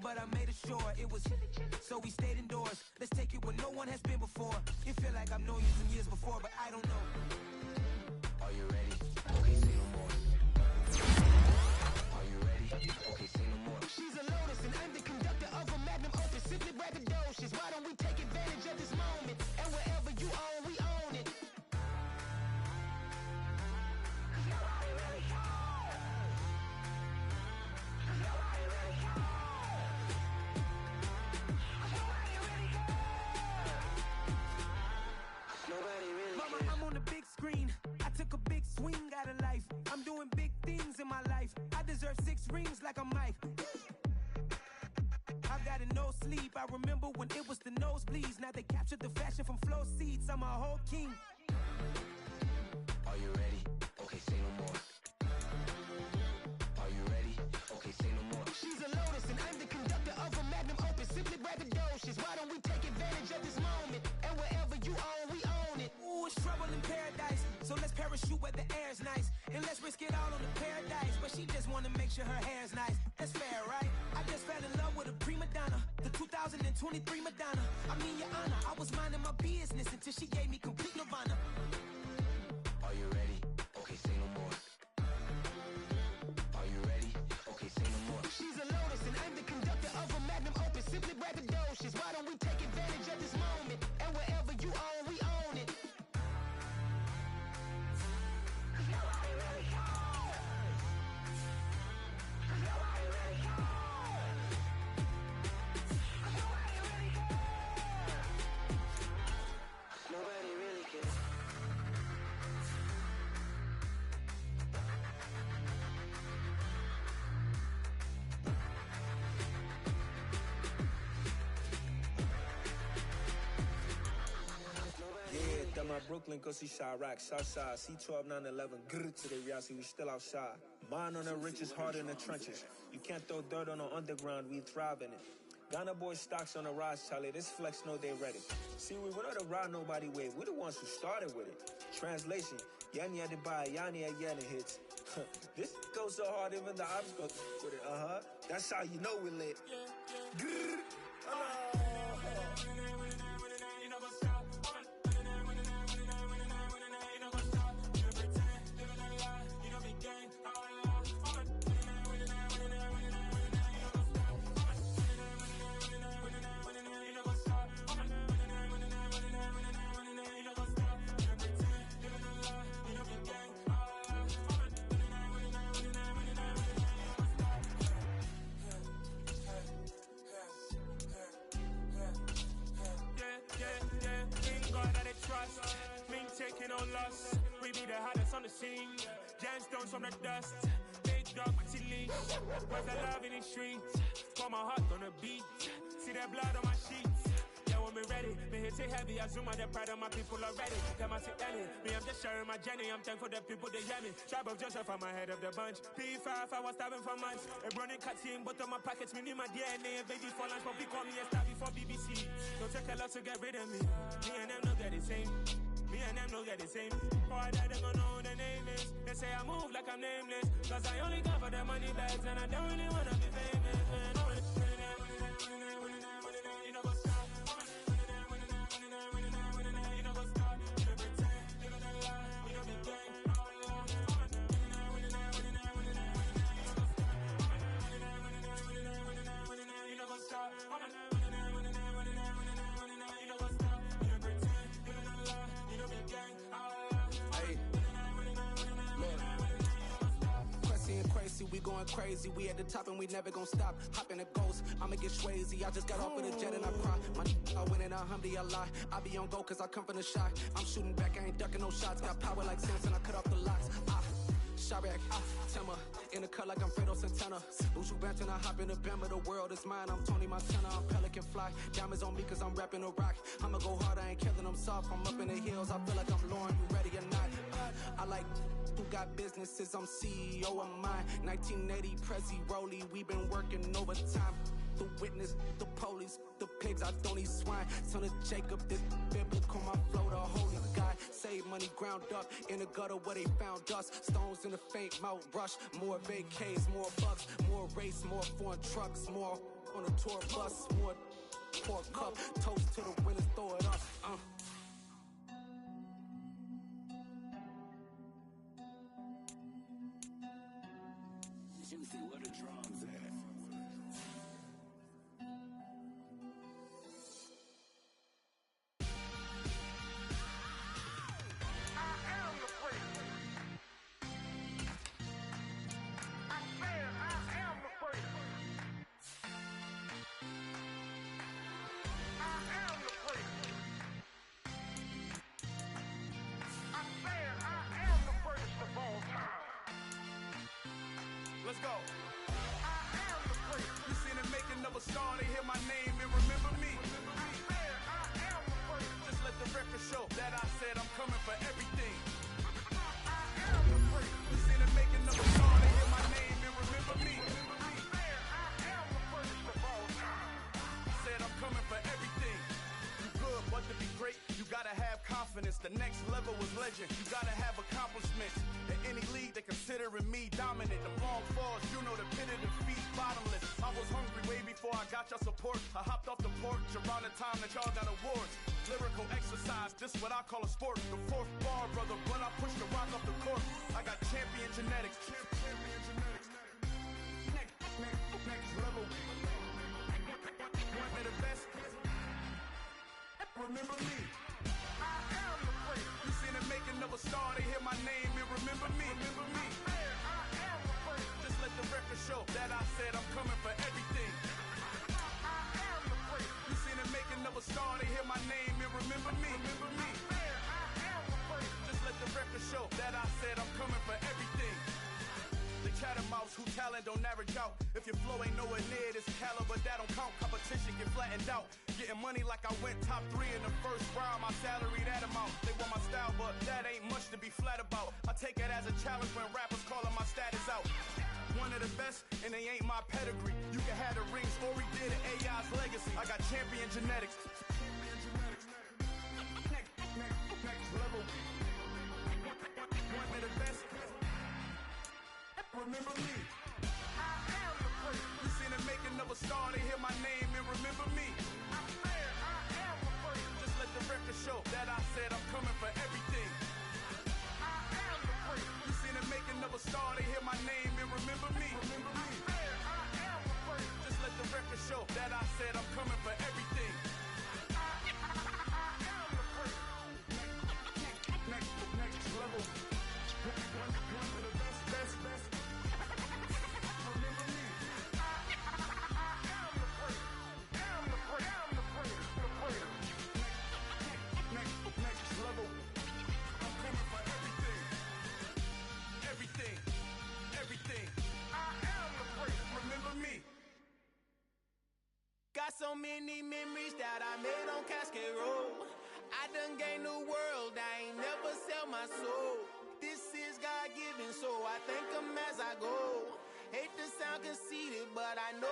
but I made it sure it was. So we stayed indoors. Let's take it where no one has been before. You feel like I've known you some years before, but I don't know. Are you ready? Okay, say no more. Are you ready? Okay, say no more. She's a Lotus and I'm the conductor of a magnum opus. Simply braggadocious. Why don't we take advantage of this moment? And wherever you own, we own it. I'm on the big screen. I took a big swing out of life. I'm doing big things in my life. I deserve 6 rings like I'm Mike. I've got no sleep. I remember when it was the nosebleeds. Now they captured the fashion from flow seats. I'm a whole king. Are you ready? Okay, say no more. Are you ready? Okay, say no more. She's a Lotus and I'm the conductor of a magnum opus. Simply braggadocious. Why don't we take advantage of this moment? And wherever you own, we own it. Ooh, it's trouble in paradise. So let's parachute where the air's nice. And let's risk it all on the paradise. But she just wanna make sure her hair's nice. That's fair, right? I just fell in love with a prima donna. The 2023 Madonna. I mean, your honor, I was minding my business until she gave me complete nirvana. Are you ready? Okay, say no more. Are you ready? Okay, say no more. She's a Lotus and I'm the conductor of a magnum opus. simply braggadocious. Why don't we take advantage of this moment? And wherever you own, we own it. Nobody really cares. Nobody really cares. Nobody really cares. Nobody really cares. Yeah, that my Brooklyn, cause he Chirac, Southside, C12, 911, grrr to the reality, we still outside. Mine on the richest, heart in the trenches. You can't throw dirt on the underground, we thrive in it. Ghana boys stocks on the rise, Charlie, this flex know they ready. See, we not to ride nobody wave, we the ones who started with it. Translation, Yani had to buy, Yani had Yanni hits. This goes so hard, even the ops go with it, That's how you know we lit. Grrr. Taking on loss, we be the hottest on the scene. Gemstones from the dust, big dog with your leash. Where's the love in the streets? Pour my heart on the beat. See that blood on my sheets. Yeah, when we ready, me hit it heavy. I zoom out the pride of my people already. Them I see Ellie, me I'm just sharing my journey. I'm thankful that people they hear me. Tribe of Joseph, I'm ahead of the bunch. P5, I was starving for months. A running cutscene, but on my pockets, me need my DNA. Baby for lunch, but we call me a star before BBC. Don't take a lot to get rid of me. Me and them don't get the same. Me and them don't get the same. Boy, that they gon' know who the name is. They say I move like I'm nameless. Cause I only come for the money bags. And I don't really wanna be famous, man. You know go stop. You know go stop. You know pretend. You know the lie. You know be gang. You know go stop. We going crazy, we at the top and we never gonna stop. Hop in a ghost, I'ma get swayzy. I just got off with a jet and I cry. My I win in a Humvee, I lie. I be on go cause I come from the shot. I'm shooting back, I ain't ducking no shots. Got power like Samson, I cut off the locks. Chirac, Timmer, in the cut like I'm Fredo Santana. Uju Banton, I hop in the Bama, the world is mine. I'm Tony Montana, I'm Pelican Fly. Diamonds on me cause I'm rapping a rock. I'ma go hard, I ain't killing them soft. I'm up in the hills, I feel like I'm Lauren, you ready or not? I like who got businesses, I'm CEO of mine. 1980 Prezi Rolly, we been working overtime. The witness, the police, the pigs, I don't eat swine. Son of Jacob, this biblical, my flow, the holy God. Save money ground up in the gutter where they found dust. Stones in the faint mouth rush. More vacays, more bucks, more race, more foreign trucks, more on a tour bus, more pork cup. Toast to the winners, throw it up. Juicy, where the drums at? Let's go. I am the prince. You seen the making of a star, they hear my name and remember me. I swear I am the prince. Just let the record show that I said I'm coming for everything. I am the prince. You seen the making of a star, they hear my name and remember me. I swear I am the prince of all time. Said I'm coming for everything. You good, but to be great, you gotta have confidence. The next level was legend. You gotta have accomplishments. In any league, they considering me dominant. The long falls, you know the pit of defeat, bottomless. I was hungry way before I got your support. I hopped off the porch around the time that y'all got awards. Lyrical exercise, this what I call a sport. The fourth bar, brother, when I push the rock off the court. I got champion genetics. Champion genetics. Next level. One talent don't average out. If your flow ain't nowhere near this caliber, that don't count. Competition get flattened out. Getting money like I went top 3 in the first round. My salary that amount. They want my style, but that ain't much to be flat about. I take it as a challenge when rappers calling my status out. One of the best, and they ain't my pedigree. You can have the rings, or we did it, AI's legacy. I got champion genetics. Next level. One of the best. Remember me. I am the first. You seen the making of a star, they hear my name and remember me. I am the first. Just let the record show that I said I'm coming for everything. I am the first. You seen the making of a star, they hear my name and remember me. Remember me. I am the first. Just let the record show that I said I'm coming for everything. I am the first. Next level. One of the best. Remember me. I am the first. Am the first. Next level. I'm coming for everything. Everything. I am the first. Remember me. Got so many memories that I made on Cascade Road. I done gained the world, I ain't never sell my soul. This is God-given, so I thank him as I go. Hate to sound conceited, but I know.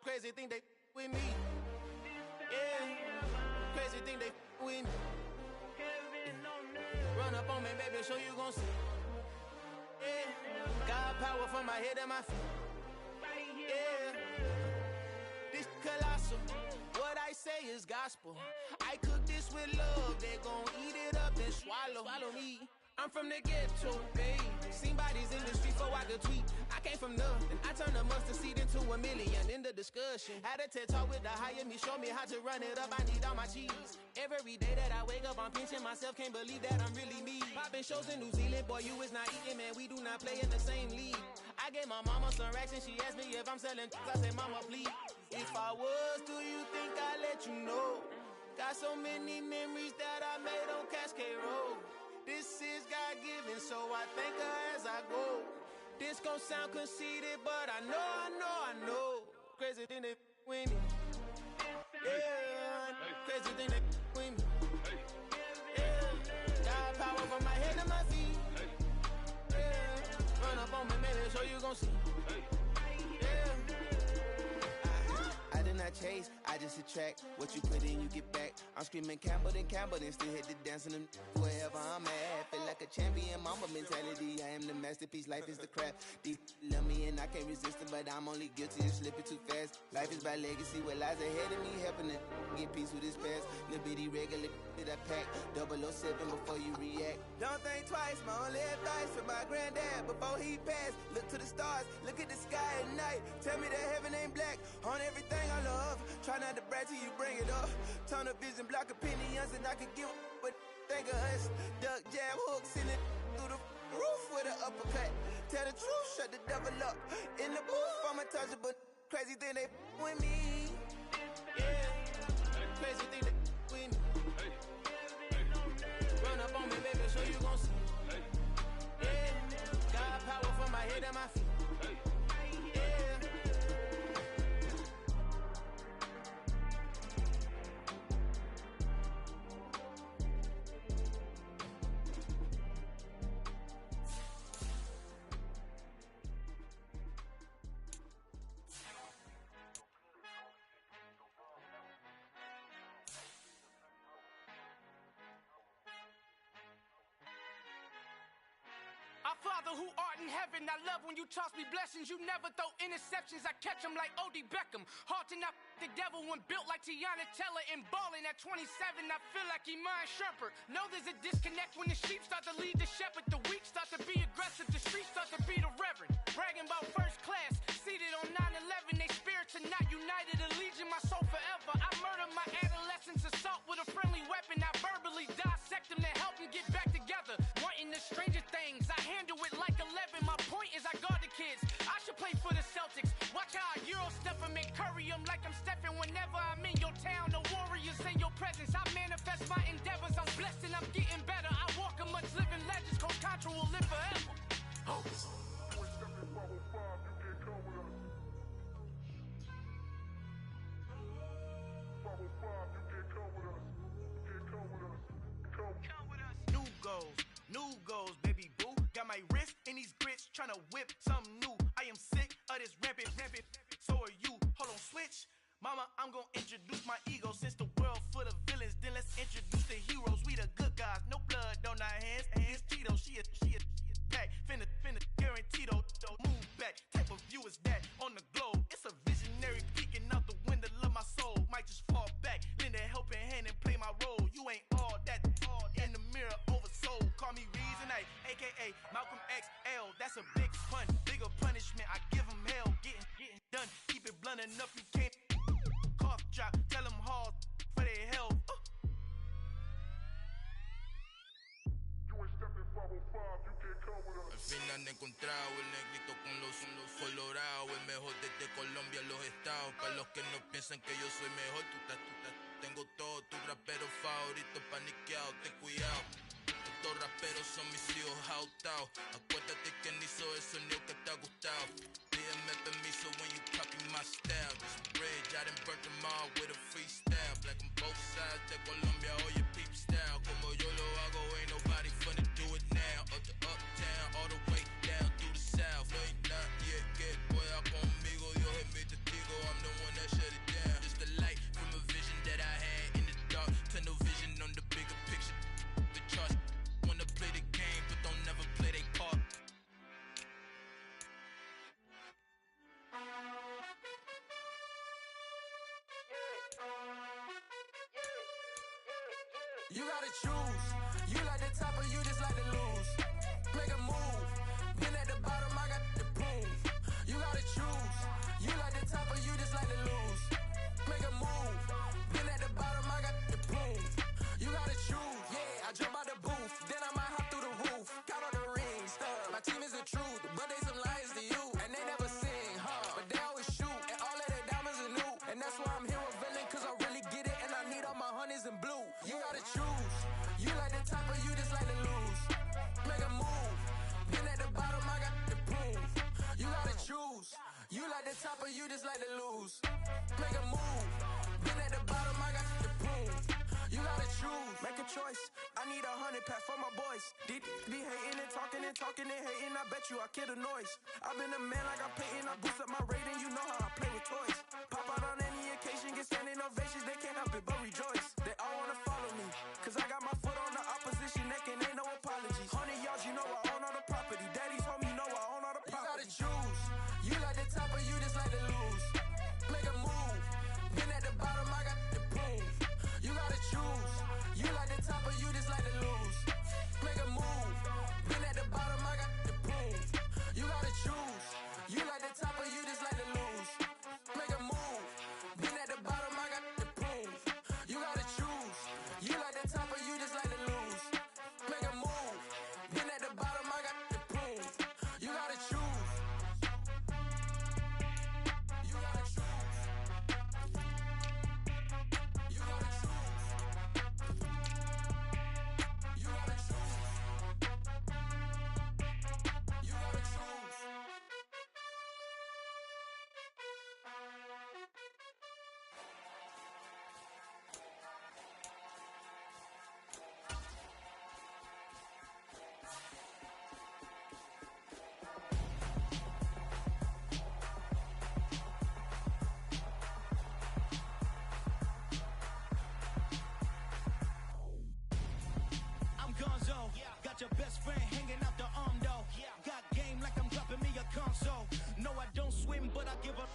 Crazy thing they with me. Yeah, crazy thing they with me. Run up on me, baby, show you gon' see. Yeah, God power from my head and my feet. Yeah, this colossal. What I say is gospel. I cook this with love. They gon' eat it up and swallow me. I'm from the ghetto, baby. Seen bodies in the street before I could tweet. I came from nothing. I turned a mustard seed into a million in the discussion. Had a TED talk with the higher me. Show me how to run it up. I need all my cheese. Every day that I wake up, I'm pinching myself. Can't believe that I'm really me. Popping shows in New Zealand. Boy, you is not eating, man. We do not play in the same league. I gave my mama some racks and she asked me if I'm selling. I said, mama, please. If I was, do you think I'd let you know? Got so many memories that I made on Cascade Road. This is God-given, so I thank her as I go. This gon' sound conceited, but I know. Crazy thing they with me. Yeah, crazy thing they with me. Yeah, got power from my head to my feet. Yeah, run up on me, baby, so you gon' see. I did not chase, I just attract. What you put in, you get back. I'm screaming Campbell, then still hit the dance and wherever I'm at. Feel like a champion, mama mentality. I am the masterpiece, life is the crap. Deep love me and I can't resist it, but I'm only guilty of slipping too fast. Life is by legacy, what lies ahead of me, helping to get peace with this past. Little bitty regular that I pack, 007 before you react. Don't think twice, my only advice for my granddad before he passed. Look to the stars, look at the sky at night. Tell me that heaven ain't black on everything I love. Try not to brag till you bring it up. Tunnel vision, block opinions, and I could give but think of us. Duck jab hooks in it through the roof with an uppercut. Tell the truth, shut the devil up. In the booth, I'm untouchable. Crazy thing they with me. Yeah, crazy thing they with me. Run up on me, baby, so you gon' see. Yeah, God power from my head and my feet. Father who art in heaven, I love when you toss me blessings. You never throw interceptions, I catch them like O.D. Beckham. Hard to knock the devil when built like Tiana Teller. And balling at 27, I feel like Iman Shumpert. Know there's a disconnect when the sheep start to lead the shepherd. The weak start to be aggressive, the streets start to be the reverend. Bragging about first class, seated on 9/11. They spirits are not united, a legion, my soul forever. I murder my adolescence, assault with a friendly weapon. I verbally dissect them to help them get back together. Wanting the stranger things, I handle it like 11. My point is I guard the kids. I should play for the Celtics. Watch how I Euro step and make curry them like I'm stepping. Whenever I'm in your town, the warriors in your presence. I manifest my endeavors. I'm blessed and I'm getting better. I walk amongst living legends. Coach Contra will live forever. tryna whip something new. I am sick of this rampant. So are you. Hold on, switch. Mama, I'm gonna introduce my ego. Since the world full of villains, then let's introduce the heroes. We the good guys, no blood on our hands. Hands Tito, she a pack. Finna guarantee though. Move back. Type of view is that on the globe? It's a visionary peeking out the window of my soul. Might just fall back, lend a helping hand and play my role. You ain't all that in the mirror oversold. Call me Reason A, aka Malcolm XL. That's a big pun, bigger punishment. I give him hell, getting done. Keep it blunt enough, you can't cough drop. Tell them hard for their health. Al fin han encontrado el negrito con los colorados, el mejor desde Colombia, los estados. Para los que no piensan que yo soy mejor, tengo todo, tus raperos favoritos paniqueados, ten cuidado. Estos raperos son mis hijos jautados. Acuérdate que ni hizo el sonido que te ha gustado. Pídeme permiso when you copy my style. This bridge, I done burnt them all with a freestyle. Black on both sides de Colombia, oye peep style. Como yo lo hago, ain't nobody finna do it now. Up to uptown, all the way down through the south. No ain't not yet, que pueda conmigo. Dios es mi testigo, I'm the one that shut it down. Just the light from a vision that I had in the dark. Tunnel vision on the bigger picture. The charts wanna play the game, but don't never play their part. You gotta choose. You like the top or you just like to lose. Make a move. Been at the bottom, I got the proof. You gotta choose. You like the top or you just like to lose. Make a move. Been at the bottom, I got the proof. You gotta choose. Yeah, I jump out the booth, then I might hop through the roof. Count on the rings, my team is the truth, but they some liars to you, and they never sing, but they always shoot, and all of their diamonds are new, and that's why I'm here with villain, cause I really get it, and I need all my honeys in blue. You gotta choose. You like the top or you just like to lose. Make a move. Been at the bottom, I got the proof. You gotta choose. You like the top or you just like to lose. Make a move. Been at the bottom, I got the proof. You gotta choose. Make a choice. I need 100 pack for my boys. Be hating and talking and hating. I bet you I kill the noise. I've been a man like I'm Peyton. I boost up my rating. You know how I play with toys. Pop out on any occasion, get standing ovations. They can't help it but rejoice. They all wanna follow me, cause I got my foot on the opposition neck and ain't no apologies. 100 yards, you know I own all the property. Daddy's home, you know I own all the property. You gotta choose. You like the top or you just like to lose. Make a move. Been at the bottom, I got the proof. You gotta choose. You like the top or you just like to lose. Make a move. Been at the bottom, I got the proof. You gotta choose. You like the top or you just like to lose. Make a move. Been at the bottom, I got the proof. You gotta choose. You like the top or you just like to lose. Make a move. Been at the bottom, I got the proof. You gotta choose. You gotta choose. You gotta choose. You gotta choose. You gotta choose. I'm Gonzo. Got your best friend hanging out the arm though. Got game like I'm dropping me a console. No, I don't swim, but I give a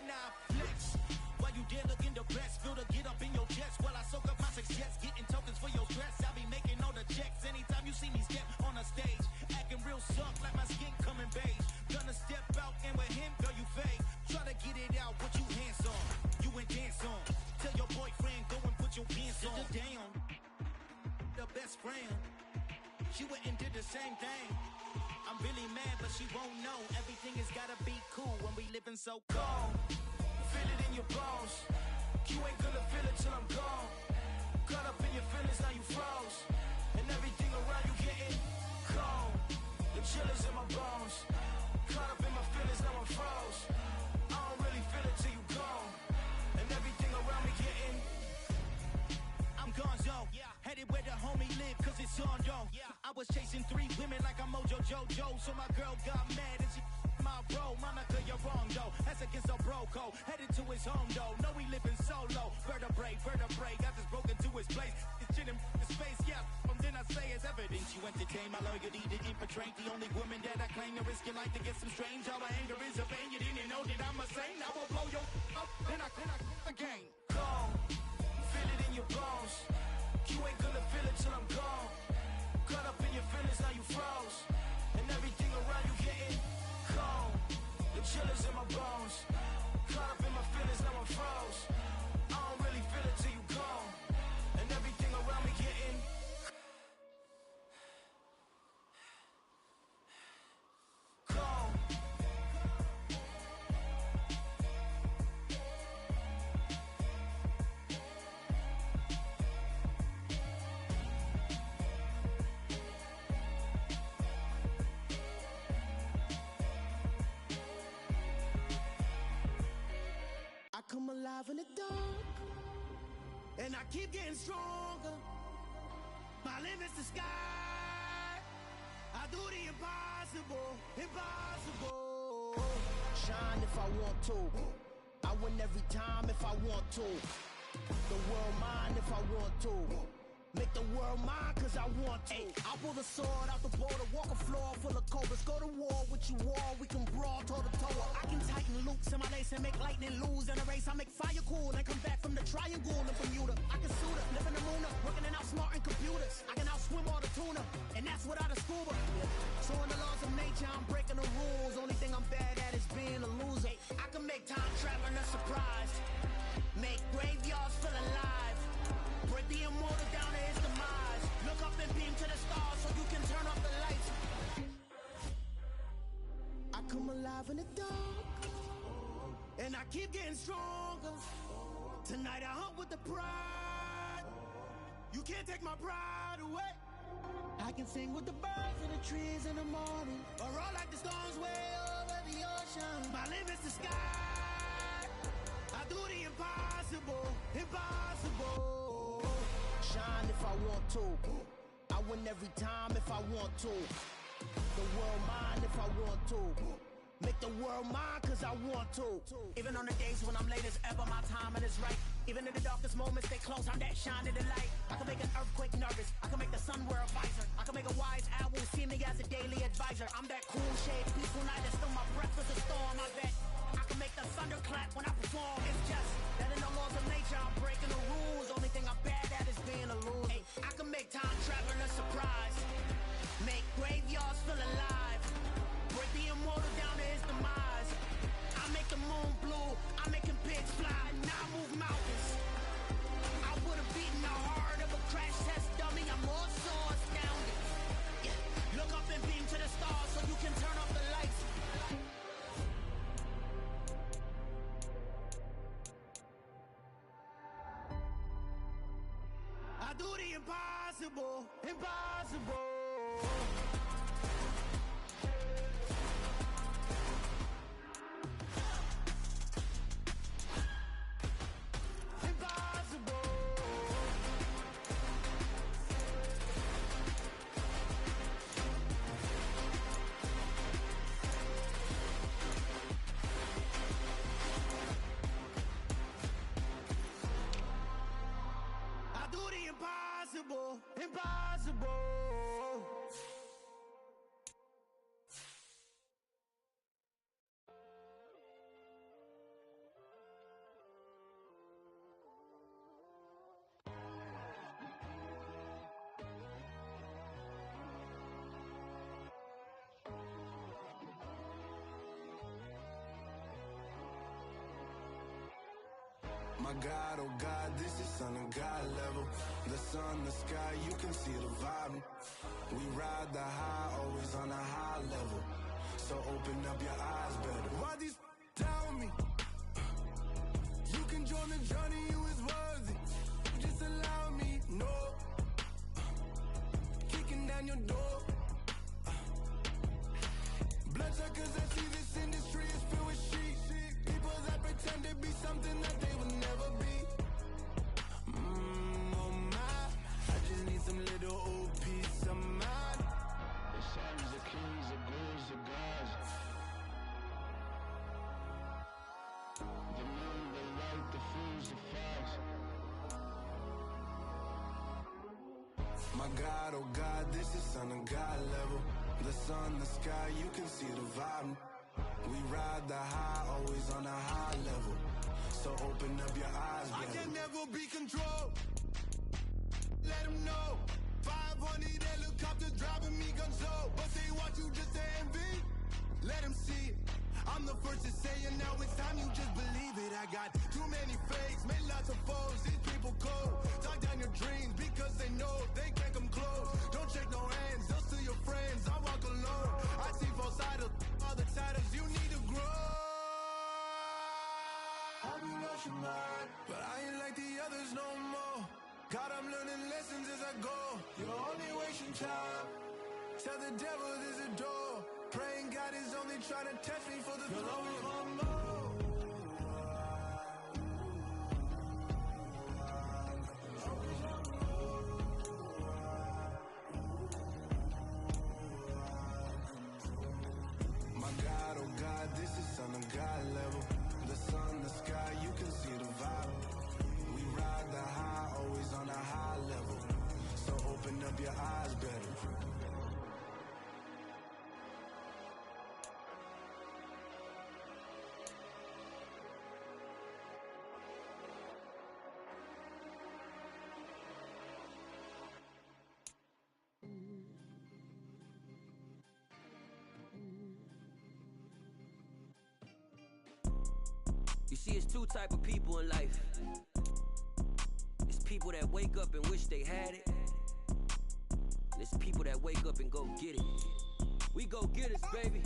now flex. While you dare look in the breast, feel the get up in your chest. While I soak up my success, getting tokens for your stress. I be making all the checks anytime you see me step on a stage. Acting real soft like my skin coming beige. Gonna step out and with him, girl, you fade. Try to get it out, what you hands on. You ain't dance on. Tell your boyfriend, go and put your pants on. Down. The best friend, she went and did the same thing. I'm really mad, but she won't know. Everything has gotta be cool when we living so cold. Feel it in your bones. You ain't gonna feel it till I'm gone. Caught up in your feelings, now you froze. And everything around you getting cold. The chillers in my bones. Caught up in my feelings, now I'm froze. I don't really feel it till you gone. And everything around me getting. I'm Gonzo. Headed where the homie live, cause it's on though. I was chasing 3 women like I'm Mojo Jojo's. so my girl got mad and she my bro. Monica, you're wrong though. That's against our bro code. Headed to his home though. No, we living solo. Vertebrae. I just broke into his place. It's shit in his face, yeah. Then I say it's evidence you entertain my loyalty to infiltrate the only woman that I claim to risk your life to get some strange. All my anger is a pain. You didn't know that I'm a saint. I will blow your up. Then I again. Gone. Feel it in your bones. You ain't gonna feel it till I'm gone. Caught up in your feelings, now you froze. And everything around you getting cold. The chillers in my bones. Caught up in my feelings, now I'm froze. I don't really feel it till you gone. And everything around me getting cold. I come alive in the dark, and I keep getting stronger. My limit's the sky. I do the impossible, impossible. Shine if I want to. I win every time if I want to. The world mine if I want to. Make the world mine cause I want to. I pull the sword out the border, walk a floor full of cobras. Go to war with you all, we can brawl toe to toe. I can tighten loops in my lace and make lightning lose in a race. I make fire cool and come back from the triangle in Bermuda. I can suit up, live in the moon up, working and outsmarting computers. I can outswim all the tuna, and that's without a scuba. So in the laws of nature, I'm breaking the rules. Only thing I'm bad at is being a loser. I can make time traveling a surprise. Make graveyards feel alive. Break the immortal down to his demise. Look up and beam to the stars so you can turn off the lights. I come alive in the dark, and I keep getting stronger. Tonight I hunt with the pride. You can't take my pride away. I can sing with the birds and the trees in the morning, or roll like the storms way over the ocean. My limit's the sky. I do the impossible, impossible. Shine if I want to. I win every time if I want to. The world mine if I want to. Make the world mine cause I want to. Even on the days when I'm late as ever, my timing is right. Even in the darkest moments, stay close, I'm that shining the light. I can make an earthquake nervous, I can make the sun wear a visor. I can make a wise owl see me as a daily advisor. I'm that cool shade, peaceful night, and still my breath is a storm. I bet I can make the thunder clap when I perform. It's just that in the laws of nature, I'm breaking the rules. Only thing I'm bad at is being a loser. I can make time traveling a surprise. Make graveyards feel alive. Break the immortal down to his demise. I make the moon blue, I'm making pigs fly, and I move mountains. I would've beaten the heart of a crash test dummy. I'm more so astounded. Yeah. Look up and beam to the stars so you can turn off the lights. I do the impossible, impossible. Impossible, impossible. My God, oh God, this is Son of God level. The sun, the sky, you can see the vibe. We ride the high, always on a high level. So open up your eyes better. Why these tell me? You can join the journey, you is worthy. Just allow me, no. Kicking down your door. Bloodsuckers, I see this industry is filled with sheep. People that pretend to be something that they would never be. Oh my, I just need some little old peace of mind. The sons, the kings, the ghouls, My God, oh God, this is son of God level. The sun, the sky, you can see the vibe. We ride the high, always on a high level. So open up your eyes, I baby. can never be controlled. Let them know. 500 helicopters driving me gunso. But they want you just to envy. Let them see it. I'm the first to say it, now it's time you just believe it. I got too many fakes, made lots of foes. These people cold. Talk down your dreams because they know they can't come close. Don't shake no hands, they'll steal your friends. I walk alone. I see false idols, all the titles you need to grow. Have you lost your mind? But I ain't like the others no more. God, I'm learning lessons as I go. You're only wasting time. Tell the devil there's a door. Praying God is only trying to test me for the glory of my My God, oh God, this is son of God level. The sun, the sky, you can see the vibe. We ride the high, always on a high level. So open up your eyes better. You see, it's two type of people in life. It's people that wake up and wish they had it. And it's people that wake up and go get it. We go get it, baby.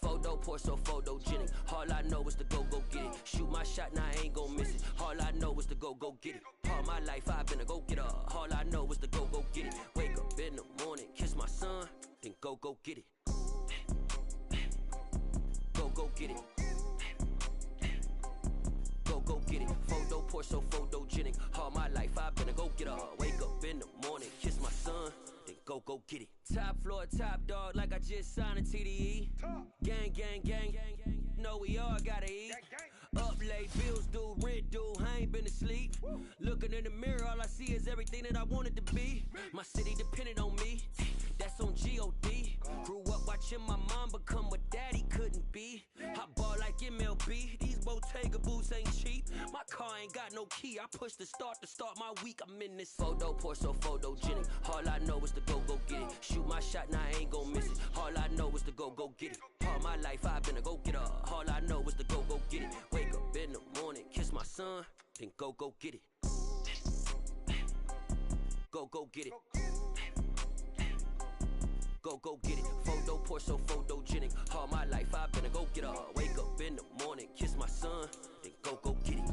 Photo poor, so photogenic. All I know is to go get it. Shoot my shot, now I ain't gon' miss it. All I know is to go get it. All my life I've been a go-getter. All I know is to go get it. Wake up in the morning, kiss my son, then go get it. Go get it. Go get it. Photo poor, so photogenic. All my life I've been a go-getter. Wake up in the morning, kiss my son, then go get it. Top floor, top dog, like I just signed a TDE. Gang, gang, gang. Know we all gotta eat. Up late, bills due, rent due, I ain't been asleep. Looking in the mirror, all I see is everything that I wanted to be. My city depended on me, that's on G.O.D. Grew up watching my mom become what daddy couldn't be. I ball like MLB, these Bottega boots ain't cheap. My car ain't got no key, I push the start to start my week. I'm in this photo poor, so photogenic. All I know is to go get it. Shoot my shot, now I ain't gon' miss it. All I know is to go get it. All my life I've been a go-getter. All I know is to go get it. Wake up in the morning, kiss my son, then go get it. Go get it. Go get it. Photo poor, so photogenic. All my life I've been a go-getter. Wake up in the morning, kiss my son, then go get it.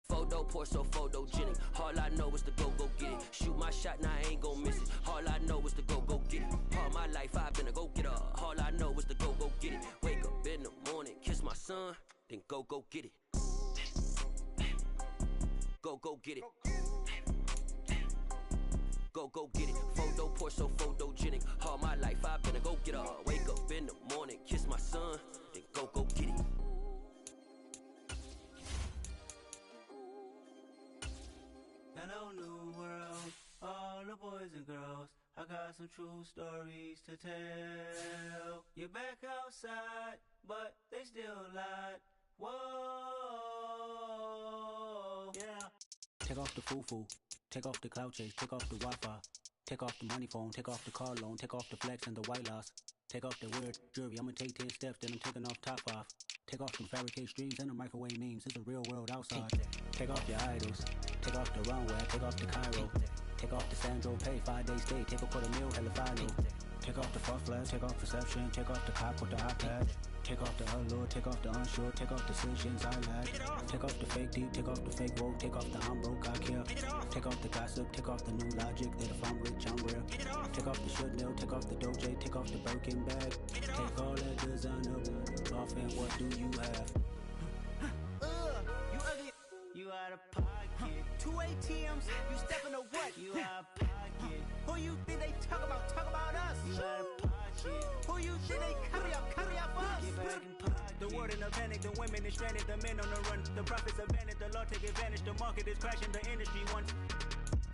Photo poor, so photogenic. All I know is to go get it. Shoot my shot, now I ain't gon' miss it. All I know is to go get it. All my life I've been a go-getter. All I know is to go get it. Wake up in the morning, kiss my son, then go get it. Go get it. Go get it. Photo poor, so photogenic. All my life I've been a go-getter. Wake up in the morning, kiss my son, then go get it. Hello, new world, all the boys and girls. I got some true stories to tell. You're back outside, but they still lied. Whoa, yeah. Take off the foo-foo, take off the cloud chase, take off the Wi-Fi, take off the money phone, take off the car loan, take off the flex and the white loss. Take off the weird jewelry, I'ma take 10 steps, then I'm taking off top off. Take off them fabricated streams and the microwave memes, it's a real world outside. Take off your idols, take off the runway, take off the Cairo. Take off the Sandro pay, 5 days stay, take a $250,000 hella final. Take off the far flag, take off perception, take off the cop with the iPad. Take off the allure, take off the unsure, take off decisions I lack. Take off the fake deep, take off the fake woke, take off the I'm broke, I care. Take off the gossip, take off the new logic that if I'm rich, I'm real. Take off the should know, take off the doje, take off the Birkin bag. Take all that designer off and what do you have? You ugly. You out of pocket. 2 ATMs, you stepping to what? You out of pocket. Who you think they talk about us? You out of pocket. Who you think they carry up for us? Get back in pocket. The world in a panic, the women is stranded, the men on the run. The profits abandoned, the law take advantage. The market is crashing, the industry wants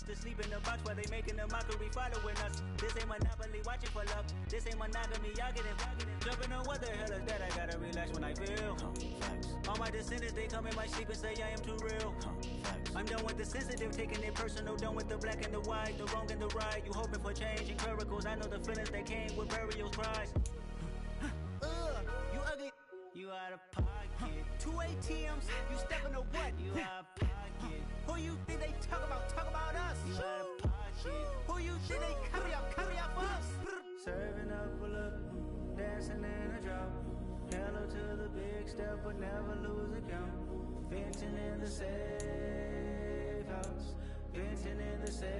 to sleep in the box while they making a mockery following us. This ain't monopoly, watching for love. This ain't monogamy, y'all getting jumping on what the hell is that? I gotta relax when I feel. All my descendants, they come in my sleep and say I am too real. I'm done with the sensitive, taking it personal. Done with the black and the white, the wrong and the right. You hoping for change and miracles. I know the feelings that came with burial cries. You ugly. You out of pocket. 2 ATMs, you stepping to what? You out of pocket. Who you think they talk about us? You out of pocket. Who you think they carry up for us? Serving up a look, dancing in a drop. Hello to the big step, but never lose a count. Venting in the safe house. Venting in the safe.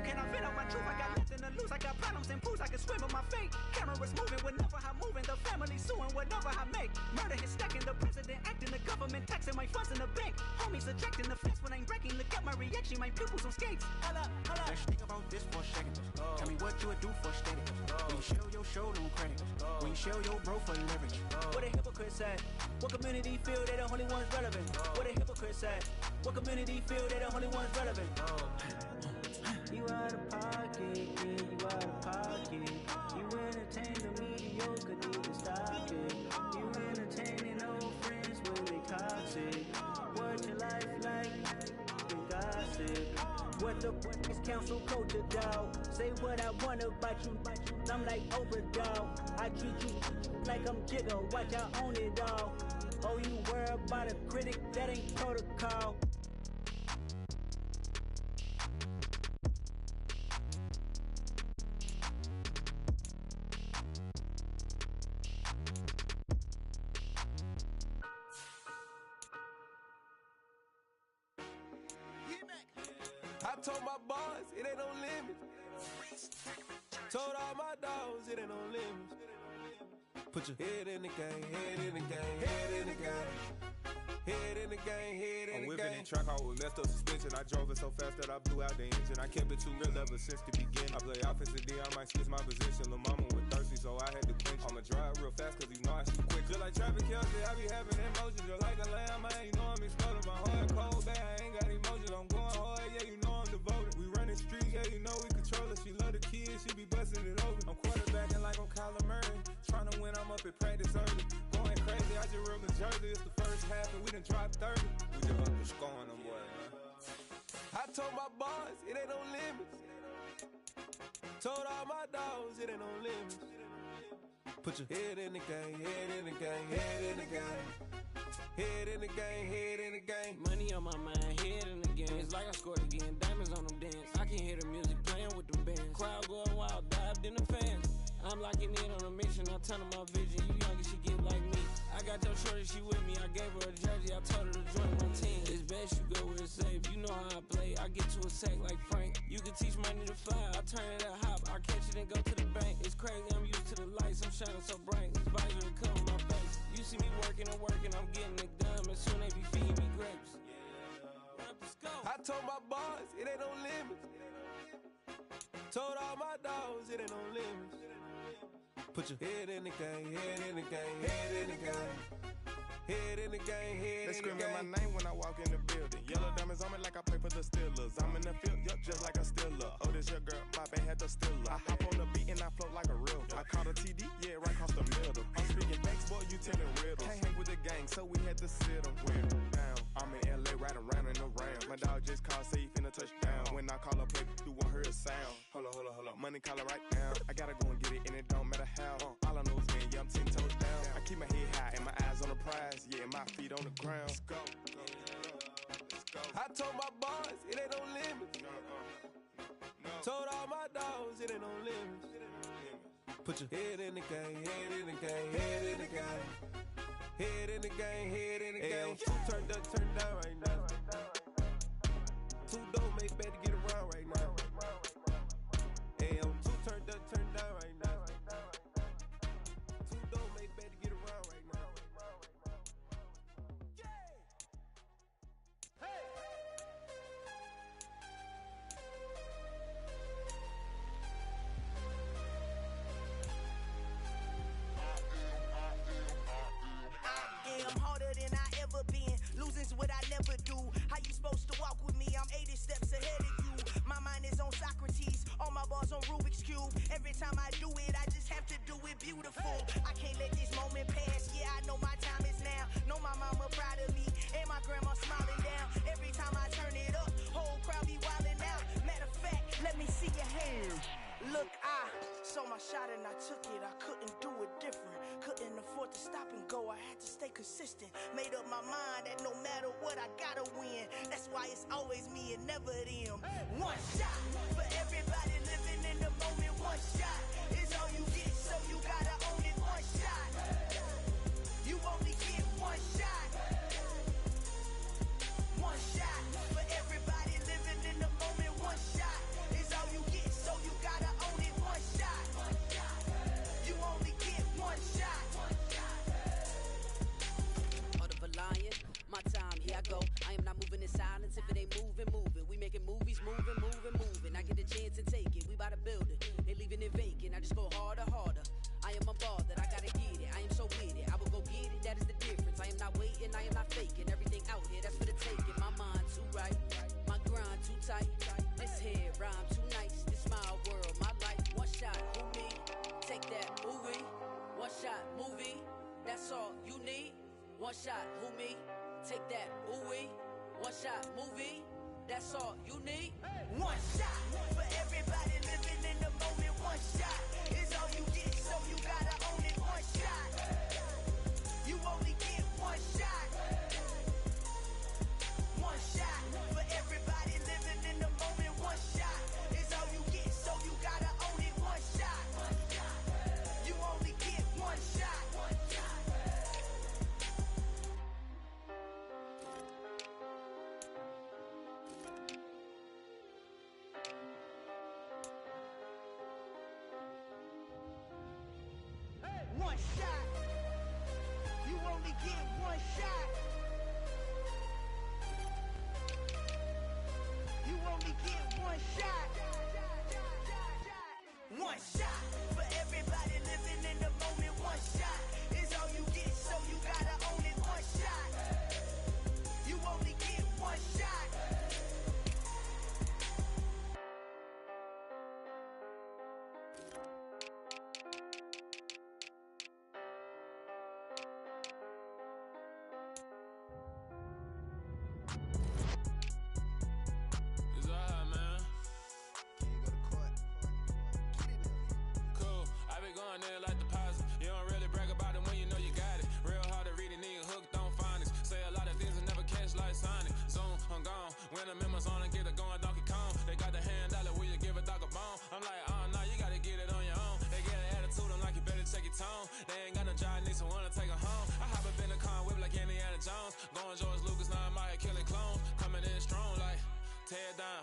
Can I vent out my truth? I got nothing to lose. I got problems and pools. I can swim with my fate. Cameras moving whenever I'm moving. The family suing whatever I make. Murder is stacking. The president acting. The government taxing my funds in the bank. Homies ejecting the fence when I'm breaking. Look at my reaction. My pupils on skates. Holla. Let's think about this for a second. Tell me what you would do for steady. When you show your show, no credit. When you show your bro for leverage. What a hypocrite said. What community feel they the only ones relevant? What a hypocrite said. What community feel they the only ones relevant? You out of pocket, yeah, you out of pocket. You entertain the mediocre, need to stop it. You entertaining old friends when they toxic. What your life like, and gossip. What the is council culture, dog? Say what I want about you. I'm like overdog. I treat you like I'm Jigga. Watch I own it, dog. Oh, you worry about a critic? That ain't protocol. I told my boys it ain't no limits. Told all my dogs it ain't no limits. Put your head in the game, head in the game, head in the game. Head in the game, head in the game. I'm whipping in track, I was left up suspension. I drove it so fast that I blew out the engine. I kept it too real ever since the beginning. I play offensive D, I might switch my position. Lil' mama was thirsty, so I had to quench. I'ma drive real fast, cause you know I shoot quick. Just like traffic Kelsey, I be having emotions. Just like a lamb, man, you know I'm exploding. My heart cold, bad, I ain't got emotions. I'm going hard, yeah, you know I'm devoted. We running streets, yeah, you know we control it. She love the kids, she be busting it over. I'm quarterbacking like I'm Kyler Murray. Trying to win, I'm up at practice early. Going crazy, I just real the jersey. It's the first half and we done dropped 30. We just up to scoring them, boy, man. I told my boys, it ain't no limits. Told all my dogs, it ain't no limits. Put your head in the game, head in the game, head in the game. Head in the game, head in the game. Money on my mind, head in the game. It's like I scored again, diamonds on them dance. I can hear the music playing with them bands. Crowd going wild, dived in the fans. I'm locking in on a mission, I turn on my vision. You young and she get like me. I got your shorty, she with me. I gave her a jersey, I told her to join my team. It's best you go where it's safe. You know how I play. I get to a sack like Frank. You can teach money to fly. I turn it a hop. I catch it and go to the bank. It's crazy, I'm used to the lights. I'm shining so bright. This visor will come on my face. You see me working and working, I'm getting it done. And soon they be feeding me grapes. I told my boys, it ain't no limits. Told all my dogs, it ain't no limits. Put your head in the game, head in the game, head in the game. Head in the game, head They in the game. screaming my name when I walk in the building. Yellow diamonds on me like I play for the Steelers. I'm in the field, yup, just like a Steeler. Oh, this your girl, my band had the Steeler. I hop on the beat and I float like a river. I caught a TD, yeah, right across the middle. I'm speaking thanks, boy, you telling riddles. Can't hang with the gang, so we had to sit them down. I'm in LA, riding around and around. My dog just called, say he finna touchdown. When I call a play, you won't hear a sound. Hold up, money caller right now. I gotta go and get it, and it don't matter how. All I know is win, yeah, I'm 10 toes down. I keep my head high and my eyes on the prize. Yeah, my feet on the ground. Let's go. I told my boys, it ain't no limits. Told all my dogs, it ain't no limits. Put your head in the game, head in the game, head in the game. Head in the game, head in the game. Two turned up, turned down right now. Two don't make better get around right now. Hey, I'm two turned up, turned down right now. Two don't make better get around right now. I'm harder than I ever been. Losing's what I never do. How you supposed to walk with me? I'm 80 steps ahead of you. My mind is on Socrates. All my bars on Rubik's Cube. Every time I do it, I just have to do it beautiful. I can't let this moment pass. Yeah, I know my time is now. Know my mama proud of me. And my grandma smiling down. Every time I turn it up, whole crowd be wildin' out. Matter of fact, let me see your hands. Look, I saw my shot and I took it. I couldn't do it different. Couldn't afford to stop and go. I had to stay consistent. Made up my mind that no matter what, I gotta win. That's why it's always me and never them. One shot for everybody living in the moment. One shot is all you get, so you gotta own it. One shot. You only get one shot. One shot for everybody living in the moment. One shot is all you get, so you gotta own it. One shot. You only get one shot. Heart of a lion, my time, here I go. I am not moving in silence. If it ain't moving, moving. We making movies, moving, moving, moving. I get a chance and take it. We bout to build it. They leaving it vacant. I just go harder, harder. I am unbothered. I gotta get it. I am so with it. I will go get it. That is the difference. I am not waiting. I am not faking. Everything out here, that's for the taking. My mind too right. My grind too tight. This head rhyme too nice. This my world, my life. One shot, who me? Take that, movie. One shot, movie. That's all you need. One shot, who me? Take that, ooh-wee. One shot, movie. That's all you need. One shot for everybody living in the moment. One shot is all you get, so you gotta own it. One shot. You only get one shot. One shot for everybody living in the moment. One shot is all you get, so you gotta own it. One shot. You only get one shot. One shot. You only get one shot. You only get one shot. One shot for everybody living in the moment. One shot is all you get, so you gotta own it. One shot. You only get one shot. It's alright, man. Cool. I be going there like deposit. You don't really brag about it when you know you got it. Real hard to read a nigga hooked on phonics. Say a lot of things and never catch like Sonic. Zoom, I'm gone. When the members on and get it going Donkey Kong. They got the hand dollar, will you give a dog a bone? I'm like, nah, you gotta get it on your own. They get an attitude, I'm like, you better check your tone. They ain't got no job, need someone to take her home. I hop up in the car, whip like Indiana Jones. Going George Lucas, now I'm out here killing clones. Coming in strong like, tear down,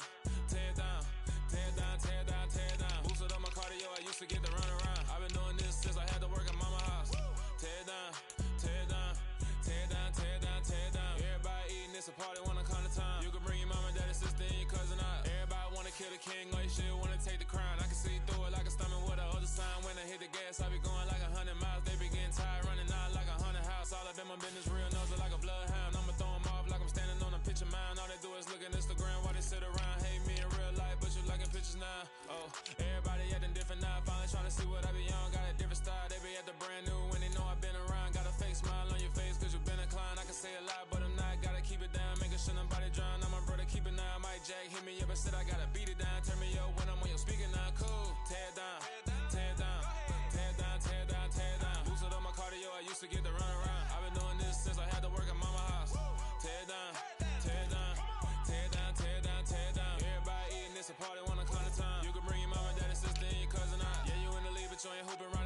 tear down, tear down, tear down, tear down. Boosted up my cardio, I used to get to run around. I've been doing this since I had to work at mama house. Tear down, tear down, tear down, tear down, tear down. Everybody eating, it's a party, wanna come to time. You can bring your mama, daddy, sister, and your cousin out. Everybody wanna kill the king, or you shit wanna take the crown. I can see through it like a stomach with a other sign. When I hit the gas, I be going like 100 miles. They be getting tired, running out like 100 house. All up in my business, real nose like a bloodhound. I'ma throw them off like I'm standing on a picture mound. All they do is look at Instagram while they sit around. Hate me in real life, but you liking pictures now. Oh, everybody acting different now. Finally trying to see what I be on. Got a different style, they be at the brand new when they know I've been around. Got a fake smile on your face cause you been inclined. I can say a lot, but I'm not. Gotta keep it down, making sure nobody drown. I'm my brother, keep it now. Mike Jack hit me up and said I gotta beat it down. Turn me up when I'm on your speaker now. Cool, tear down, tear down, tear down, tear down, tear down. Boosted up my cardio, I used to get to run around. I've been doing this since I had to work at mama house. Tear down, tear down, tear down, tear down, tear down. Everybody eating, it's a party, wanna come to time. You can bring your mama, daddy, sister, and your cousin out. Yeah, you in the league, but you ain't hooping right.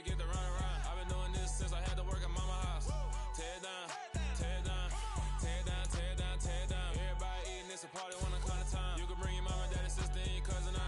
forget to run around. I've been doing this since I had to work at mama house. Tear it down, tear it down, tear it down, tear it down, tear it down. Everybody eating, it's a party one kind of time. You can bring your mama, daddy, sister, and your cousin out.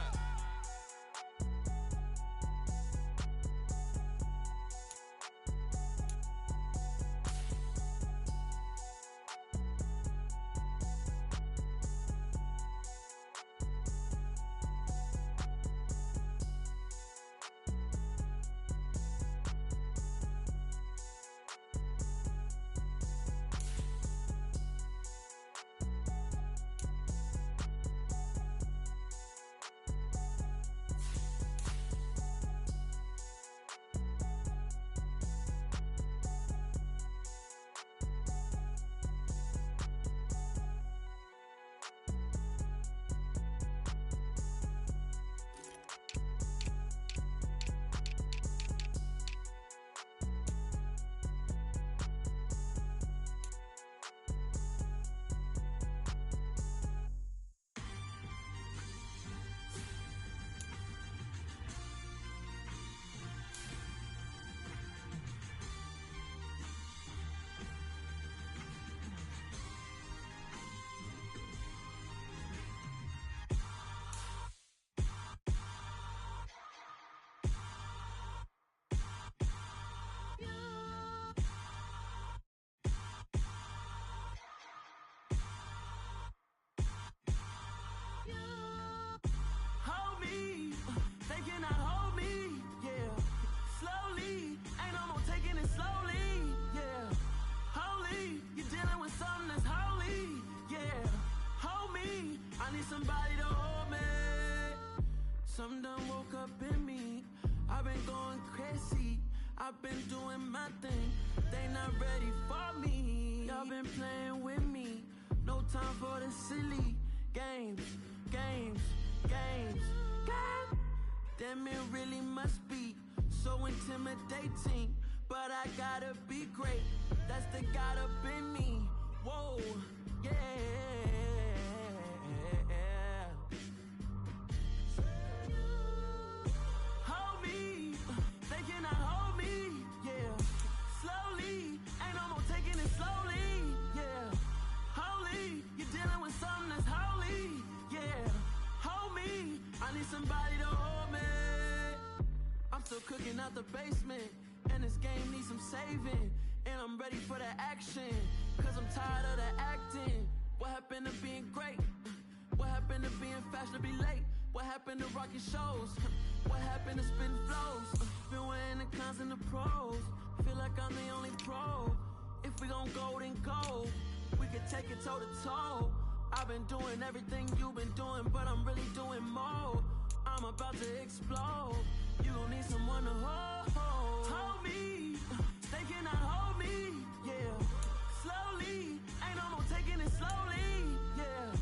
Somebody to hold me. Some done woke up in me. I've been going crazy. I've been doing my thing. They not ready for me. Y'all been playing with me. No time for the silly games, games, games, games. Damn, it really must be so intimidating. But I gotta be great. That's the God up in me. Whoa, yeah. Somebody to hold me. I'm still cooking out the basement, and this game needs some saving. And I'm ready for the action, cause I'm tired of the acting. What happened to being great? What happened to being fashionably late? What happened to rocking shows? What happened to spitting flows? Been weighing the cons and the pros. Feel like I'm the only pro. If we gon' go, then go. We could take it toe to toe. I've been doing everything you've been doing, but I'm really doing more. I'm about to explode. You gon' need someone to hold. Hold me. They cannot hold me. Yeah. Slowly. Ain't no more taking it slowly. Yeah.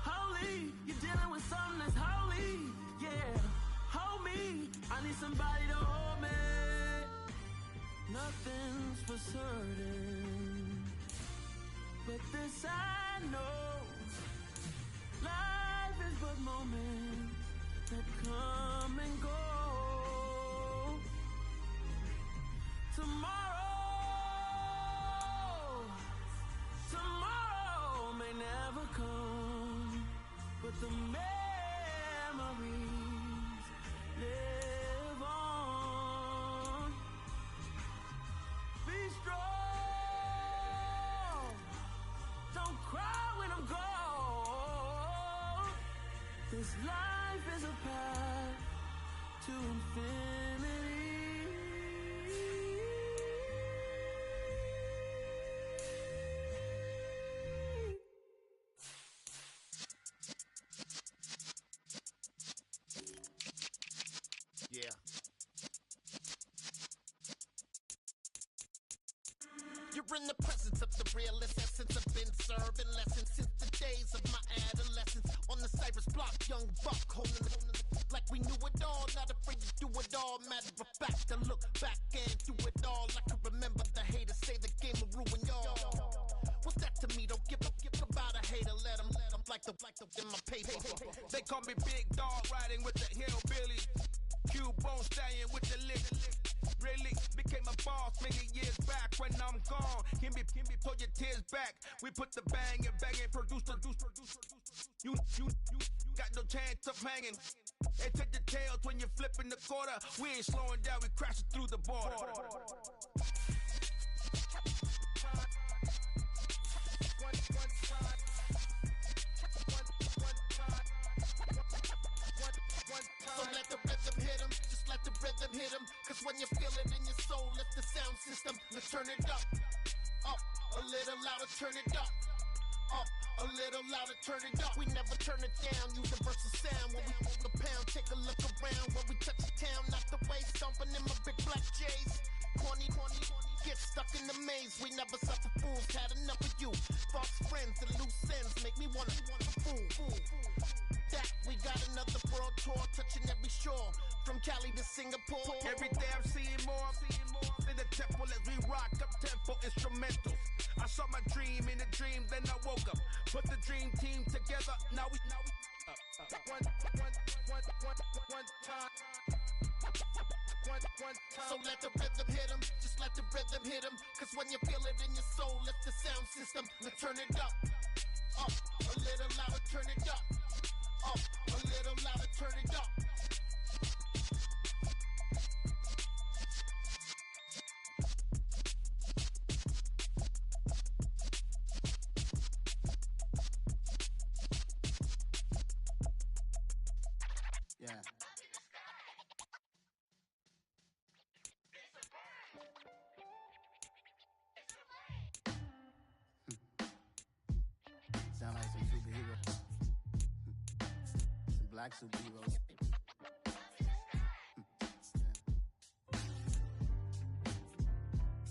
Holy. You're dealing with something that's holy. Yeah. Hold me. I need somebody to hold me. Nothing's for certain, but this I know. Life is but moments that come and go. Tomorrow may never come, but the memories live on. Be strong, don't cry when I'm gone. This life is a path to infinity. Yeah. You're in the presence of the realest essence. I've been serving lessons since the days of my adolescence. On the Cypress block, young buck holding it like we knew it all. Not afraid to do it all. Matter of fact, to look back and do it all. I can remember the haters say the game will ruin y'all. What's that to me? Don't give about a hater. Let them like the in my paper. They call me Big Dog, riding with the hillbilly. Cube bone stallion with the lick. Really boss many years back. When I'm gone, can be pull your tears back. We put the bang and produce. You got no chance of hanging. They take the tails when you're flipping the quarter. We ain't slowing down, we crashing through the border. So let the rhythm hit him, just let the rhythm hit him. Cause when you feel it in your soul, lift the sound system. Let's turn it up, a little louder, turn it up. A little louder, turn it up. We never turn it down, universal sound. When we move the pound, take a look around. When we touch the town, not the way, stomping in my big black J's. Corny, get stuck in the maze. We never suffer fools, had enough of you. False friends and loose ends make me wanna fool. That we got another world tour, touching every shore, from Cali to Singapore. Every day I'm seeing more in the temple as we rock up tempo instrumentals. I saw my dream in a dream, then I woke up. Put the dream team together, now we one time. So let the rhythm hit him, just let the rhythm hit him. Cause when you feel it in your soul, lift the sound system. Let's turn it up, a little louder, turn it up, a little louder, turn it up. Yeah. Sound like some superheroes. Some black superheroes.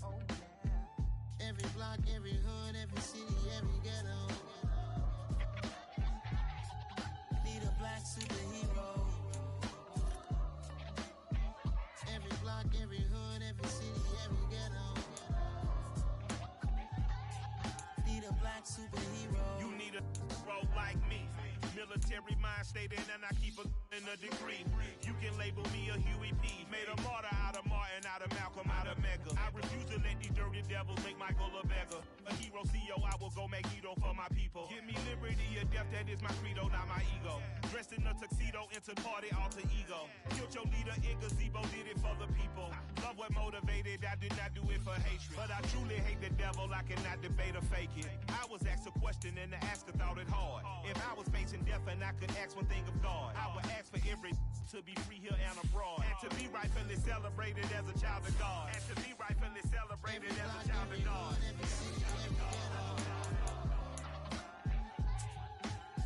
Oh yeah. Every block, every hood, every city, every ghetto. Need a black superhero. Every block, every hood, every city, every ghetto. Need a black superhero. You need a role like me. Military mind state and I keep in a degree. You can label me a Huey P. Made a martyr out of Martin, out of Malcolm, out of Mega. I refuse to let these dirty devils make Michael a beggar. A hero CEO, I will go Magneto for my people. Give me liberty or death, that is my credo, not my ego. Dressed in a tuxedo, into party, alter ego. Killed your leader in gazebo, did it for the people. Love what motivated, I did not do it for hatred. But I truly hate the devil, I cannot debate or fake it. I was asked a question and the asker thought it hard. If I was facing death and I could ask one thing of God, I would ask for every to be free here and abroad. And to be rightfully celebrated as a child of God. And to be rightfully celebrated as a child of God.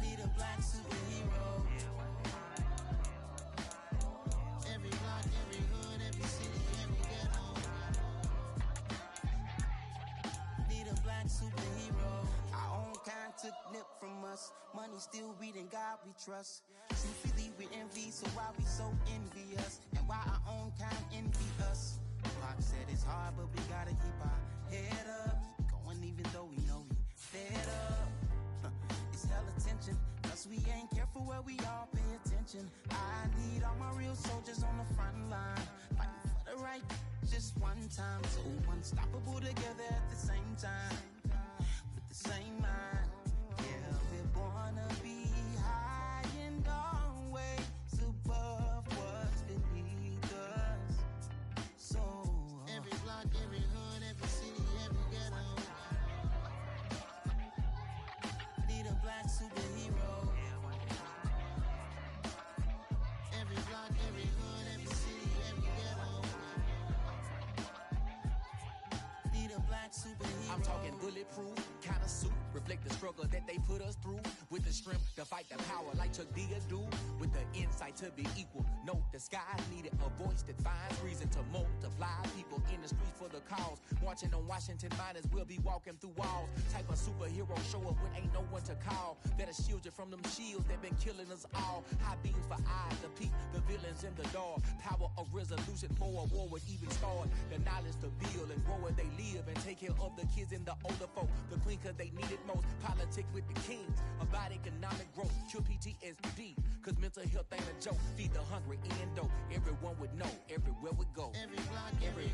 Need a black superhero. Every block, every hood, every city, every ghetto. Need a black superhero. Our own kind took nip from us. Money still reading, God we trust. Truthfully we envy, so why we so envious? And why our own kind envy us? Pac said it's hard, but we gotta keep our head up. Going even though we know we fed up. It's hella tension, cause we ain't careful where we all pay attention. I need all my real soldiers on the front line, fighting for the right just one time. So unstoppable together at the same time, with the same mind. Yeah, we're born to be high and always above what's beneath us. So every block, every hood, every city, every ghetto. Need a black superhero. Every block, every hood, every city, every ghetto. Need a black superhero. I'm talking bulletproof, kind of suit, reflect the struggle that they put us through. With the strength to fight the power like Chuck D do. With the insight to be equal. No, the sky needed a voice that finds reason to multiply. People in the streets for the cause. Marching on Washington miners will be walking through walls. Type of superhero show up when ain't no one to call. That'll shield you from them shields that been killing us all. High beams for eyes to peek the villains in the dark. Power of resolution for a war would even start. The knowledge to build and grow where they live and take care of the kids and the older folk. The queen cause they need it most. Politics with the kings. About economic growth. Cure PTSD. Cause mental health ain't a joke. Feed the hungry and dope. Everyone would know. Everywhere we go. Every block, every